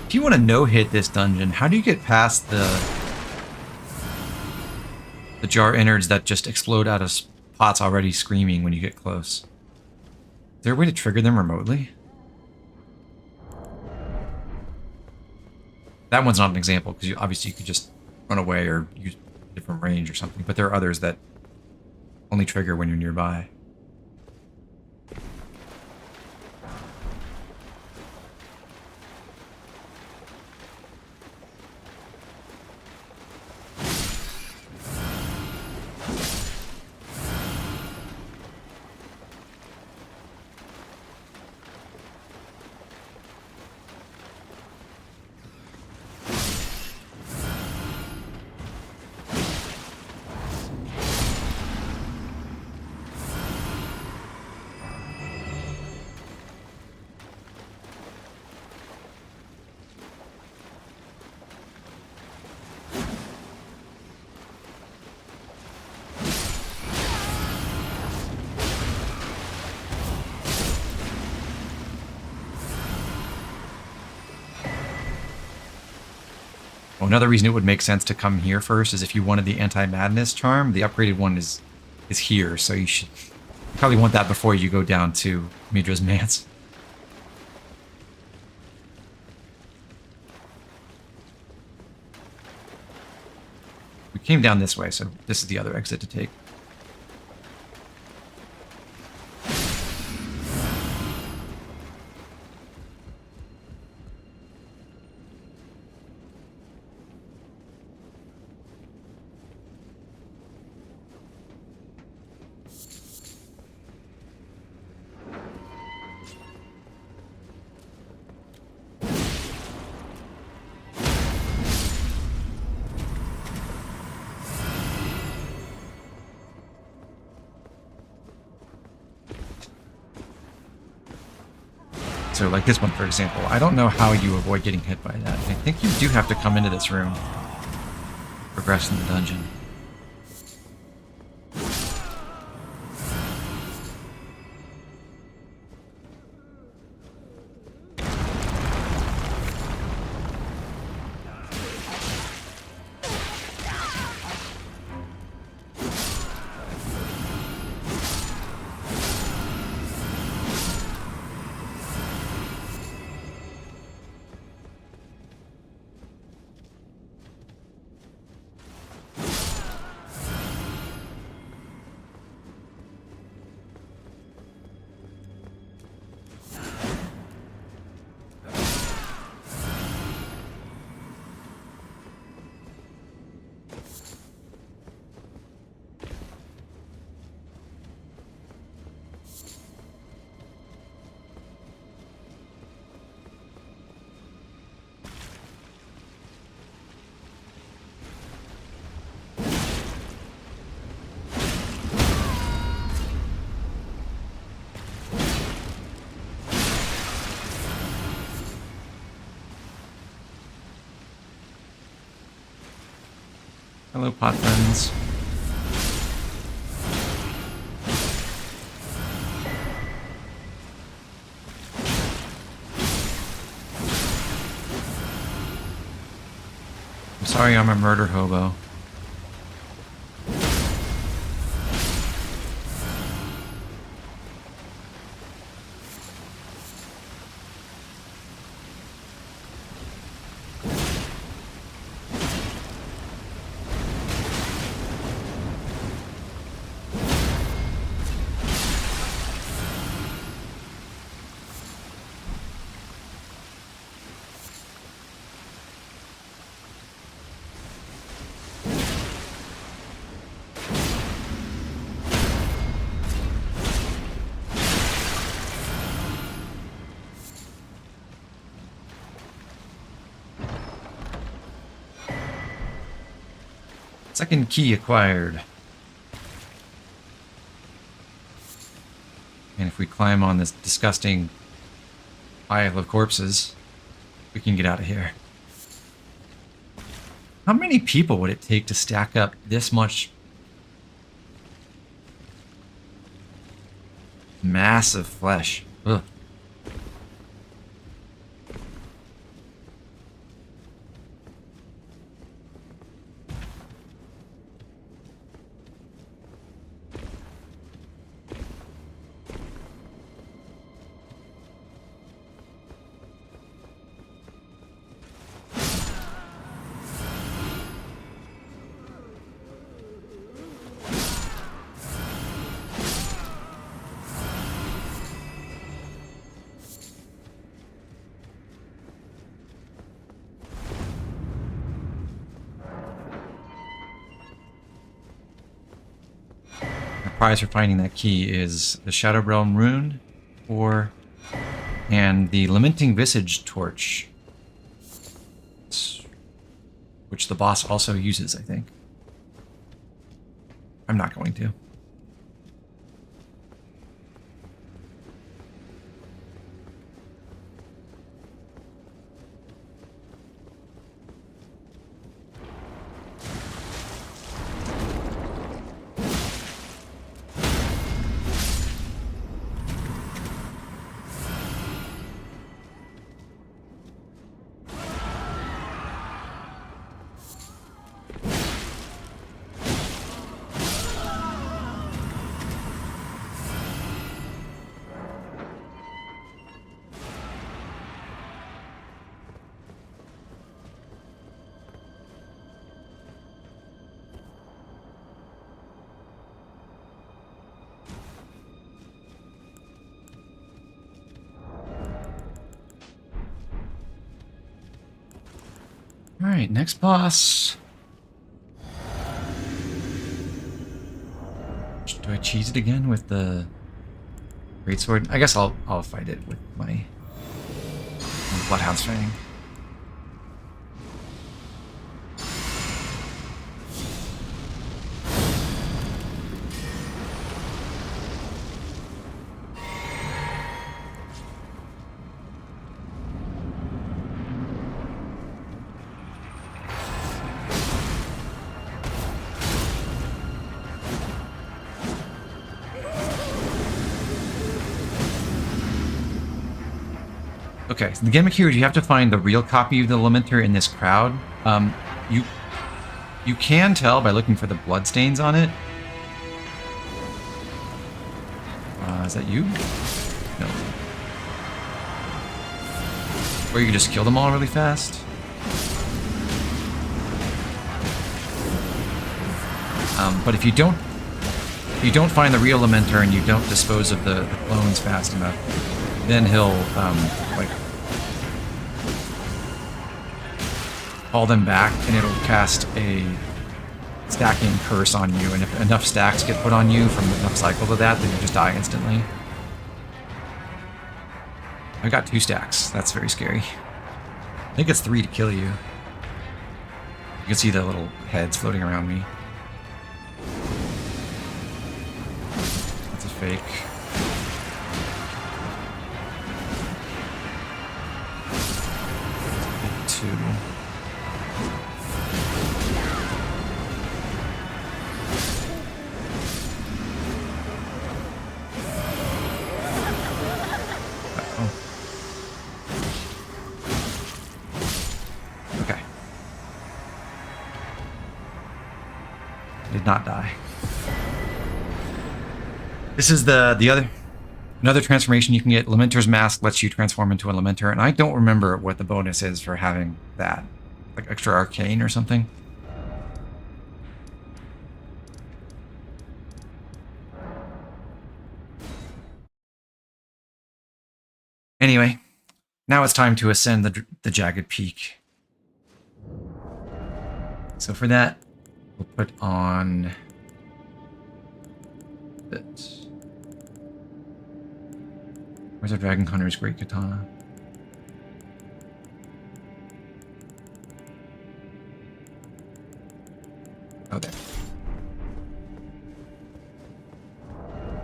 If you want to no-hit this dungeon, how do you get past the jar innards that just explode out of pots already screaming when you get close? Is there a way to trigger them remotely? That one's not an example, because obviously you could just run away or use a different range or something, but there are others that only trigger when you're nearby. Well, another reason it would make sense to come here first is if you wanted the anti-madness charm, the upgraded one is here, so you should probably want that before you go down to Midra's Manse. We came down this way, so this is the other exit to take. So like this one, for example, I don't know how you avoid getting hit by that. I think you do have to come into this room, progress in the dungeon. Hello, pot friends. I'm sorry I'm a murder hobo. Second key acquired. And if we climb on this disgusting pile of corpses, we can get out of here. How many people would it take to stack up this much massive flesh? Ugh. Prize for finding that key is the Shadow Realm Rune, and the Lamenting Visage Torch, which the boss also uses, I think. I'm not going to. Alright, next boss. Do I cheese it again with the greatsword? I guess I'll fight it with my Bloodhound's Fang. Okay, so the gimmick here is you have to find the real copy of the Lamenter in this crowd. You can tell by looking for the bloodstains on it. Is that you? No. Or you can just kill them all really fast. But if you don't find the real Lamenter and you don't dispose of the clones fast enough, then he'll like call them back, and it'll cast a stacking curse on you. And if enough stacks get put on you from enough cycles of that, then you just die instantly. I got 2 stacks. That's very scary. I think it's 3 to kill you. You can see the little heads floating around me. That's a fake. Not die. This is another transformation you can get. Lamenter's Mask lets you transform into a Lamenter, and I don't remember what the bonus is for having that. Like extra arcane or something. Anyway, now it's time to ascend the Jagged Peak. So for that, we'll put on this. Where's our Dragon Hunter's Great Katana? Oh, there.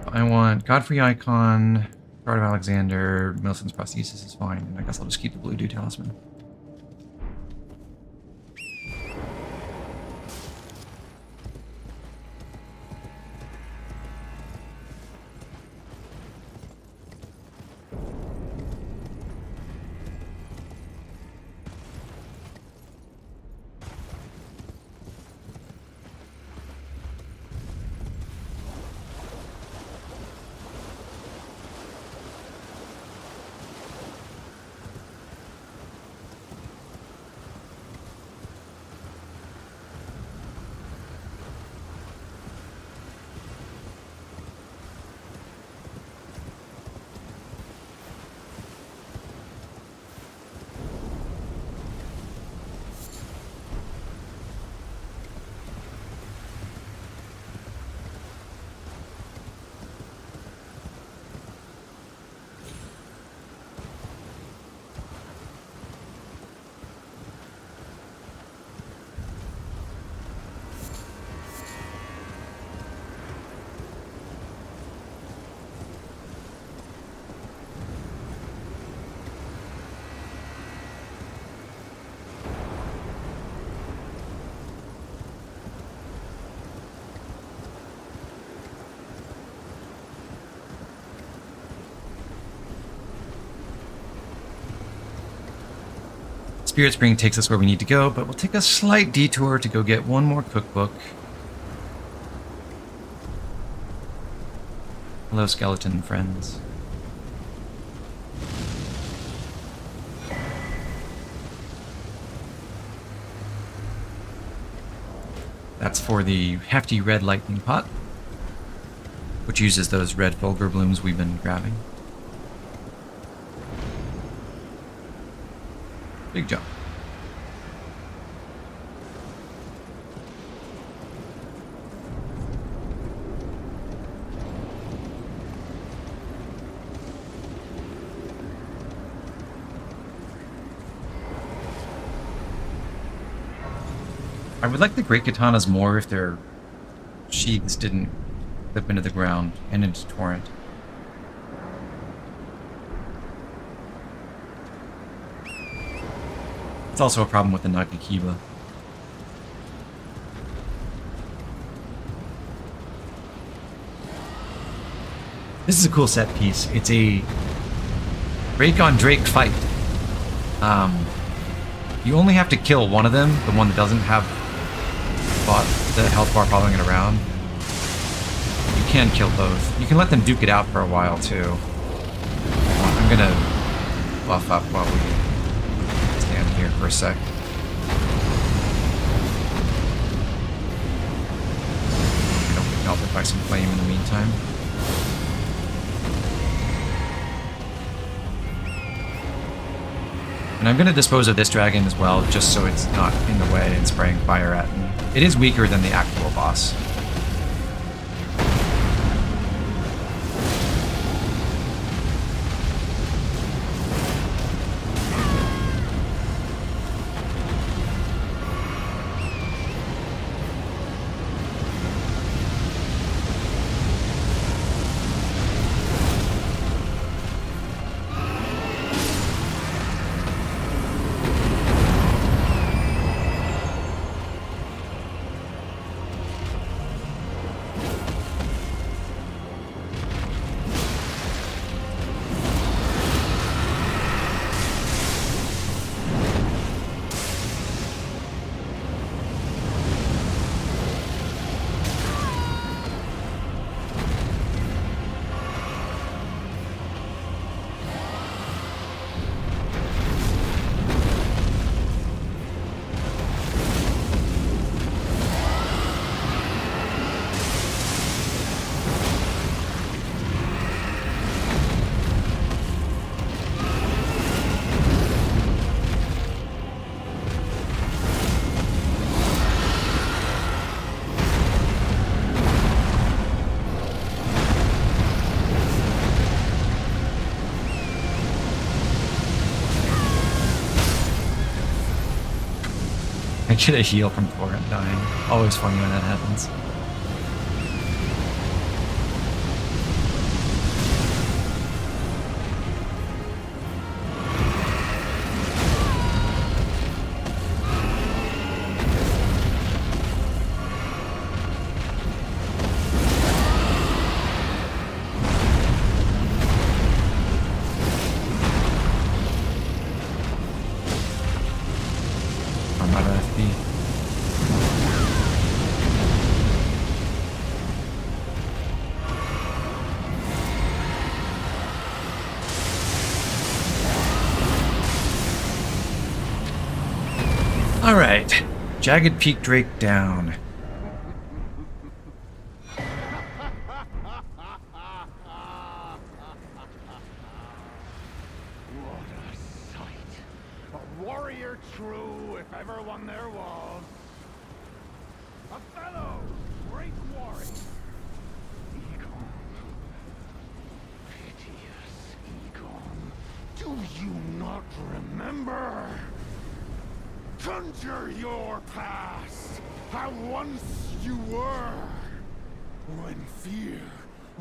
I want Godfrey Icon, Guard of Alexander, Millicent's Prosthesis is fine, and I guess I'll just keep the Blue Dew Talisman. Spirit Spring takes us where we need to go, but we'll take a slight detour to go get one more cookbook. Hello, skeleton friends. That's for the hefty red lightning pot, which uses those red fulgur blooms we've been grabbing. Big jump. I would like the great katanas more if their sheaths didn't clip into the ground and into torrent. It's also a problem with the Nagakiba. This is a cool set piece. It's a Drake on Drake fight. You only have to kill one of them, the one that doesn't have the health bar following it around. You can kill both. You can let them duke it out for a while too. I'm gonna buff up while we stand here for a sec. I don't get melted by some flame in the meantime. And I'm going to dispose of this dragon as well, just so it's not in the way and spraying fire at me. It is weaker than the actual boss. I get a heal from Torrent dying. Always funny when that happens. Alright, Jagged Peak Drake down. What a sight! A warrior true, if ever one there was. A fellow great warrior. Igon. Piteous Igon. Do you not remember? Conjure your past, how once you were, when fear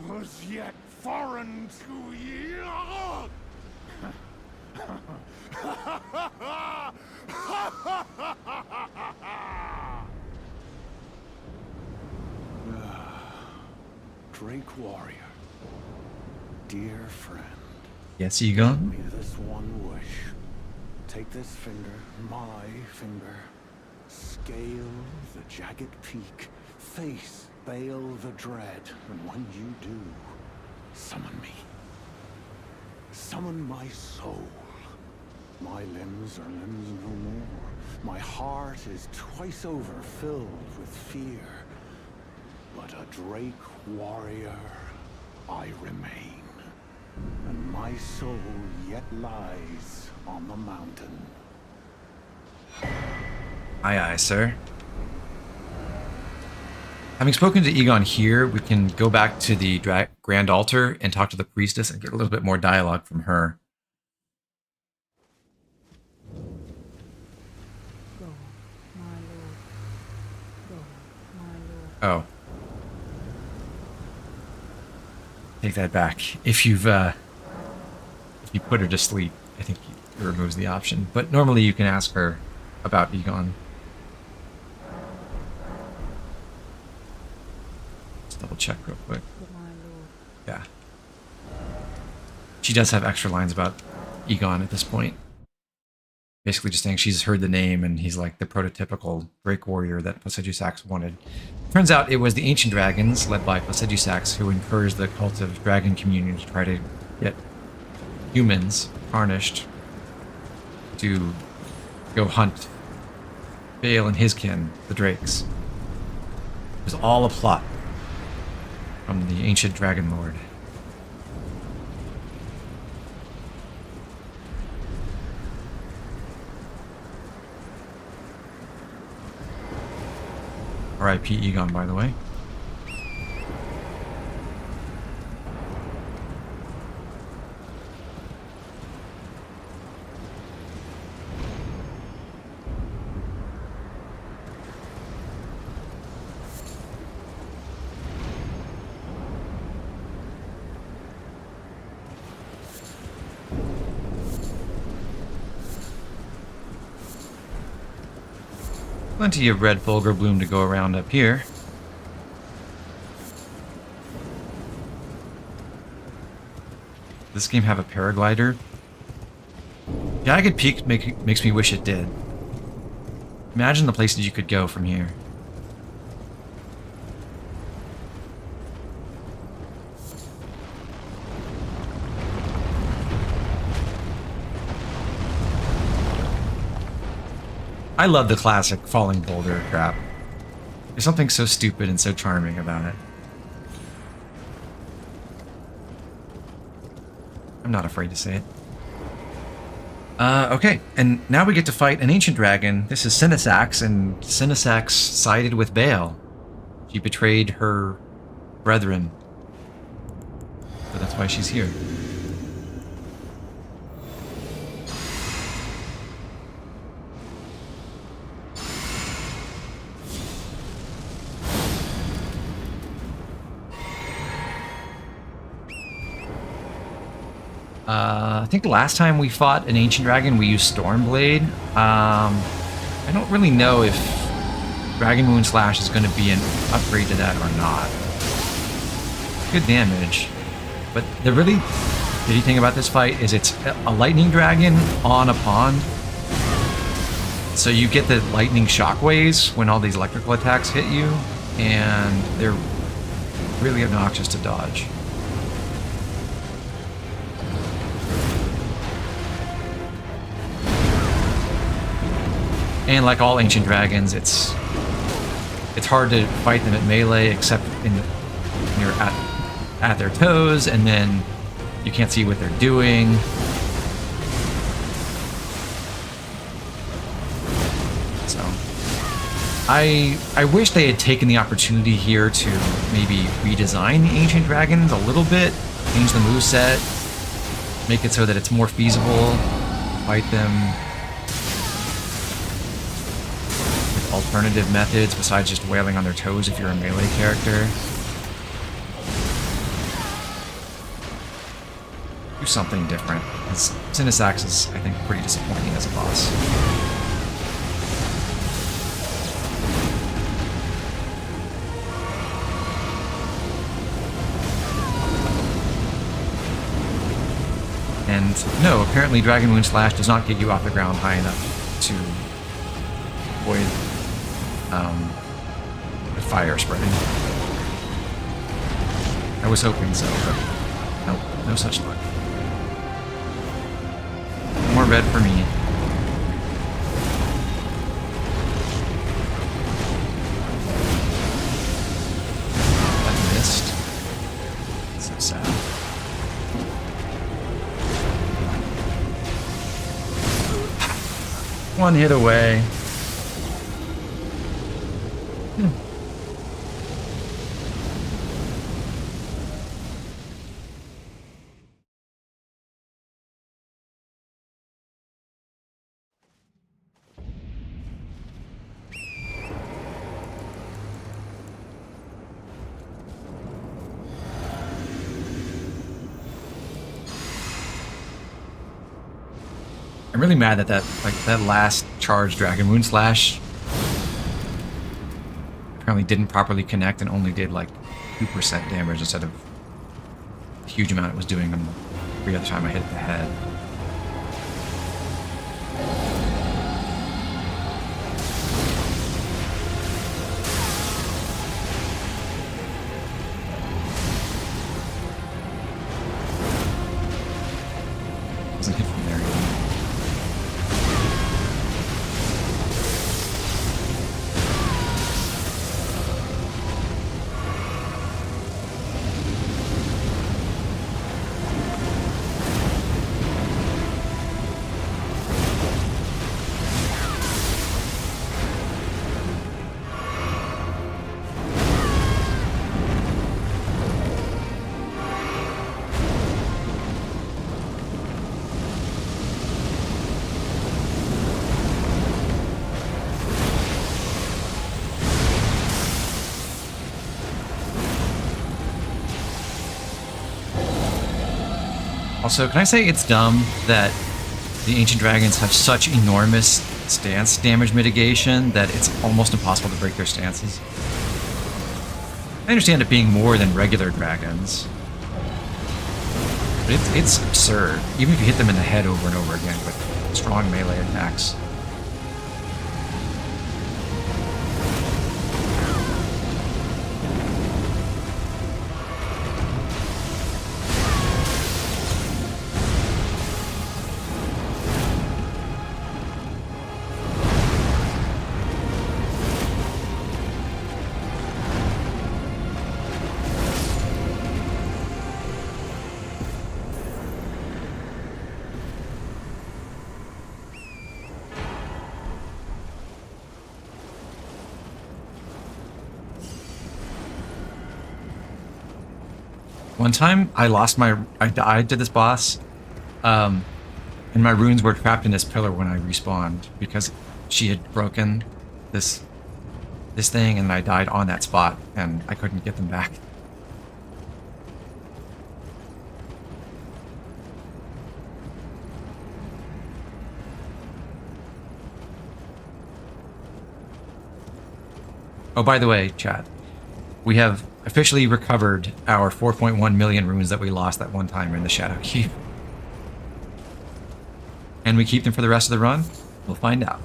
was yet foreign to ye. Drake warrior, dear friend. Yes, Igon? Me this one wish. Take this finger, my finger, scale the jagged peak, face Baal the Dread, and when you do, summon me. Summon my soul. My limbs are limbs no more. My heart is twice over filled with fear. But a Drake warrior I remain, and my soul yet lies on the mountain. Aye, aye, sir. Having spoken to Igon here, we can go back to the Grand Altar and talk to the priestess and get a little bit more dialogue from her. Go, my lord. Oh. Take that back. If you put her to sleep, I think it removes the option. But normally you can ask her about Igon. Let's double check real quick. Yeah. She does have extra lines about Igon at this point. Basically just saying she's heard the name and he's like the prototypical Drake warrior that Placidusax wanted. Turns out it was the ancient dragons, led by Placidusax, who encouraged the cult of dragon community to try to get humans tarnished to go hunt Bale and his kin, the Drakes. It was all a plot from the ancient dragon lord. R.I.P. Igon, by the way. Plenty of red fulgur bloom to go around up here. Does this game have a paraglider? Jagged Peak makes me wish it did. Imagine the places you could go from here. I love the classic falling boulder trap. There's something so stupid and so charming about it. I'm not afraid to say it. Okay, and now we get to fight an ancient dragon. This is Sinisax, and Sinisax sided with Bale. She betrayed her brethren. So that's why she's here. I think the last time we fought an ancient dragon, we used Stormblade. I don't really know if Dragon Moon Slash is going to be an upgrade to that or not. Good damage. But the really shitty thing about this fight is it's a lightning dragon on a pond. So you get the lightning shockwaves when all these electrical attacks hit you, and they're really obnoxious to dodge. And like all ancient dragons, it's hard to fight them at melee, except when you're at their toes, and then you can't see what they're doing. So I wish they had taken the opportunity here to maybe redesign the ancient dragons a little bit, change the moveset, make it so that it's more feasible to fight them alternative methods besides just wailing on their toes if you're a melee character. Do something different. Sinisax is, I think, pretty disappointing as a boss. And no, apparently Dragon Moon Slash does not get you off the ground high enough to avoid the fire spreading. I was hoping so, but nope, no such luck. More red for me. That missed. So sad. One hit away. I'm really mad that that last charge Dragon Moon Slash apparently didn't properly connect and only did like 2% damage instead of the huge amount it was doing on every other time I hit the head. Wasn't hit from there either. Also, can I say it's dumb that the Ancient Dragons have such enormous stance damage mitigation that it's almost impossible to break their stances? I understand it being more than regular dragons, but it's absurd, even if you hit them in the head over and over again with strong melee attacks. One time, I died to this boss, and my runes were trapped in this pillar when I respawned because she had broken this thing, and I died on that spot, and I couldn't get them back. Oh, by the way, chat, we have officially recovered our 4.1 million runes that we lost that one time in the Shadow Keep. And we keep them for the rest of the run? We'll find out.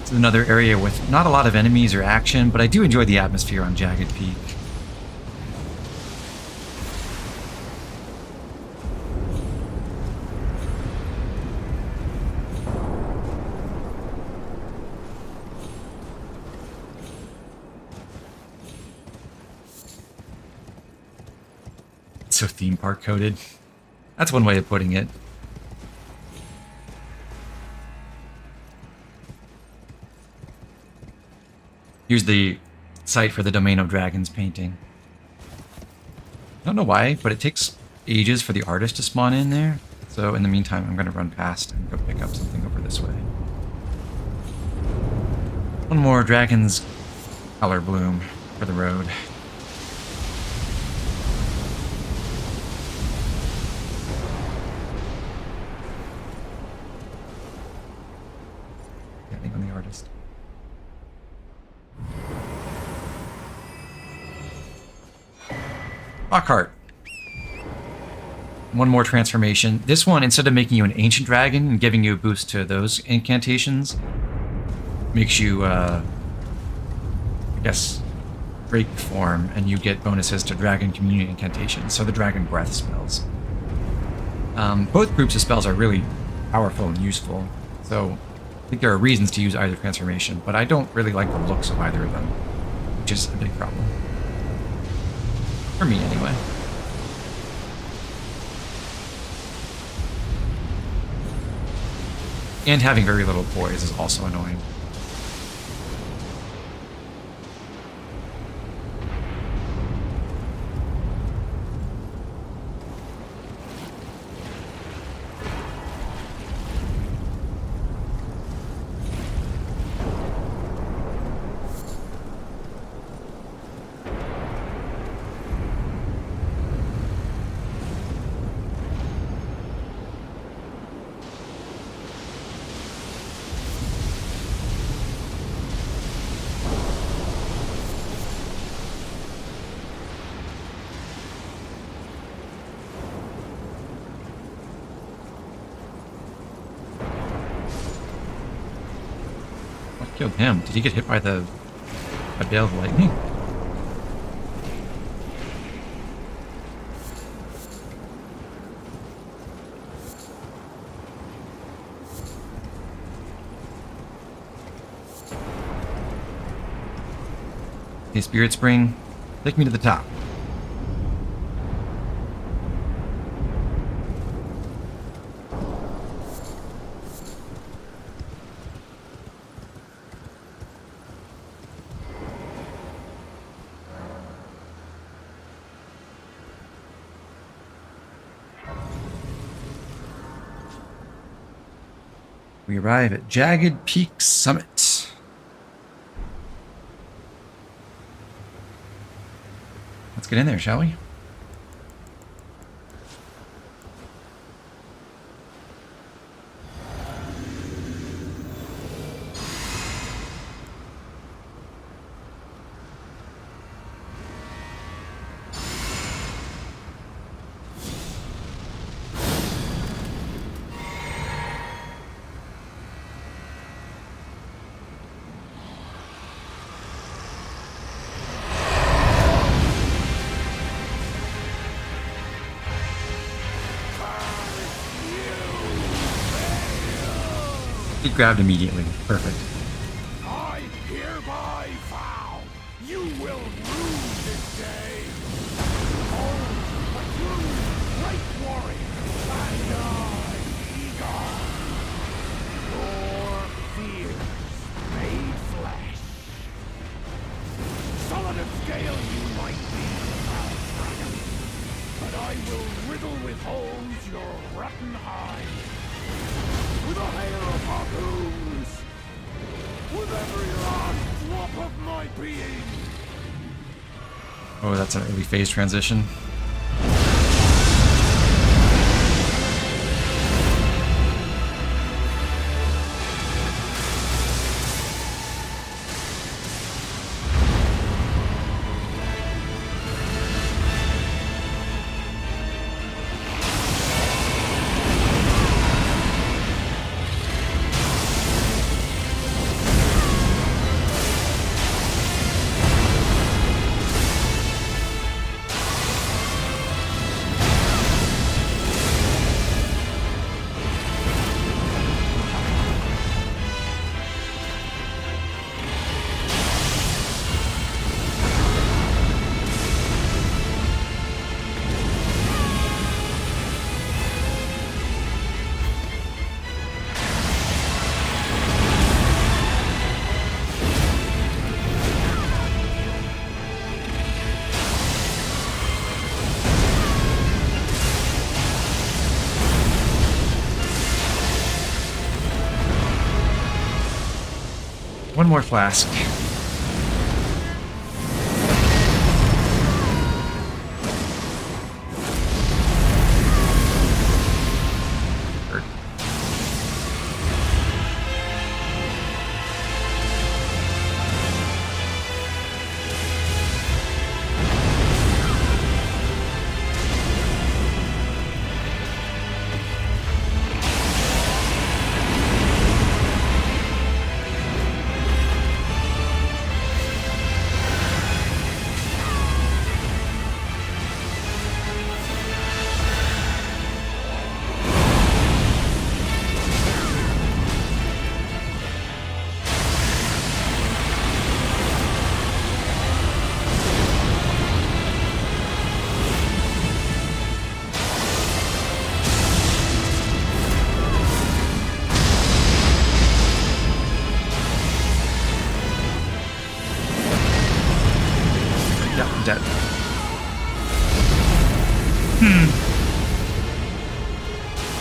It's another area with not a lot of enemies or action, but I do enjoy the atmosphere on Jagged Peak. It's so theme park coded. That's one way of putting it. Here's the site for the Domain of Dragons painting. I don't know why, but it takes ages for the artist to spawn in there. So in the meantime, I'm going to run past and go pick up something over this way. One more Dragon's Color Bloom. for the road. Yeah, I think I'm the artist. Lockhart. One more transformation. This one, instead of making you an ancient dragon and giving you a boost to those incantations, makes you, I guess, break form, and you get bonuses to dragon community incantations, so the dragon breath spells. Both groups of spells are really powerful and useful, so I think there are reasons to use either transformation, but I don't really like the looks of either of them, which is a big problem. For me, anyway. And having very little poise is also annoying. What killed him? Did he get hit by a bale of lightning? Hey, Spirit Spring, take me to the top. We arrive at Jagged Peak Summit. Let's get in there, shall we? He grabbed immediately. Perfect. I hereby vow you will rue this day. Oh, but you, great warrior, and I, Igon, your fears made flesh. Solid of scale you might be, proud dragon, but I will riddle with holes your rotten hide. With a hail of harpoons! With every last drop of my being! Oh, that's an early phase transition. One more flask. I'm dead.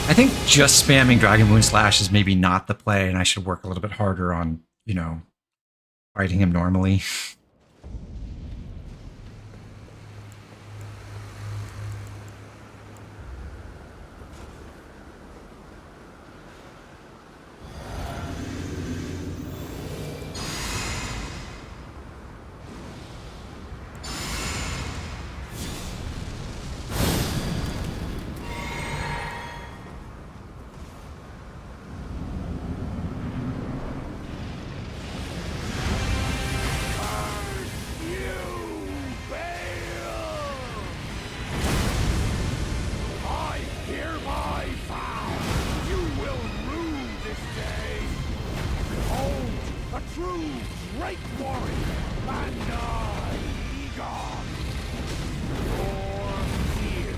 I think just spamming Dragon Moon Slash is maybe not the play, and I should work a little bit harder on, you know, fighting him normally.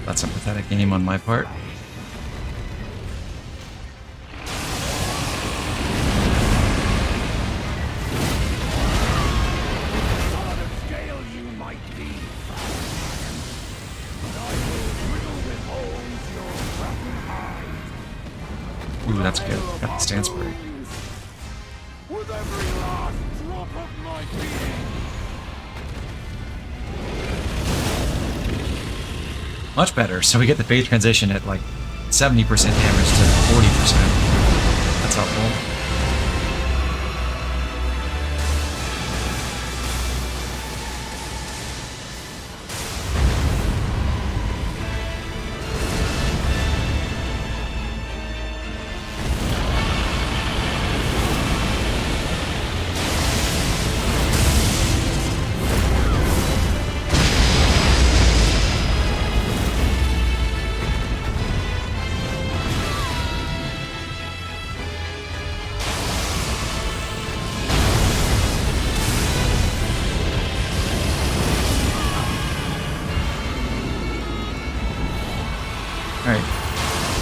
That's a pathetic game on my part. Ooh, that's good. Got the stance break. With every last drop of my being. Much better. So we get the phase transition at like 70% damage to 40%. That's helpful.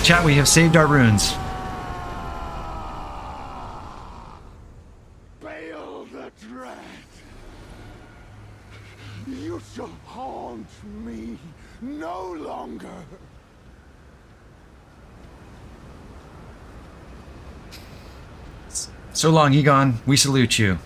Chat, we have saved our runes. Bail the dread. You shall haunt me no longer. So long, Igon. We salute you.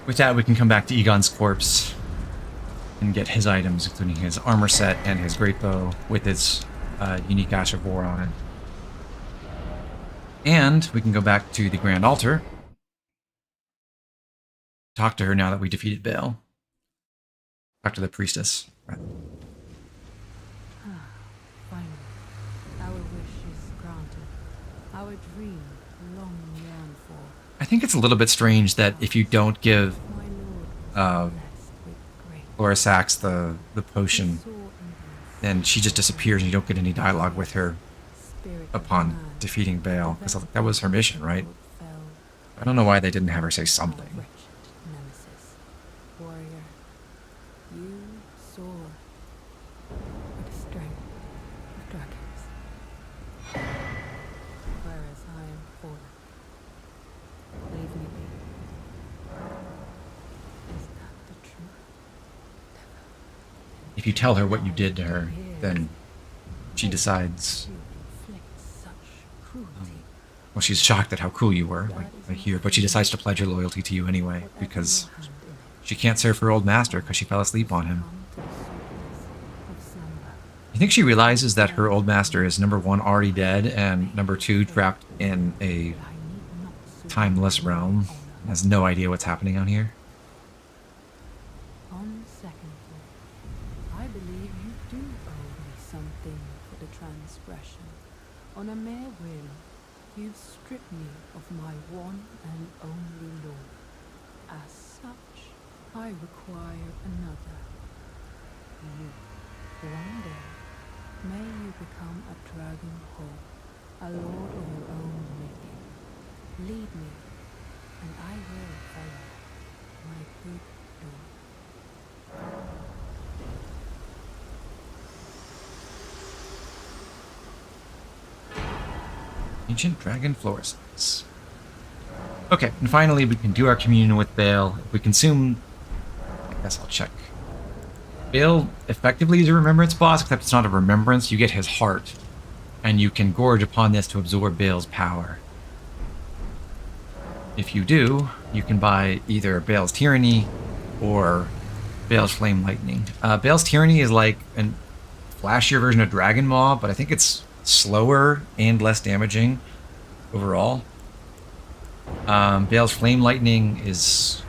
With that, we can come back to Egon's corpse and get his items, including his armor set and his great bow with its unique Ash of War on it. And we can go back to the Grand Altar. Talk to her now that we defeated Baal. Talk to the priestess. Finally, our wish is granted. Our dream, long yearned for. I think it's a little bit strange that if you don't give Laura Sachs the potion, then she just disappears and you don't get any dialogue with her upon defeating Baal, because that was her mission, right? I don't know why they didn't have her say something. Warrior, you soar with the strength of dragons, whereas I am fallen. Leave me be. Is that the truth? If you tell her what you did to her, then she decides. You inflict such cruelty. Well, she's shocked at how cruel you were, like I hear, but she decides to pledge her loyalty to you anyway, because she can't serve her old master because she fell asleep on him. You think she realizes that her old master is, number one, already dead, and number two, trapped in a timeless realm, has no idea what's happening out here? On one second thought. I believe you do owe me something for the transgression. On a mere whim, you've stripped me of my one and only lord. As such, I require another. You. One day, may you become a dragon whole, a lord of your own making. Lead me, and I will follow, my good lord. Ancient dragon fluorescence. Okay, and finally we can do our communion with Bale. If we consume... I guess I'll check. Bale effectively is a remembrance boss, except it's not a remembrance. You get his heart, and you can gorge upon this to absorb Bale's power. If you do, you can buy either Bale's Tyranny or Bale's Flame Lightning. Bale's Tyranny is like a flashier version of Dragon Maw, but I think it's slower and less damaging overall. Bale's Flame Lightning is,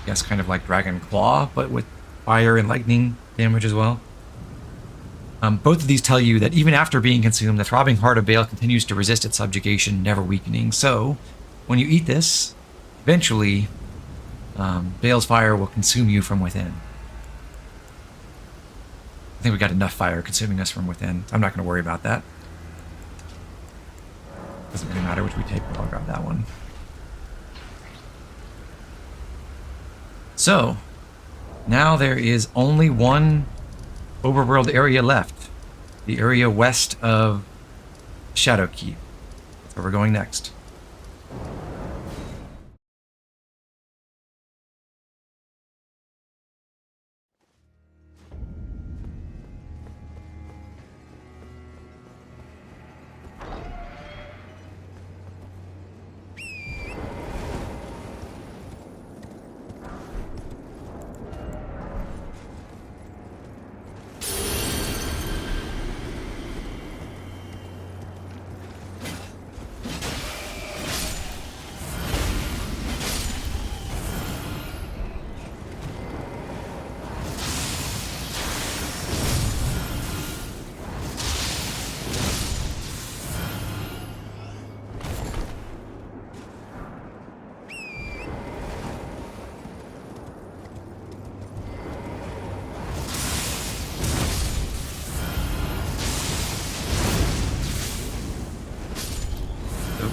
I guess, kind of like Dragon Claw, but with fire and lightning damage as well. Both of these tell you that even after being consumed, the throbbing heart of Bale continues to resist its subjugation, never weakening. So, when you eat this, eventually, Bale's fire will consume you from within. I think we got enough fire consuming us from within. I'm not going to worry about that. Doesn't really matter which we take, but I'll grab that one. So, now there is only one overworld area left. The area west of Shadowkeep. That's where we're going next.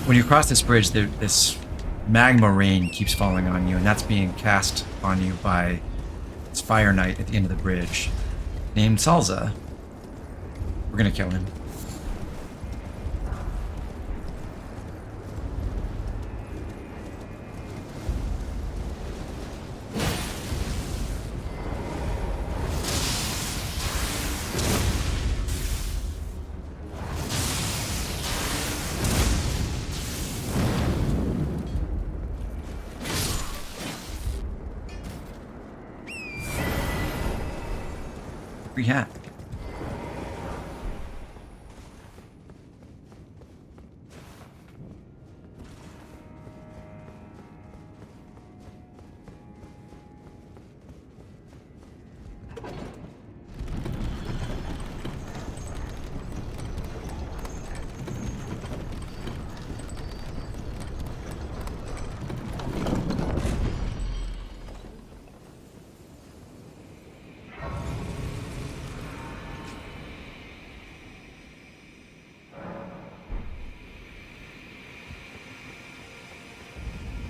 When you cross this bridge, this magma rain keeps falling on you, and that's being cast on you by this fire knight at the end of the bridge, named Salza. We're gonna kill him. Free hat.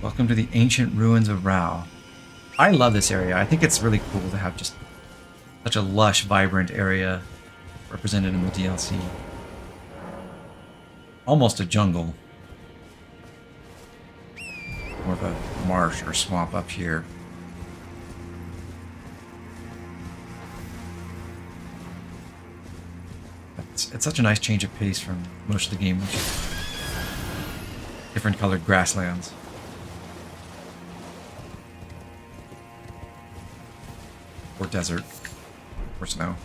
Welcome to the ancient ruins of Rao. I love this area. I think it's really cool to have just such a lush, vibrant area represented in the DLC. Almost a jungle. More of a marsh or swamp up here. It's such a nice change of pace from most of the game, which is different colored grasslands. Or desert. Or snow.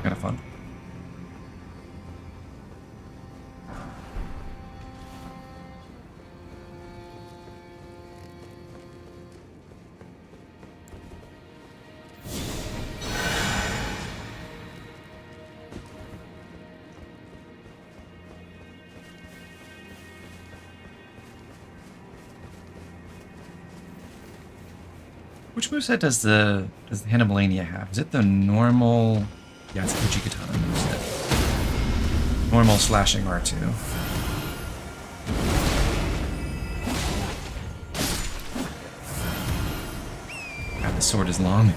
kind of fun. Which moveset does the Hannah Melania have? Is it the normal? Yeah, it's the Uchigatana moveset. Normal slashing R2. God, the sword is long.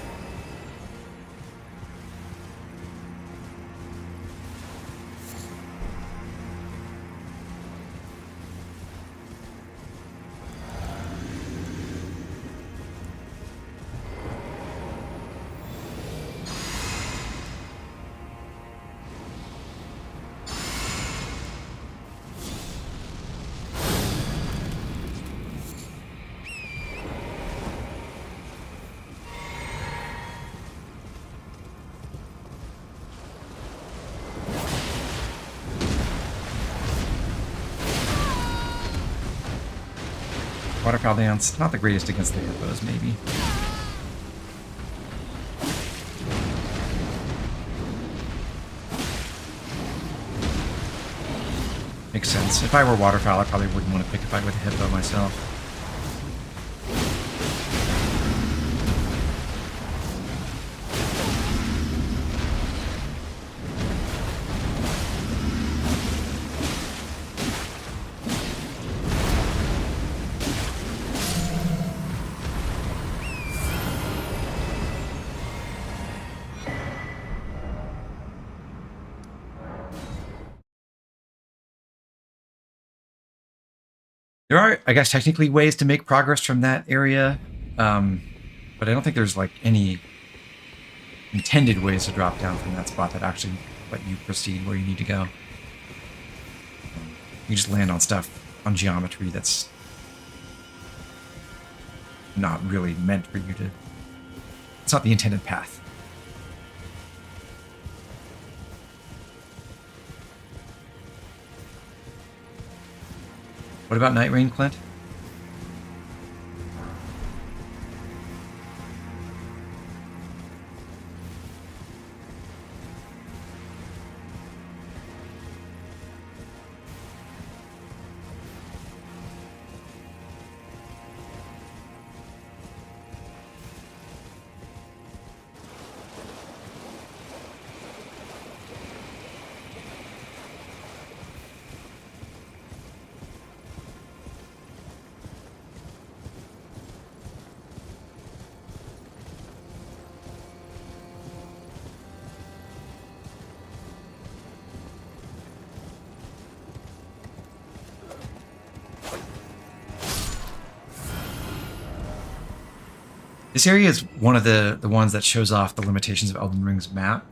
Waterfowl dance, not the greatest against the hippos, maybe. Makes sense. If I were waterfowl, I probably wouldn't want to pick a fight with a hippo myself. There are, I guess, technically ways to make progress from that area, but I don't think there's like any intended ways to drop down from that spot that actually let you proceed where you need to go. You just land on stuff, on geometry that's not really meant for you to... It's not the intended path. What about Night Rain, Clint? This area is one of the ones that shows off the limitations of Elden Ring's map.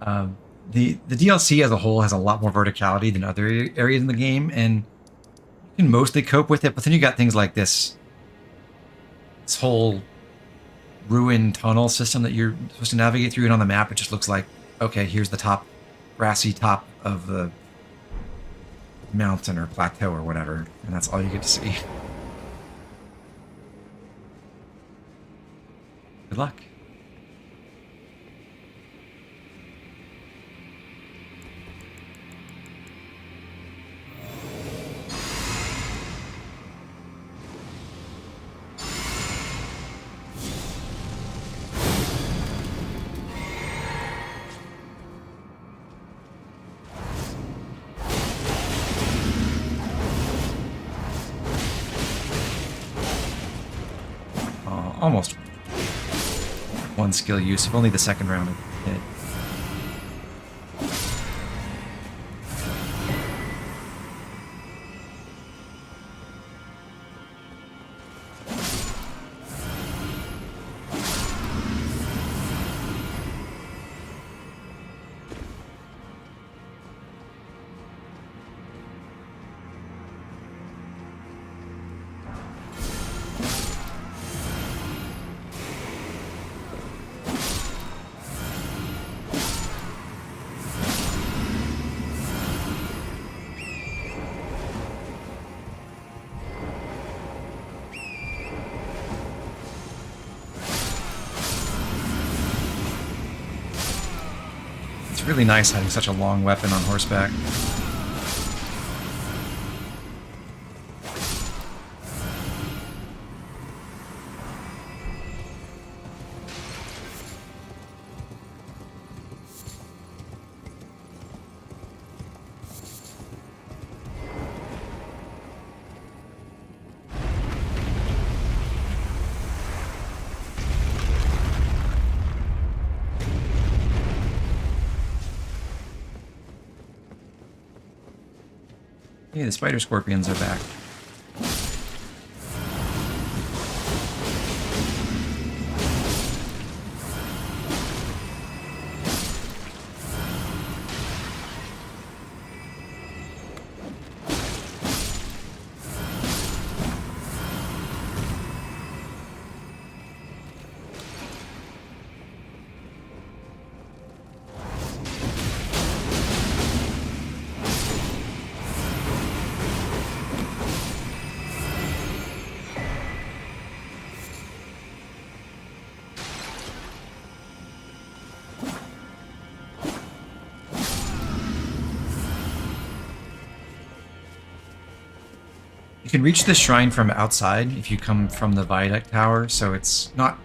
The DLC as a whole has a lot more verticality than other areas in the game, and you can mostly cope with it, but then you got things like this whole ruined tunnel system that you're supposed to navigate through, and on the map it just looks like, okay, here's the top, grassy top of the mountain or plateau or whatever, and that's all you get to see. Good luck. Almost one skill use, if only the second round hit. really nice having such a long weapon on horseback. Hey, the spider scorpions are back. You can reach this shrine from outside if you come from the viaduct tower, so it's not...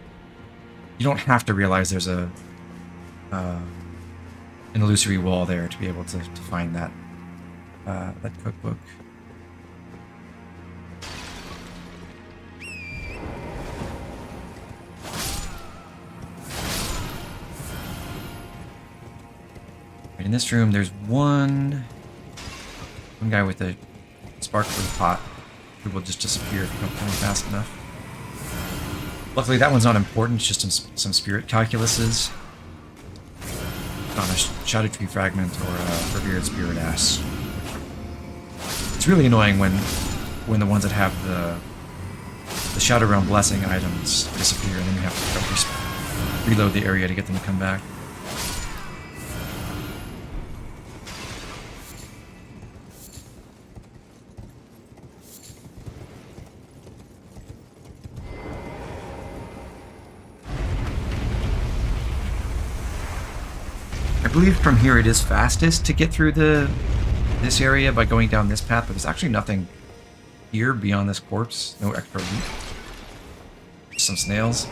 You don't have to realize there's a an illusory wall there to be able to find that that cookbook. Right, in this room, there's one guy with a sparkly pot who will just disappear if you don't kill him fast enough. Luckily, that one's not important. It's just some spirit calculuses. Not a Shadow Tree fragment or a revered spirit ass. It's really annoying when the ones that have the Shadow Realm blessing items disappear, and then you have to just reload the area to get them to come back. I believe from here it is fastest to get through this area by going down this path, but there's actually nothing here beyond this corpse. No extra loot. Just some snails.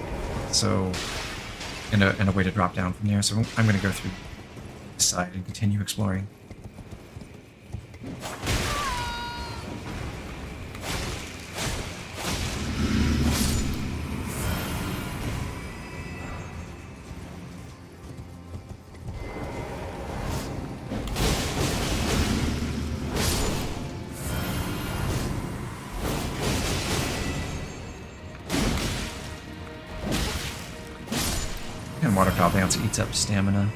So, and a way to drop down from there. So I'm going to go through this side and continue exploring. And waterfowl bounce eats up stamina.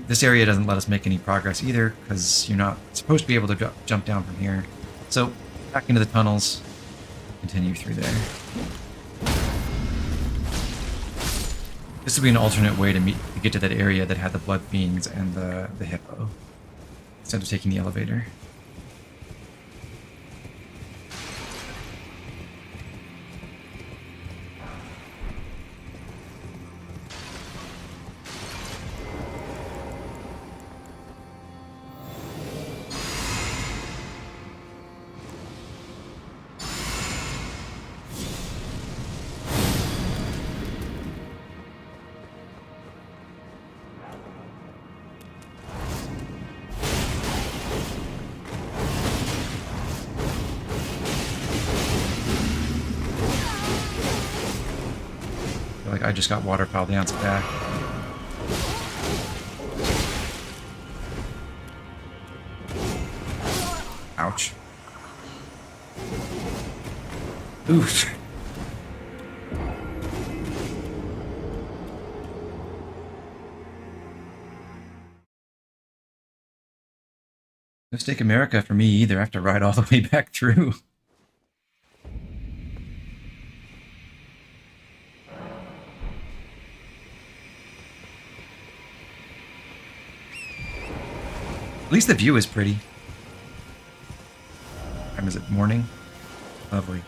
This area doesn't let us make any progress either, because you're not supposed to be able to jump down from here. So, back into the tunnels, continue through there. This would be an alternate way to get to that area that had the blood fiends and the hippo. instead of taking the elevator. I just got waterfowl the answer back. Ouch. Oof. No Stake America for me either. I have to ride all the way back through. At least the view is pretty. What time is it? Morning? Lovely.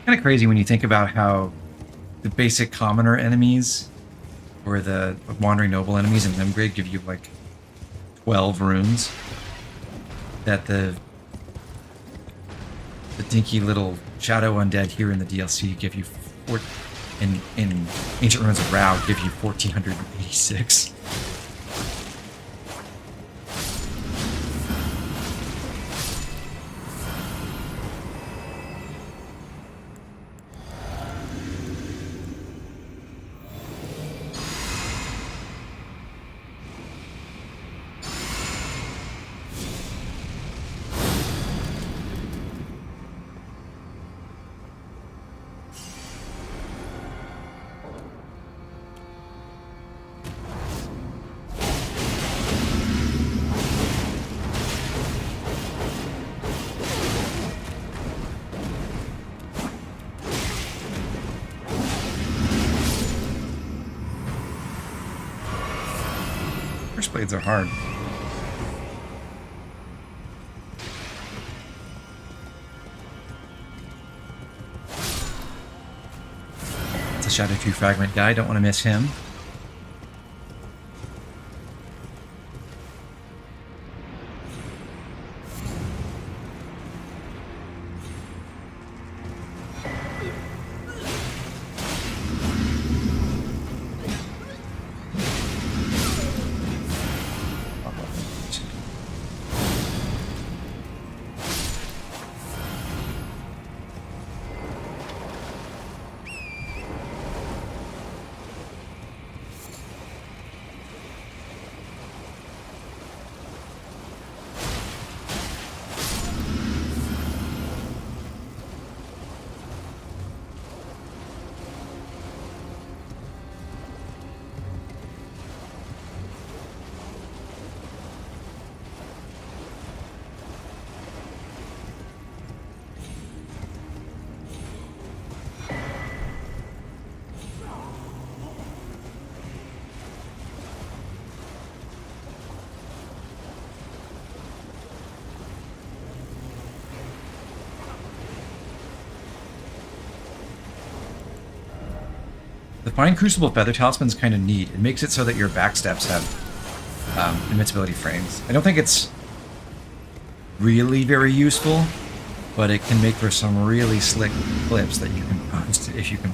Kind of crazy when you think about how the basic commoner enemies or the wandering noble enemies in Limgrave give you like 12 runes, that the dinky little shadow undead here in the DLC give you in Ancient Ruins of Rao give you 1486. First blades are hard. It's a Shadow 2 fragment guy, don't want to miss him. The Fine Crucible Feather Talisman is kind of neat. It makes it so that your backsteps have invincibility frames. I don't think it's really very useful, but it can make for some really slick clips that you can post if you can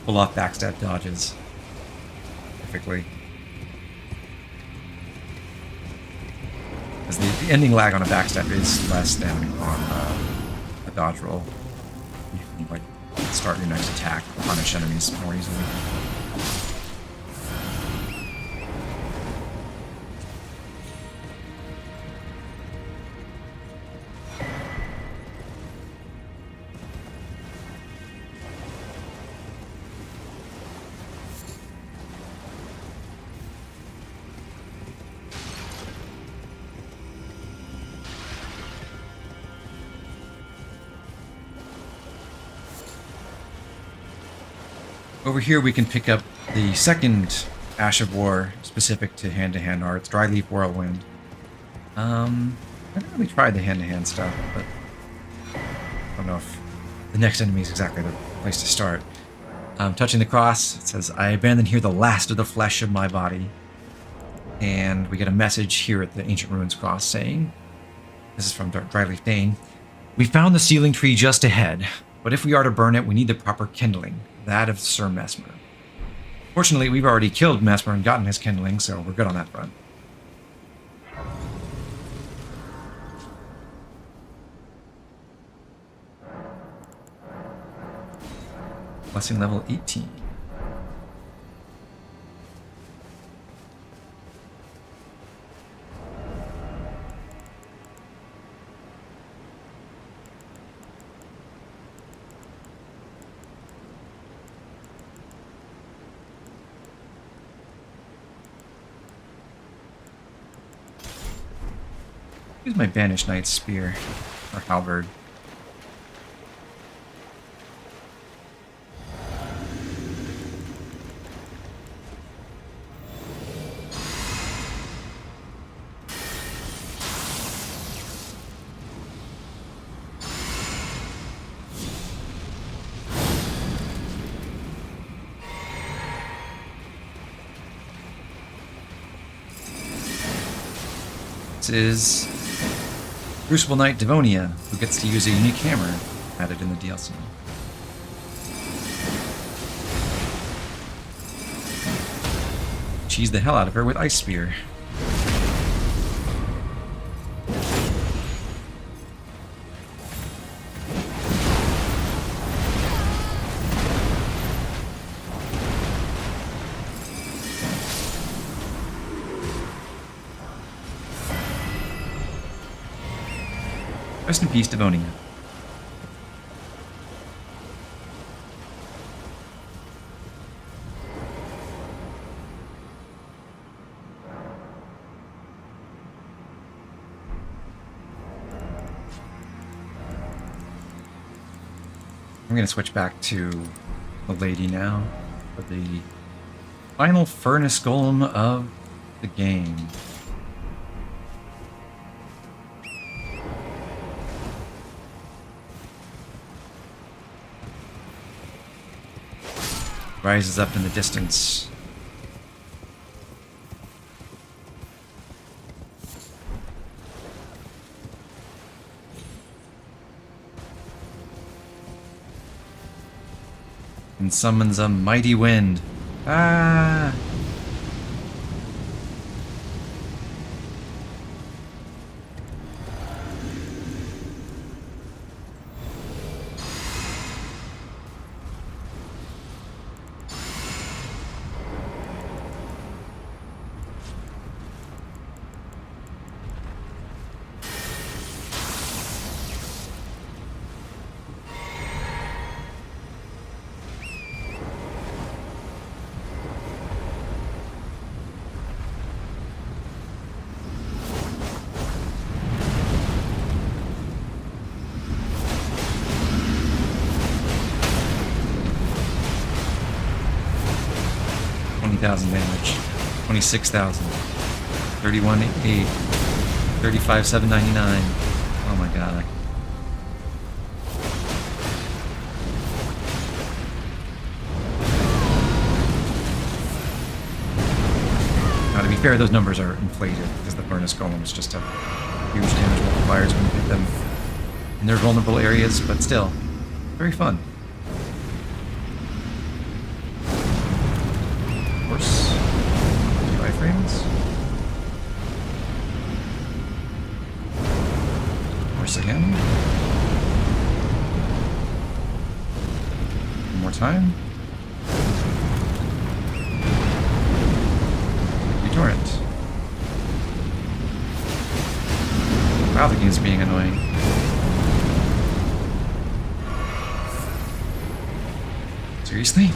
pull off backstab dodges perfectly. Because the ending lag on a backstab is less than on a dodge roll. You can like start your next attack, punish enemies more easily. Over here we can pick up the second Ash of War specific to hand-to-hand arts, Dryleaf Whirlwind. I haven't really tried the hand-to-hand stuff, but I don't know if the next enemy is exactly the place to start. Touching the cross, it says, I abandon here the last of the flesh of my body. And we get a message here at the Ancient Ruins cross saying, this is from Dryleaf Dane, we found the sealing tree just ahead, but if we are to burn it, we need the proper kindling, that of Sir Mesmer. Fortunately, we've already killed Mesmer and gotten his kindling, so we're good on that front. Blessing level 18. Use my Banished Knight's spear, or halberd. This is Crucible Knight Devonia, who gets to use a unique hammer added in the DLC. Cheese the hell out of her with Ice Spear. Rest in peace, Devonia. I'm going to switch back to the lady now for the final furnace golem of the game. Rises up in the distance. And summons a mighty wind. Ah! Damage, 26,000, 31,800, 35,799. Oh my god. Now to be fair, those numbers are inflated because the furnace golem is just a huge damage. flyers when you get them in their vulnerable areas, but still, very fun. Of course, 2 iframes. Horse again. One more time. Torrent. Wow, the game's being annoying. Seriously?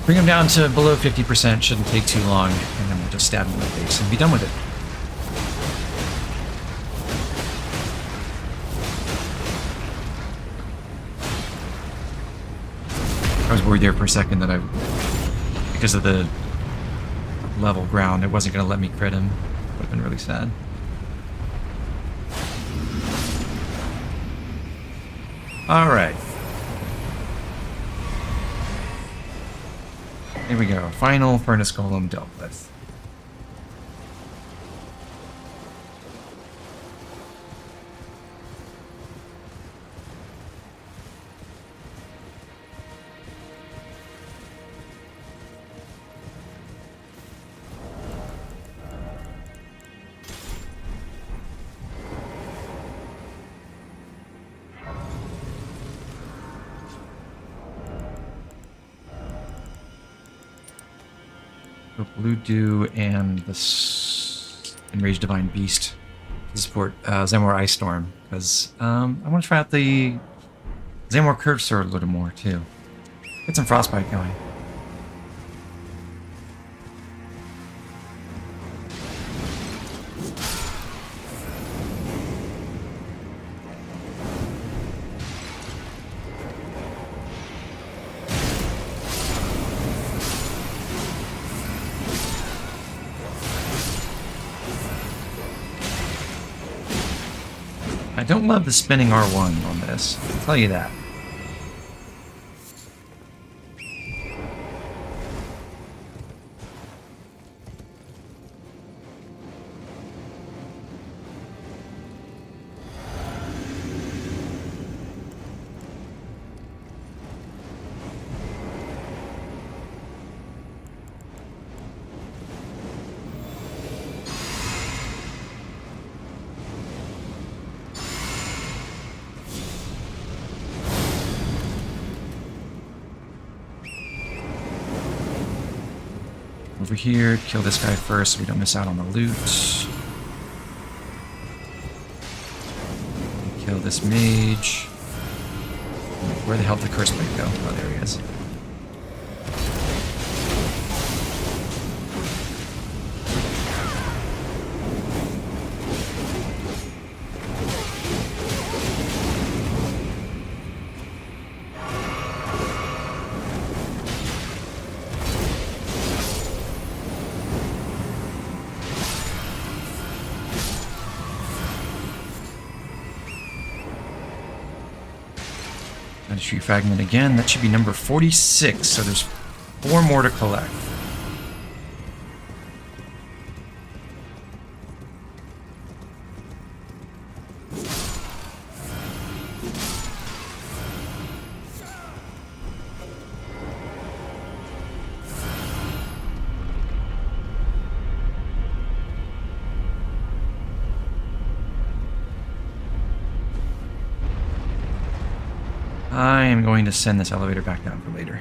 Bring him down to below 50%, shouldn't take too long, and then we'll just stab him in the face and be done with it. I was worried there for a second that because of the level ground, it wasn't going to let me crit him. Would have been really sad. Alright. Here we go. Final furnace golem dealt with. Blue Dew and the Enraged Divine Beast to support Zamor Ice Storm, because I want to try out the Zamor Curved Sword a little more too. Get some Frostbite going. I don't love the spinning R1 on this, I'll tell you that. Over here, kill this guy first so we don't miss out on the loot. Kill this mage. Where the hell did the curse blade go? Oh, there he is. Tree fragment again. That should be number 46, so there's 4 more to collect. I am going to send this elevator back down for later.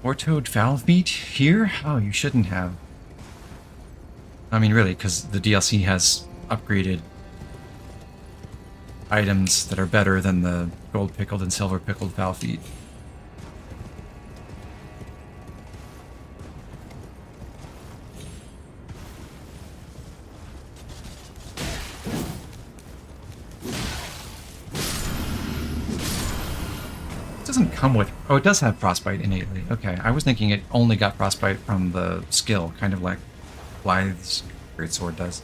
Four-toed foul feet here? Oh, you shouldn't have. I mean, really, because the DLC has upgraded items that are better than the gold pickled and silver pickled foul feet. It doesn't come with... Oh, it does have frostbite innately. Okay, I was thinking it only got frostbite from the skill, kind of like Blythe's greatsword does.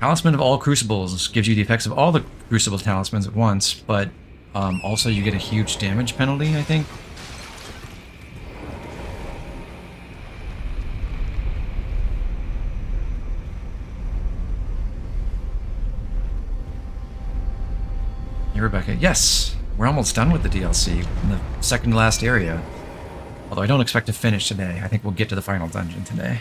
Talisman of all Crucibles gives you the effects of all the Crucible talismans at once, but also you get a huge damage penalty, I think. Hey, Rebecca. Yes, we're almost done with the DLC in the second to last area. Although I don't expect to finish today. I think we'll get to the final dungeon today.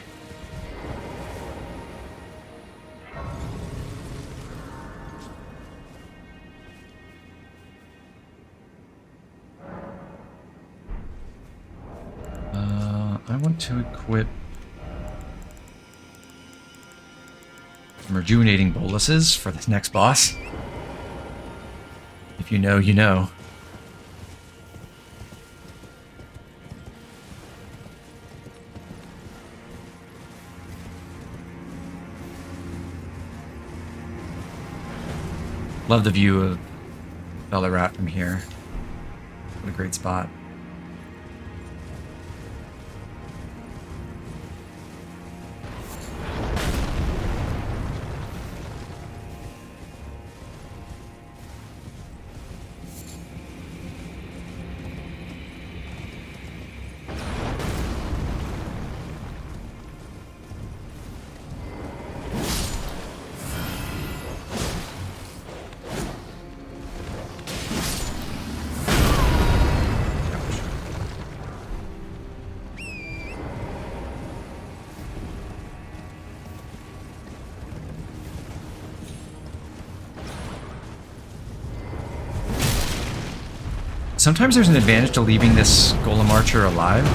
I want to equip some rejuvenating boluses for this next boss. If you know, you know. Love the view of Bellarat from here. What a great spot. Sometimes there's an advantage to leaving this Golem Archer alive.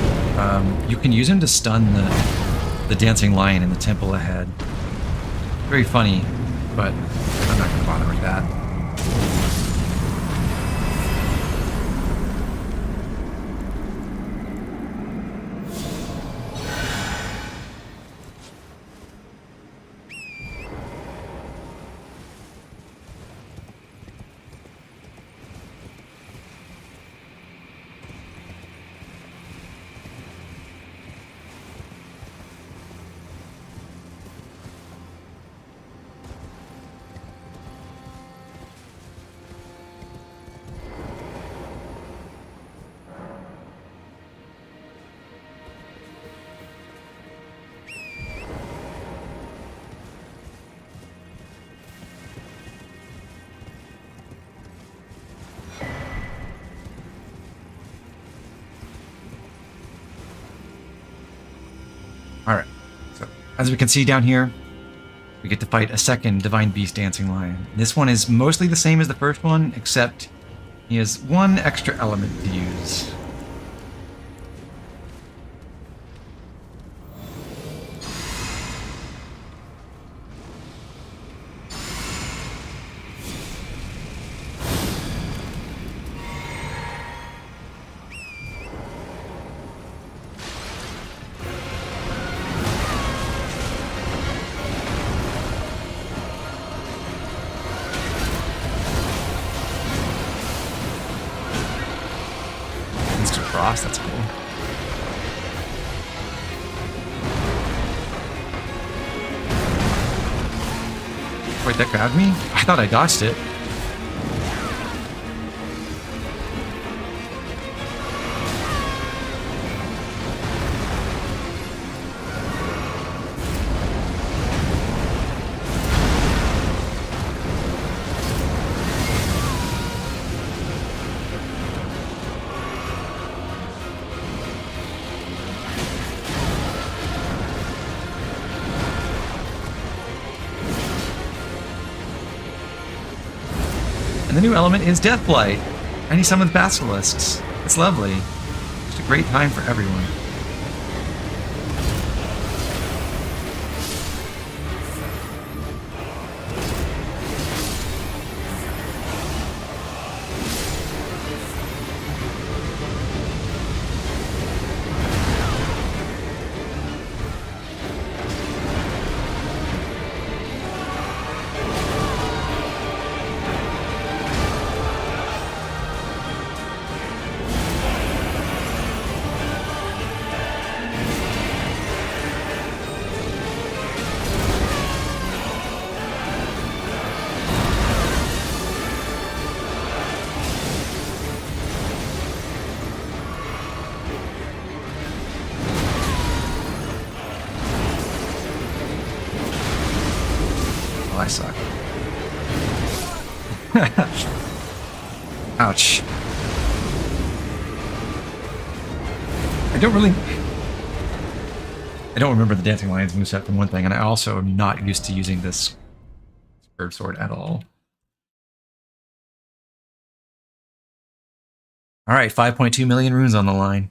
You can use him to stun the dancing lion in the temple ahead. Very funny, but I'm not going to bother with that. Alright, so as we can see down here, we get to fight a second Divine Beast Dancing Lion. This one is mostly the same as the first one, except he has one extra element to use. Cross, that's cool. Wait, that grabbed me? I thought I dodged it. the new element is Deathblight. And he summons basilisks. It's lovely. Just a great time for everyone. I suck. Ouch. I don't remember the Dancing Lions moveset for one thing, and I also am not used to using this bird sword at all. Alright, 5.2 million runes on the line.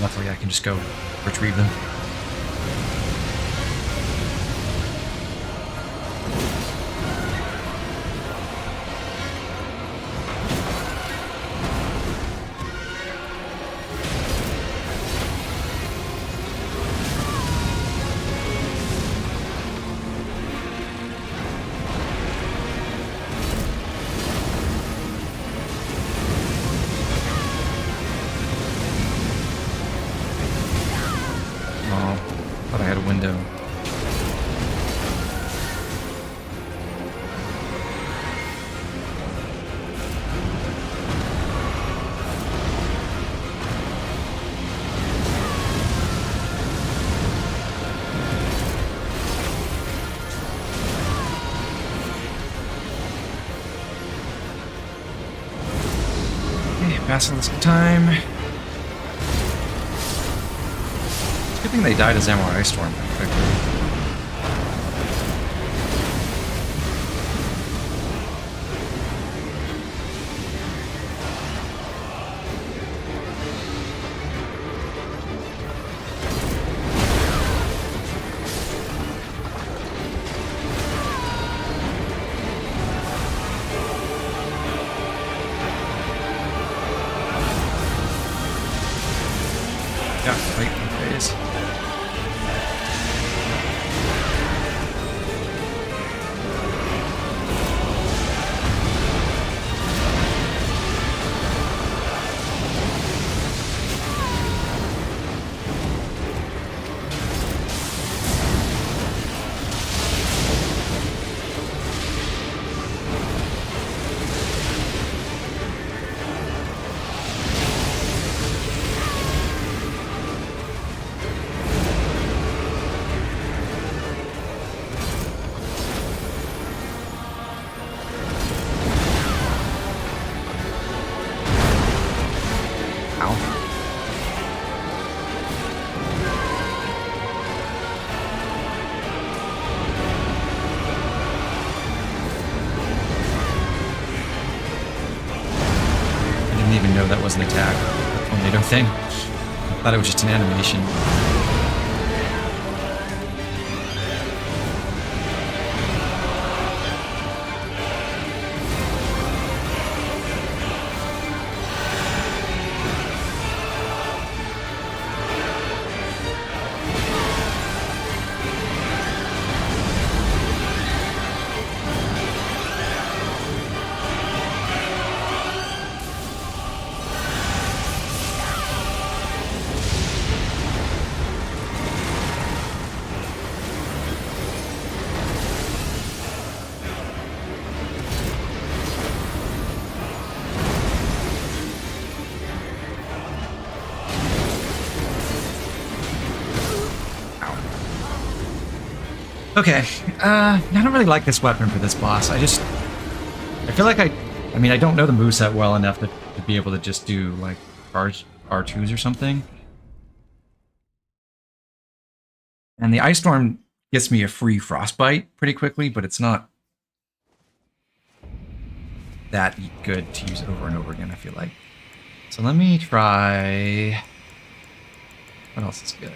Luckily, I can just go retrieve them. Window. Okay, basilisk time. Good thing they died as Samurai Ice Storm that quickly. Yeah, right in phase. Even know that was an attack. The tornado thing. I thought it was just an animation. Okay, I don't really like this weapon for this boss. I feel like I mean, I don't know the moveset well enough to be able to just do, like, R2s or something. And the Ice Storm gets me a free Frostbite pretty quickly, but it's not that good to use over and over again, I feel like. So let me try... What else is good?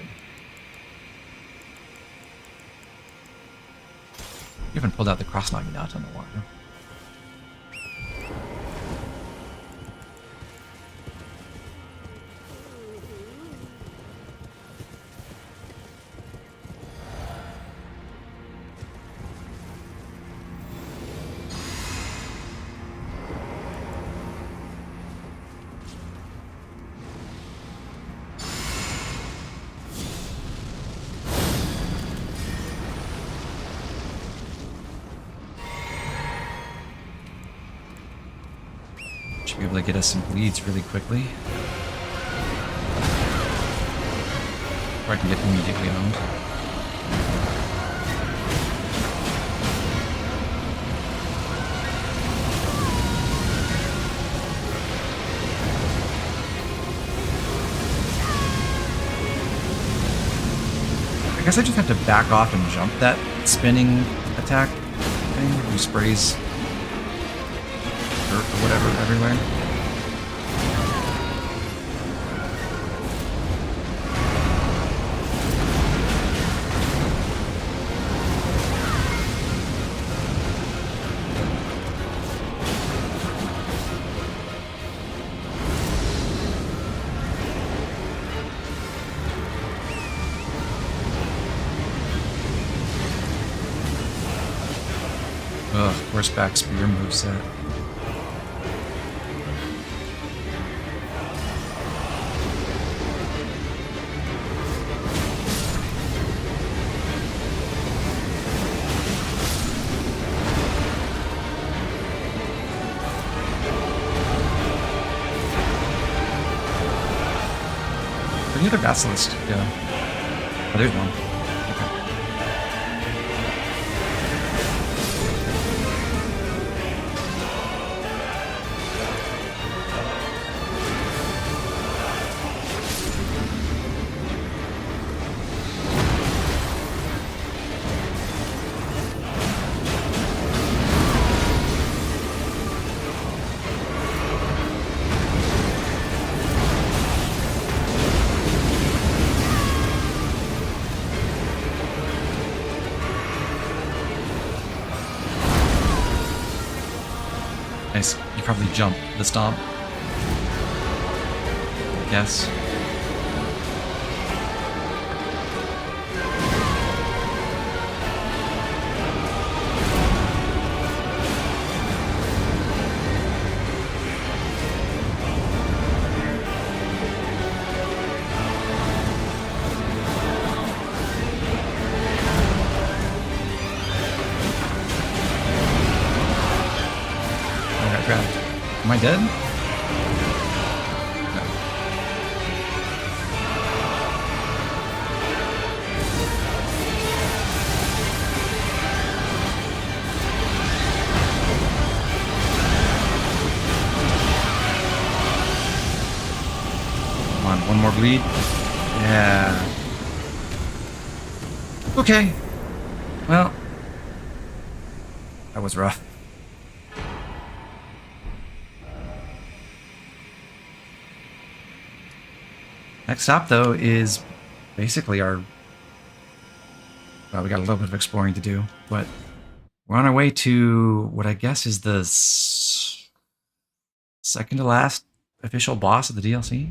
You haven't pulled out the cross-knot in a while. Should be able to get us some bleeds really quickly. Or I can get immediately owned. I guess I just have to back off and jump that spinning attack thing who sprays dirt or whatever everywhere. Ugh, horseback spear moveset. Where'd the other basilisk go? Oh, there's one. Nice. You probably jump the stomp. Yes. Am I dead? No. Come on, one more bleed. Yeah. Okay. Well, that was rough. Next stop, though, is basically our... Well, we got a little bit of exploring to do, but we're on our way to what I guess is the second to last official boss of the DLC.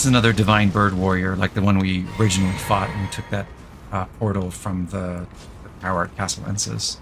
This is another divine bird warrior, like the one we originally fought when we took that portal from the tower at Castle Ensis.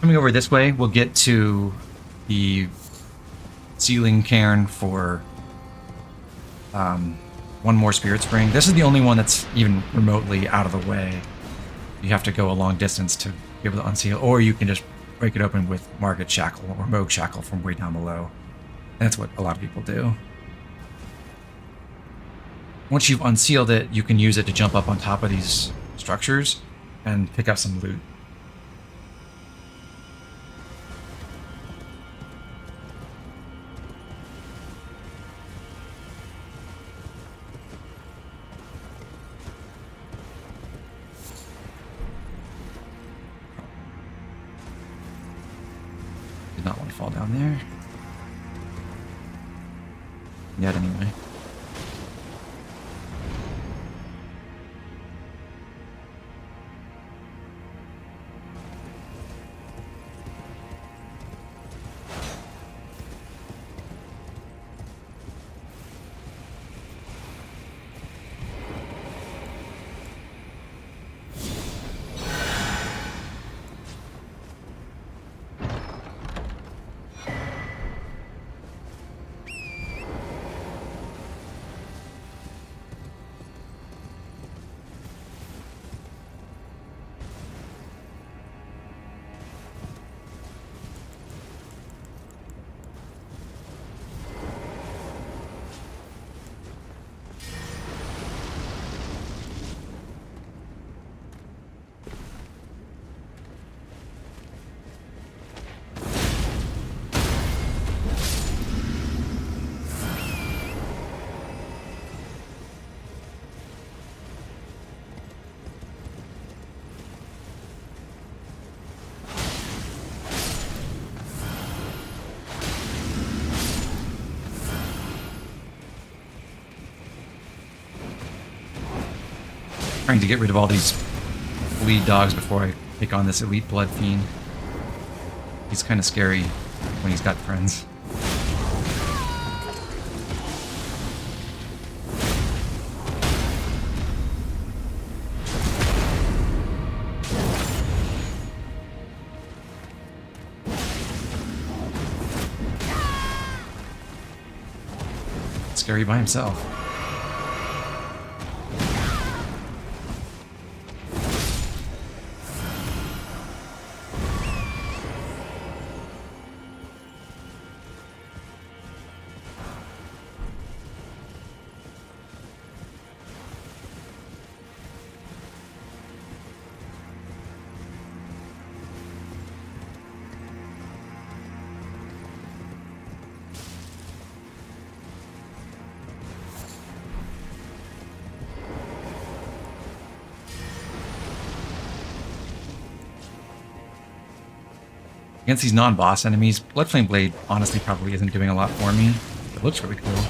Coming over this way, we'll get to the ceiling cairn for one more spirit spring. This is the only one that's even remotely out of the way. You have to go a long distance to be able to unseal, or you can just break it open with Market Shackle or Moog Shackle from way down below. And that's what a lot of people do. Once you've unsealed it, you can use it to jump up on top of these structures and pick up some loot. Not want to fall down there. Yet anyway. Trying to get rid of all these lead dogs before I take on this elite blood fiend. He's kind of scary when he's got friends. Scary by himself. Against these non-boss enemies, Bloodflame Blade honestly probably isn't doing a lot for me. It looks really cool.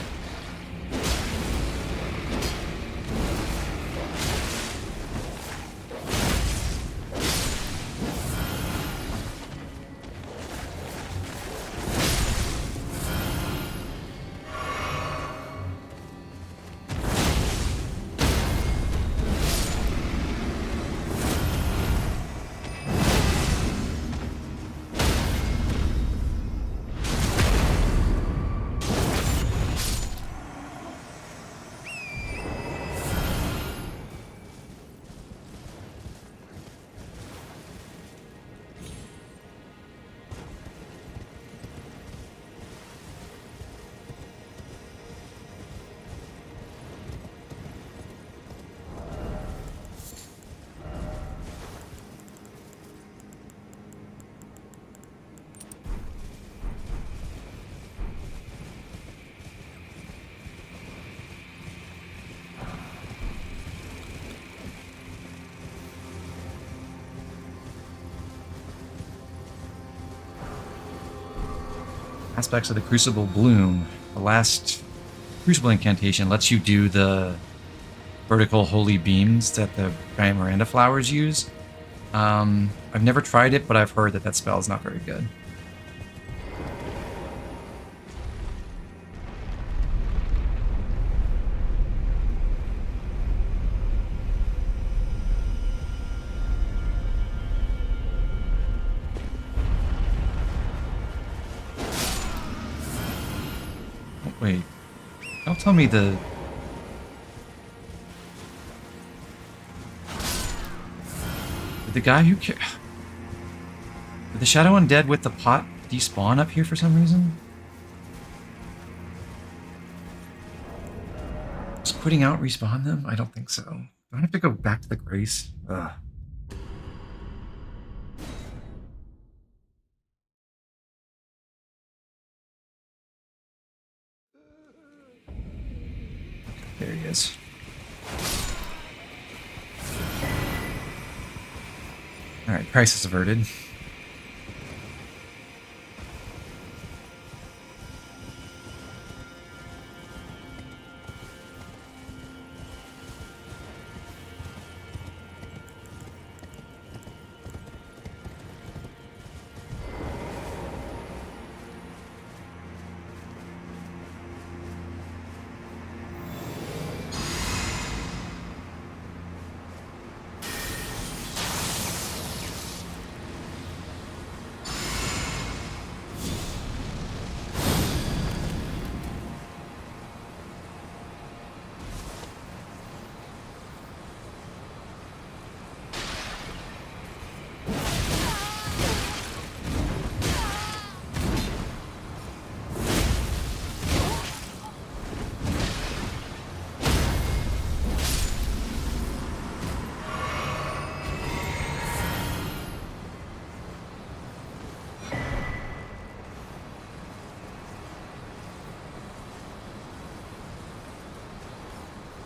Aspects of the Crucible Bloom. The last Crucible incantation lets you do the vertical holy beams that the giant Miranda flowers use. I've never tried it, but I've heard that that spell is not very good. Oh, wait. Don't tell me the... The guy who Did the Shadow Undead with the pot despawn up here for some reason? Does putting out respawn them? I don't think so. Do I have to go back to the Grace? Ugh. There he is. Alright, crisis averted.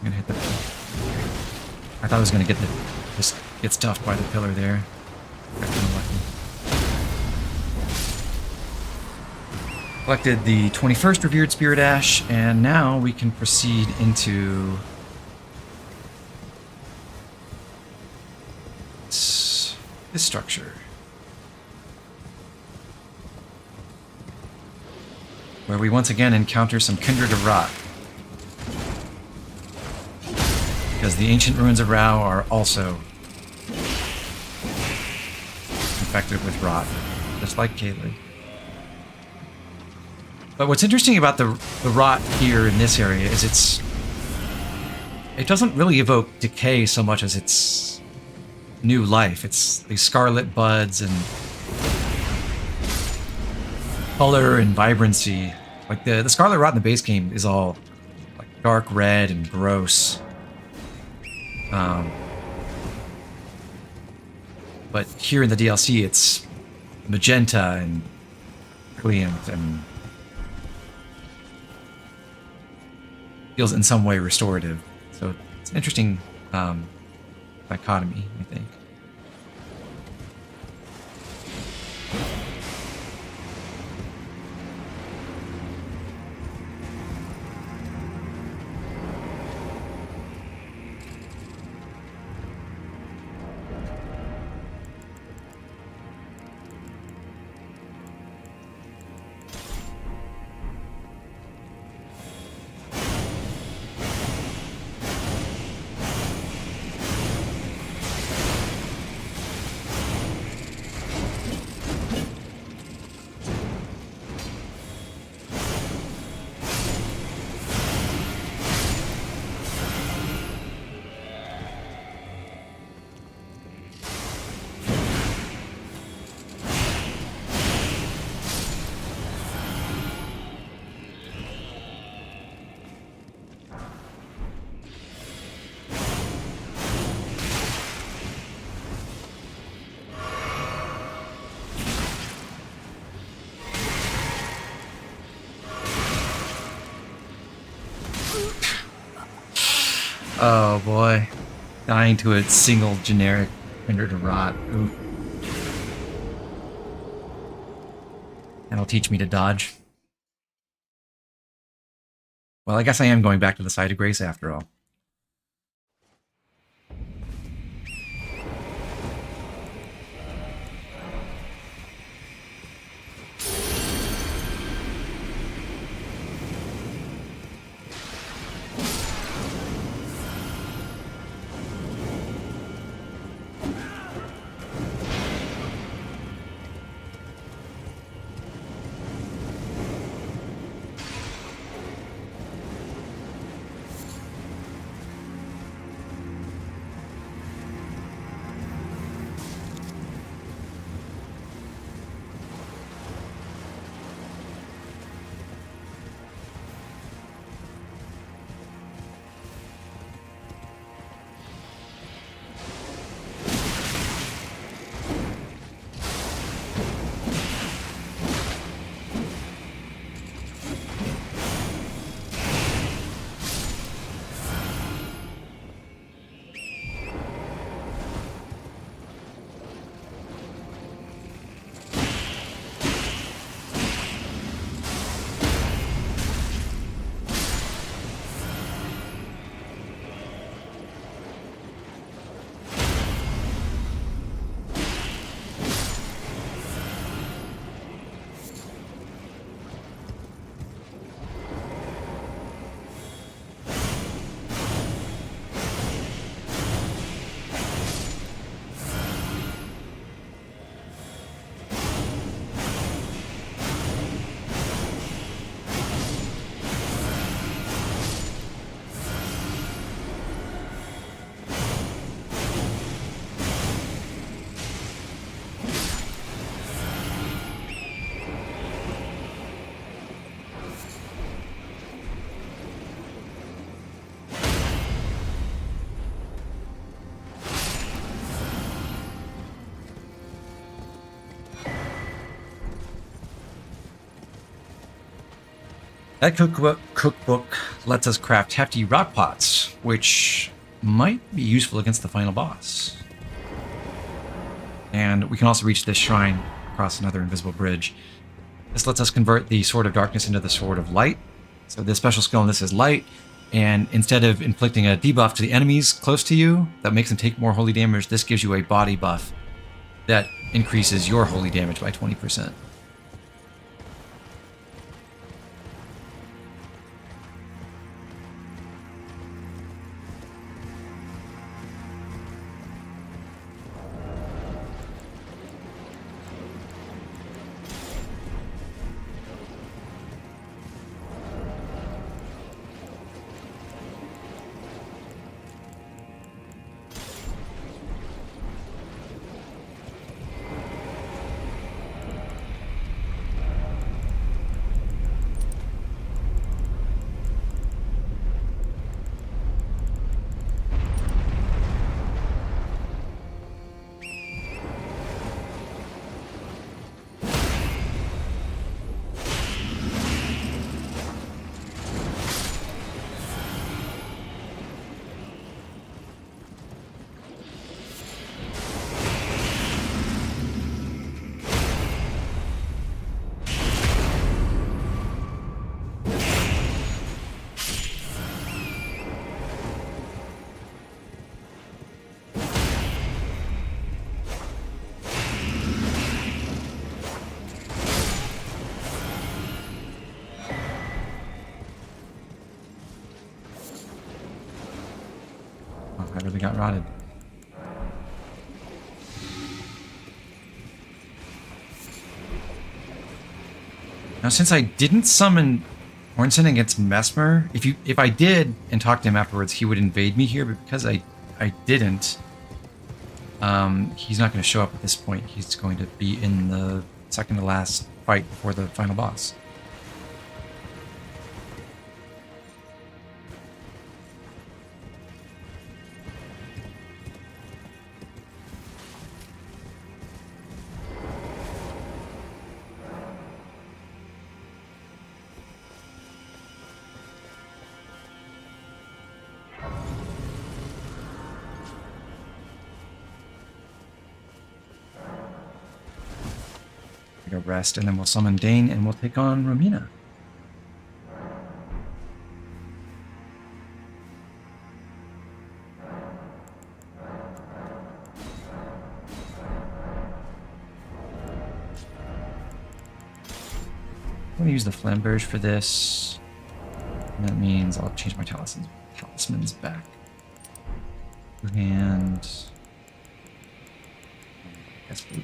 I'm gonna hit the... I thought I was gonna get the... Just get stuffed by the pillar there. Got kinda lucky. Collected the 21st Revered Spirit Ash, and now we can proceed into... this structure. Where we once again encounter some Kindred of Rot. Because the ancient ruins of Rao are also infected with rot, just like Caelid. But what's interesting about the rot here in this area is it doesn't really evoke decay so much as it's new life. It's these scarlet buds and color and vibrancy. Like the scarlet rot in the base game is all like dark red and gross. But here in the DLC, it's magenta and brilliant and feels in some way restorative. So it's an interesting dichotomy, I think. Oh boy. Dying to a single generic Kindred of Rot. Ooh. That'll teach me to dodge. Well, I guess I am going back to the site of grace after all. That cookbook lets us craft hefty rock pots, which might be useful against the final boss. And we can also reach this shrine across another invisible bridge. This lets us convert the Sword of Darkness into the Sword of Light. So the special skill in this is Light, and instead of inflicting a debuff to the enemies close to you that makes them take more holy damage, this gives you a body buff that increases your holy damage by 20%. I really got rotted. Now, since I didn't summon Ornstein against Mesmer, if I did and talked to him afterwards, he would invade me here. But because I didn't, he's not going to show up at this point. He's going to be in the second to last fight before the final boss. Go rest, and then we'll summon Dane, and we'll take on Romina. going to use the flamberge for this. And that means I'll change my talismans back. And that's blue.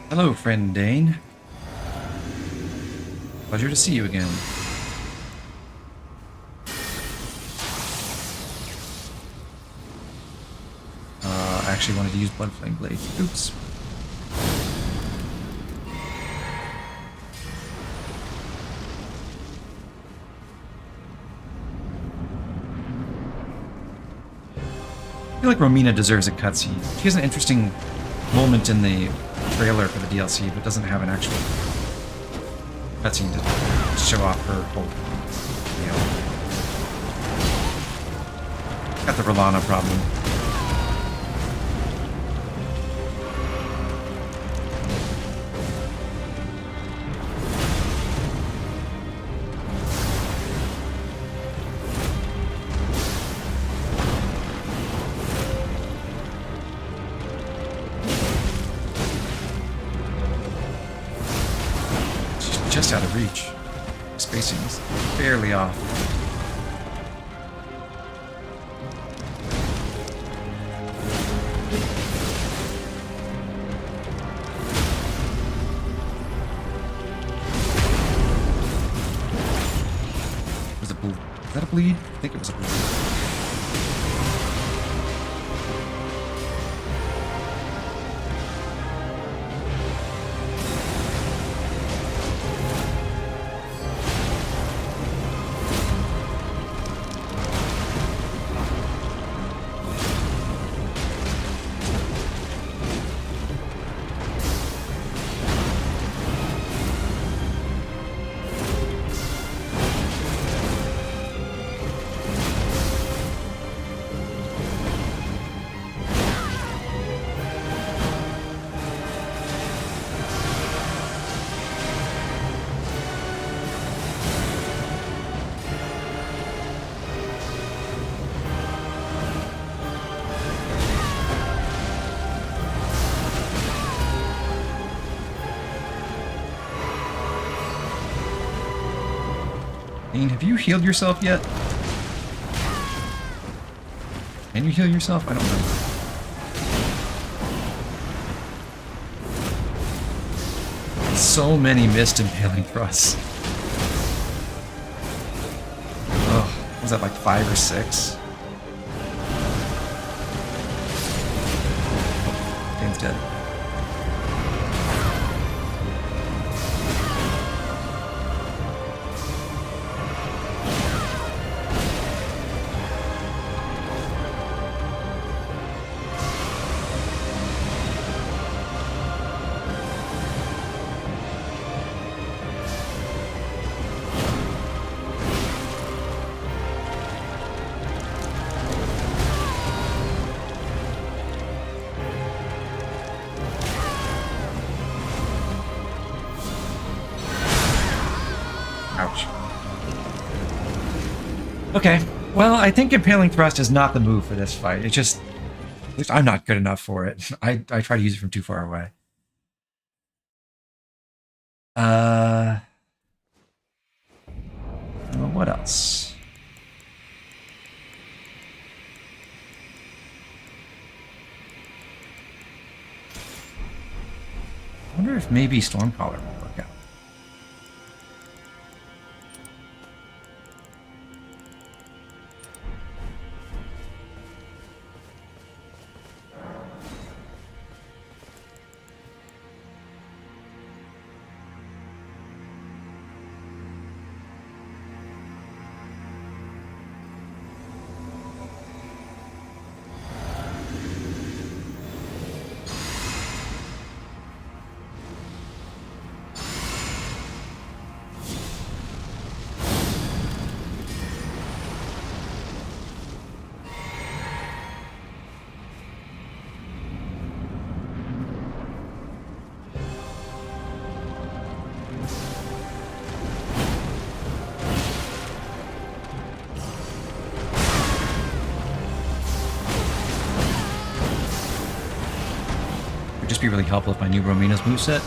Hello, friend Dane. Pleasure to see you again. I actually wanted to use Blood Flame Blade. Oops. I feel like Romina deserves a cutscene. She has an interesting moment in the trailer for the DLC, but doesn't have an actual cutscene to show off her whole deal. Got the Rolana problem. Just out of reach. Spacing is barely off. Was it bleed? Is that a bleed? I think it was a bleed. Dean, have you healed yourself yet? Can you heal yourself? I don't know. So many missed impaling thrusts. Oh, was that like 5 or 6? Dane's dead. Ouch. Okay, well, I think Impaling Thrust is not the move for this fight. It's just, at least I'm not good enough for it. I try to use it from too far away. Well, what else? I wonder if maybe Stormcaller will work out. Would just be really helpful if I knew Romina's moveset.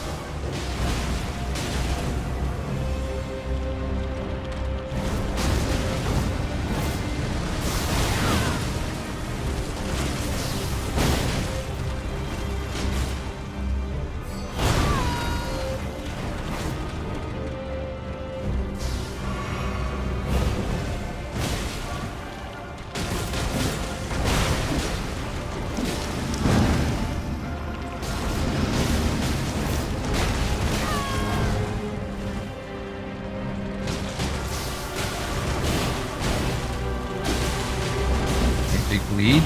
Lead.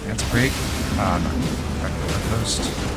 That's break. Not back to the post.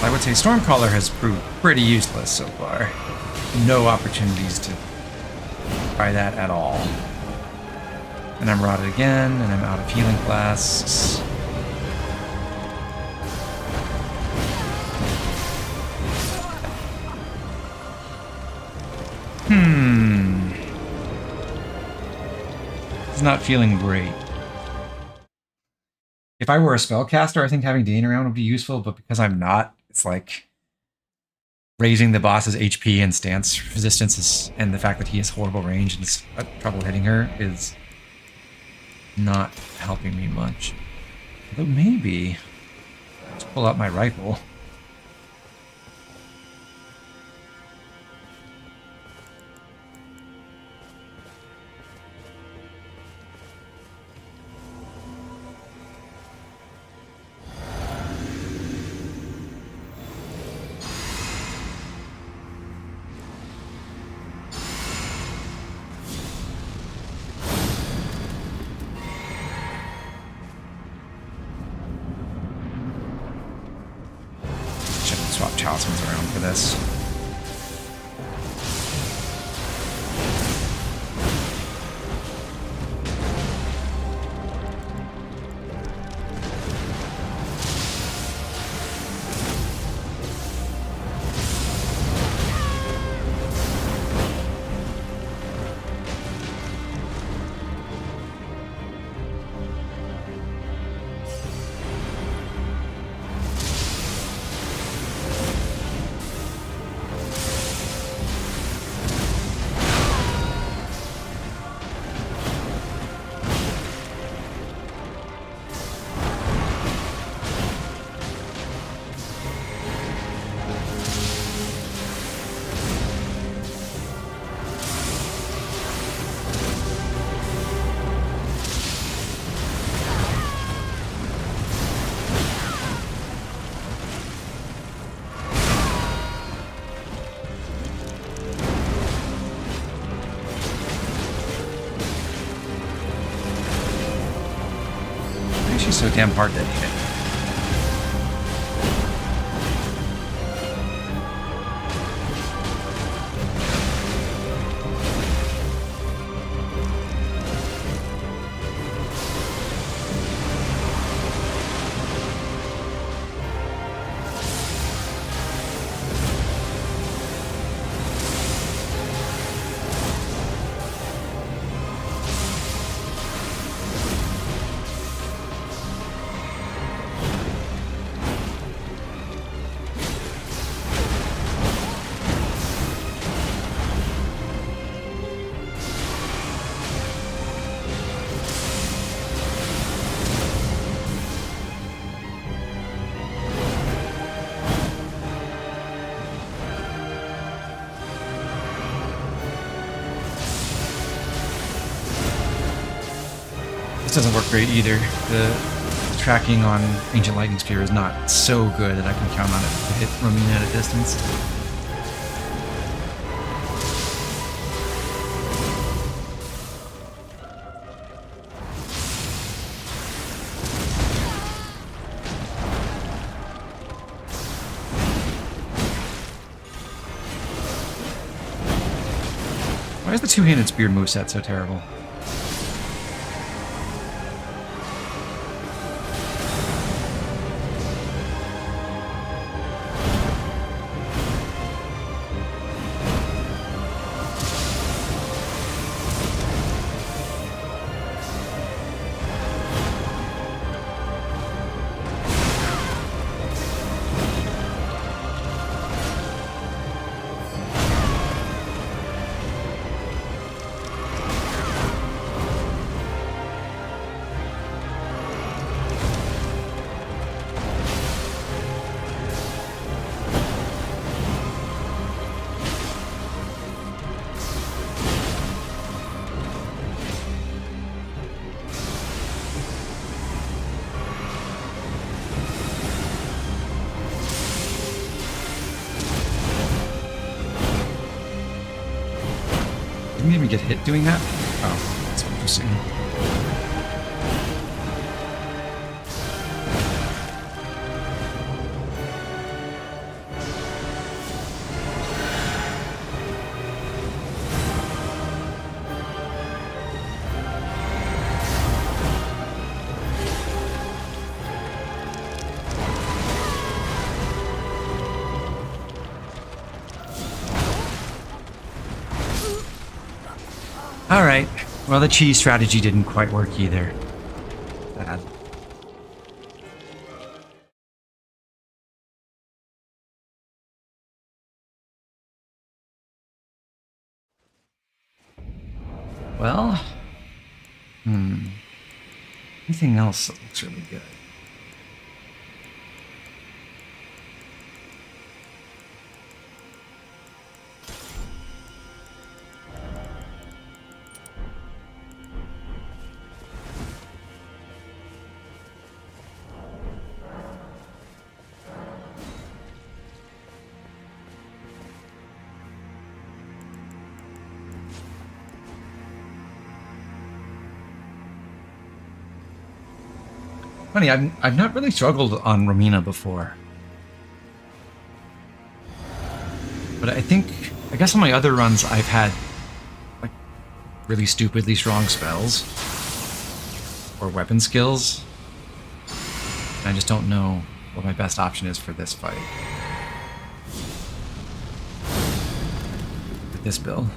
I would say Stormcaller has proved pretty useless so far. No opportunities to try that at all. And I'm rotted again, and I'm out of healing flasks. It's not feeling great. If I were a spellcaster, I think having Dane around would be useful, but because I'm not, it's like raising the boss's HP and stance resistance and the fact that he has horrible range and is trouble hitting her is not helping me much. Although maybe let's pull out my rifle. Swap talismans around for this. She's so damn hard to hit. doesn't work great either. The tracking on Ancient Lightning Spear is not so good that I can count on it to hit Romina at a distance. Why is the two-handed spear moveset so terrible? Didn't even get hit doing that? Oh, that's interesting. Alright, well the cheese strategy didn't quite work either. Bad. Well, anything else that looks really good? Funny, I've not really struggled on Romina before. But I guess on my other runs I've had like really stupidly strong spells or weapon skills. And I just don't know what my best option is for this fight. With this build.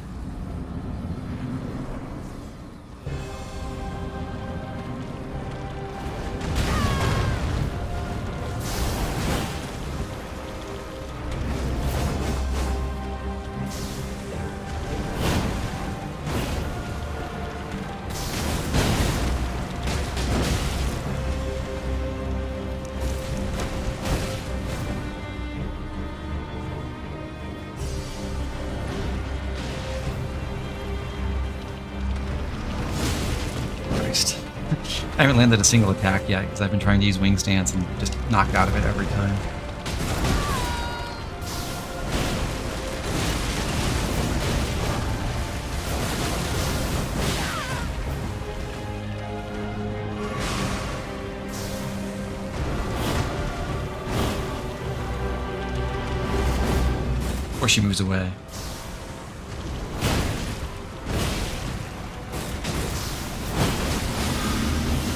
I haven't landed a single attack yet because I've been trying to use wing stance and just knocked out of it every time. Or she moves away.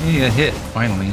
Hey, a hit, finally.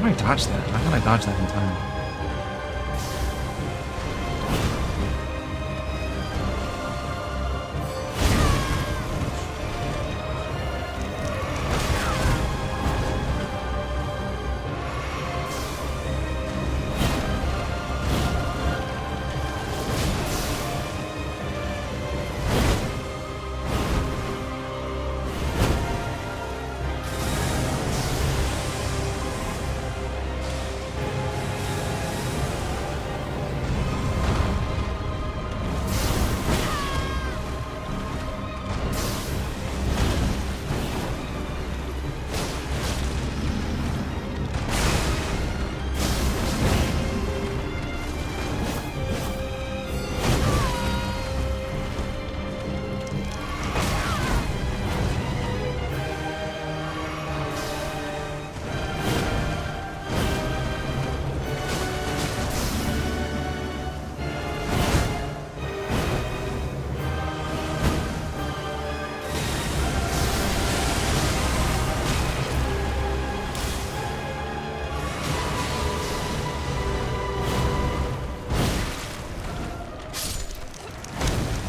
How did I dodge that? I thought I dodged that in time.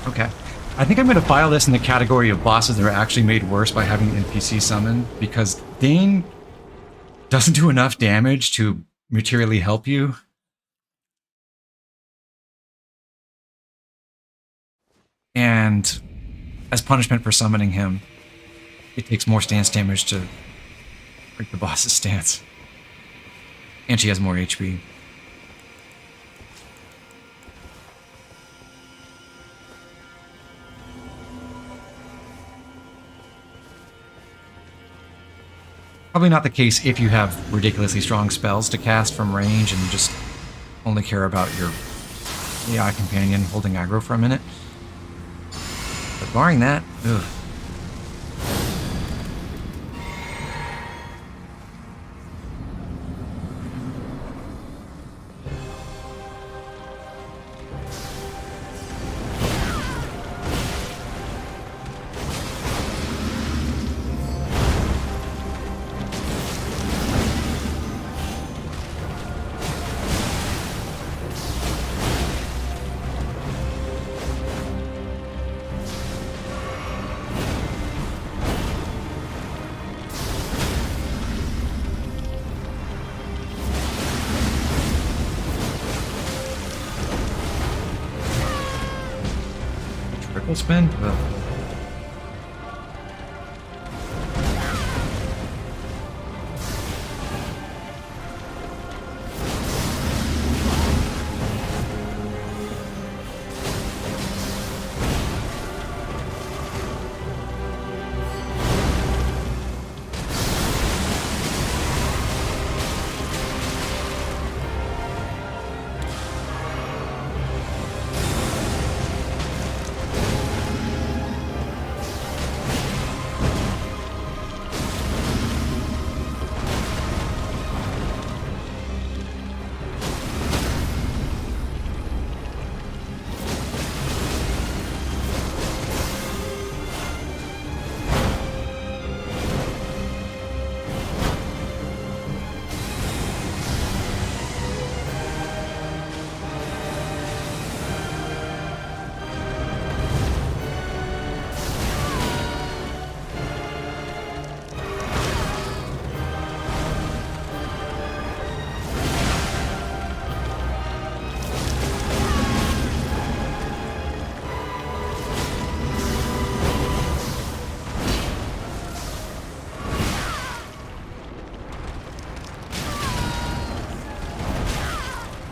Okay. I think I'm going to file this in the category of bosses that are actually made worse by having NPC summoned, because Dane doesn't do enough damage to materially help you. And as punishment for summoning him, it takes more stance damage to break the boss's stance. And she has more HP. Probably not the case if you have ridiculously strong spells to cast from range and just only care about your AI companion holding aggro for a minute. But barring that, ugh. Triple spin? Ugh.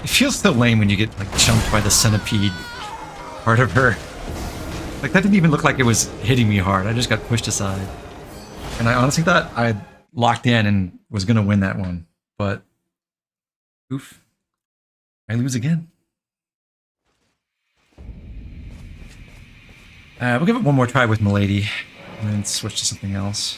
It feels so lame when you get like chumped by the centipede part of her. Like that didn't even look like it was hitting me hard. I just got pushed aside. And I honestly thought I locked in and was gonna win that one. But oof. I lose again. We'll give it one more try with Milady and then switch to something else.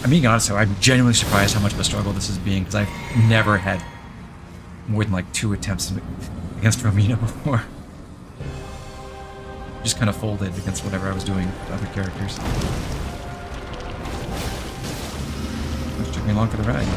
I'm being honest though, I'm genuinely surprised how much of a struggle this is being, because I've never had more than like 2 attempts against Romina before. Just kind of folded against whatever I was doing to other characters. Which took me along for the ride.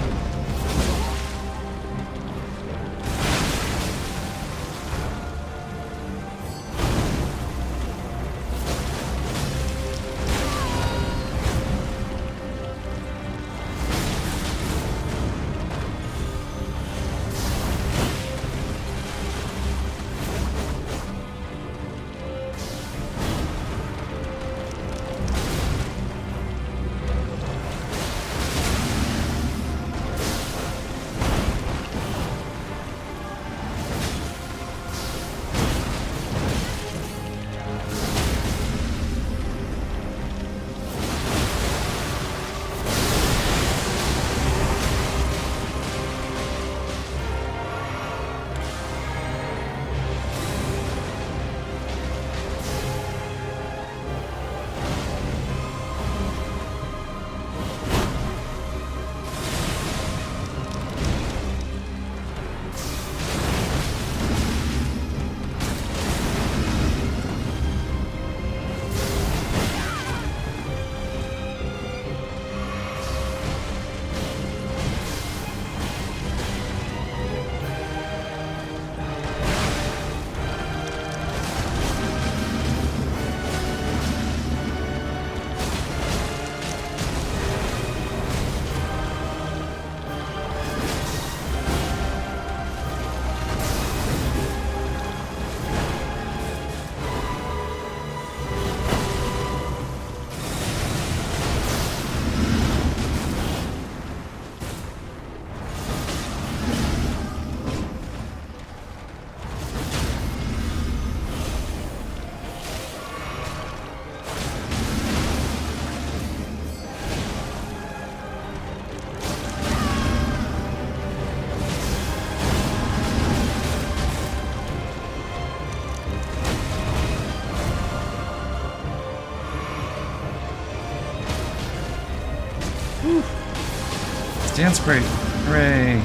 Dance break. Hooray.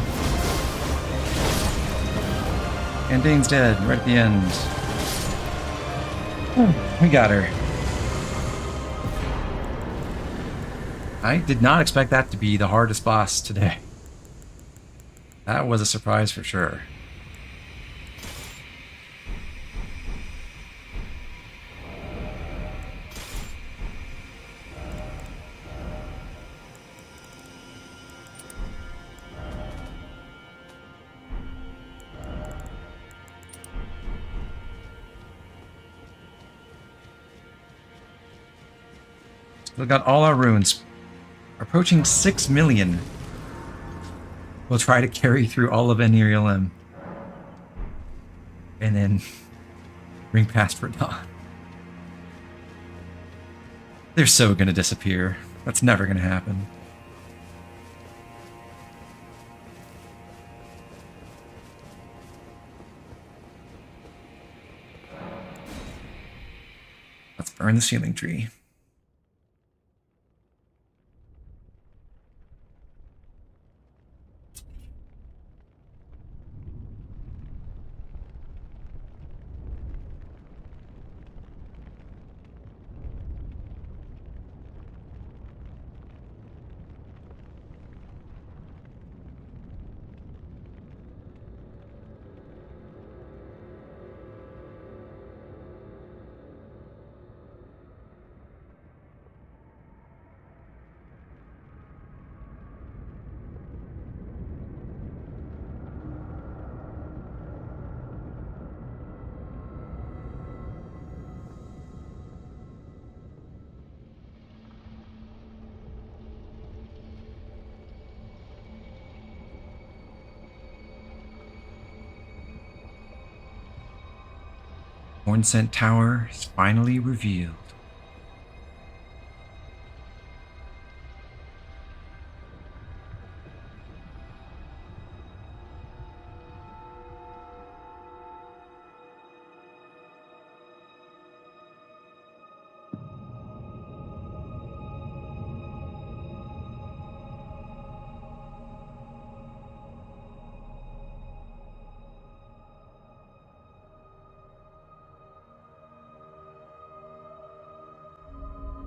And Dane's dead right at the end. We got her. I did not expect that to be the hardest boss today. That was a surprise for sure. We got all our runes. Approaching 6 million. We'll try to carry through all of NERLM. And then bring past for dawn. They're so gonna disappear. That's never gonna happen. Let's burn the ceiling tree. Hornsent Tower is finally revealed.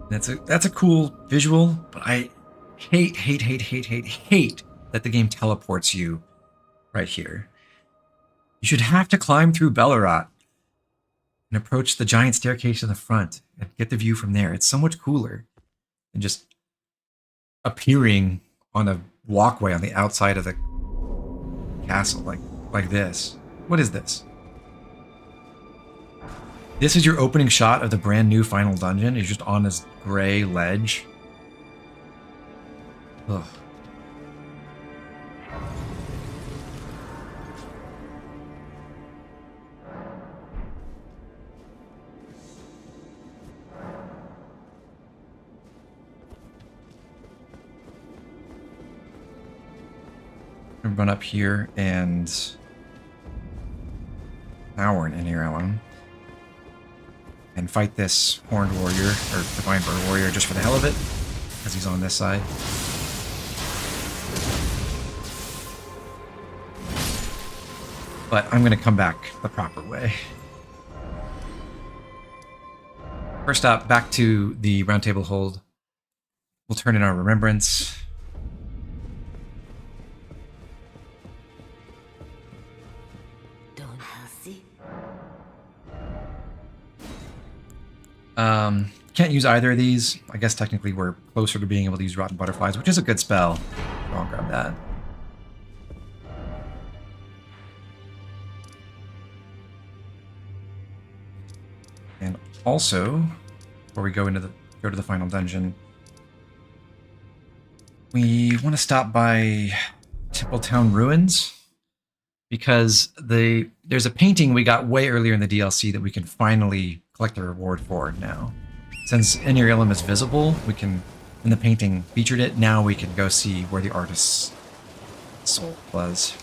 That's a cool visual, but I hate that the game teleports you right here. You should have to climb through Bellerat and approach the giant staircase in the front and get the view from there. It's so much cooler than just appearing on a walkway on the outside of the castle like this. What is this? This is your opening shot of the brand new final dungeon. You're just on this gray ledge. Ugh. Run up here, and now we're in Inner Alum, and fight this horned warrior or divine bird warrior just for the hell of it, because he's on this side. But I'm going to come back the proper way. First up, back to the round table hold. We'll turn in our remembrance. Can't use either of these. I guess technically we're closer to being able to use Rotten Butterflies, which is a good spell. So I'll grab that. And also, before we go to the final dungeon, we want to stop by Templetown Ruins, because there's a painting we got way earlier in the DLC that we can finally collect the reward for now. Since Inner Alum is visible, we can, and the painting featured it, now we can go see where the artist's soul was.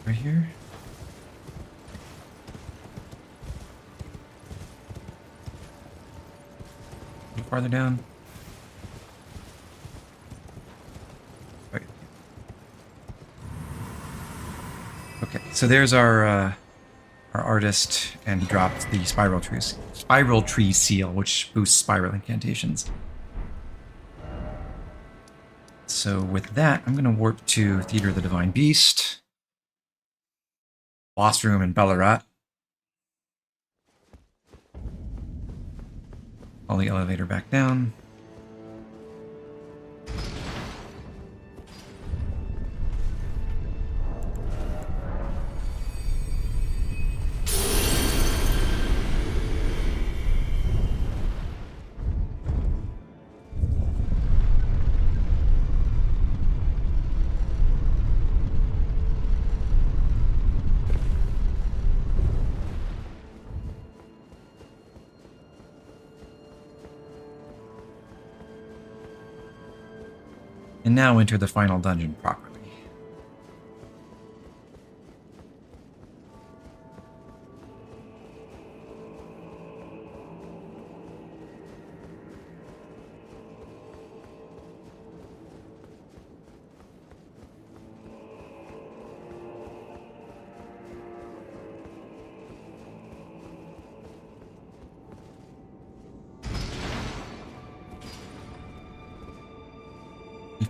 Right here. A little farther down. Right. Okay, so there's our artist, and he dropped the spiral tree seal, which boosts spiral incantations. So with that, I'm going to warp to Theater of the Divine Beast. Boss room in Bellerat. Call the elevator back down. And now enter the final dungeon properly.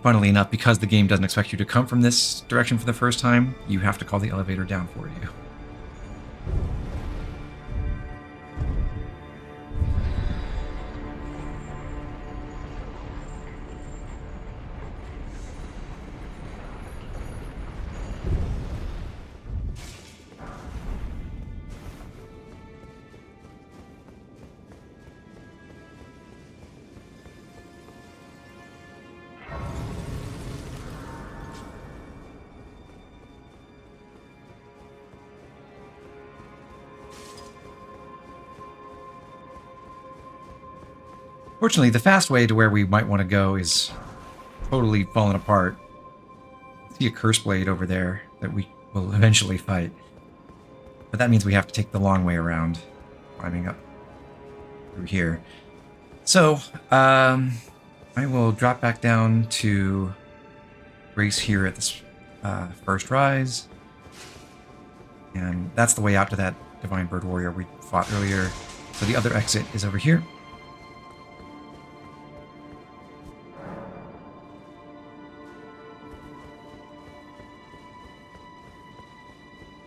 Funnily enough, because the game doesn't expect you to come from this direction for the first time, you have to call the elevator down for you. Fortunately, the fast way to where we might want to go is totally falling apart. I see a curse blade over there that we will eventually fight. But that means we have to take the long way around, climbing up through here. So, I will drop back down to race here at this first rise. And that's the way out to that Divine Bird Warrior we fought earlier. So the other exit is over here.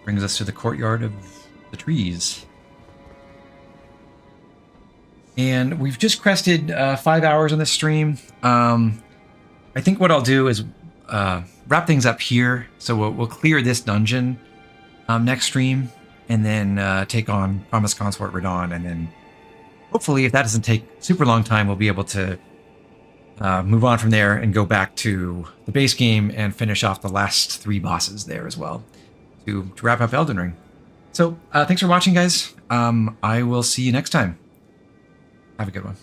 Brings us to the courtyard of the trees. And we've just crested 5 hours on this stream. I think what I'll do is wrap things up here. So we'll clear this dungeon next stream, and then take on Promised Consort Radon, and then hopefully, if that doesn't take super long time, we'll be able to move on from there and go back to the base game and finish off the last 3 bosses there as well to wrap up Elden Ring. So thanks for watching, guys. I will see you next time. Have a good one.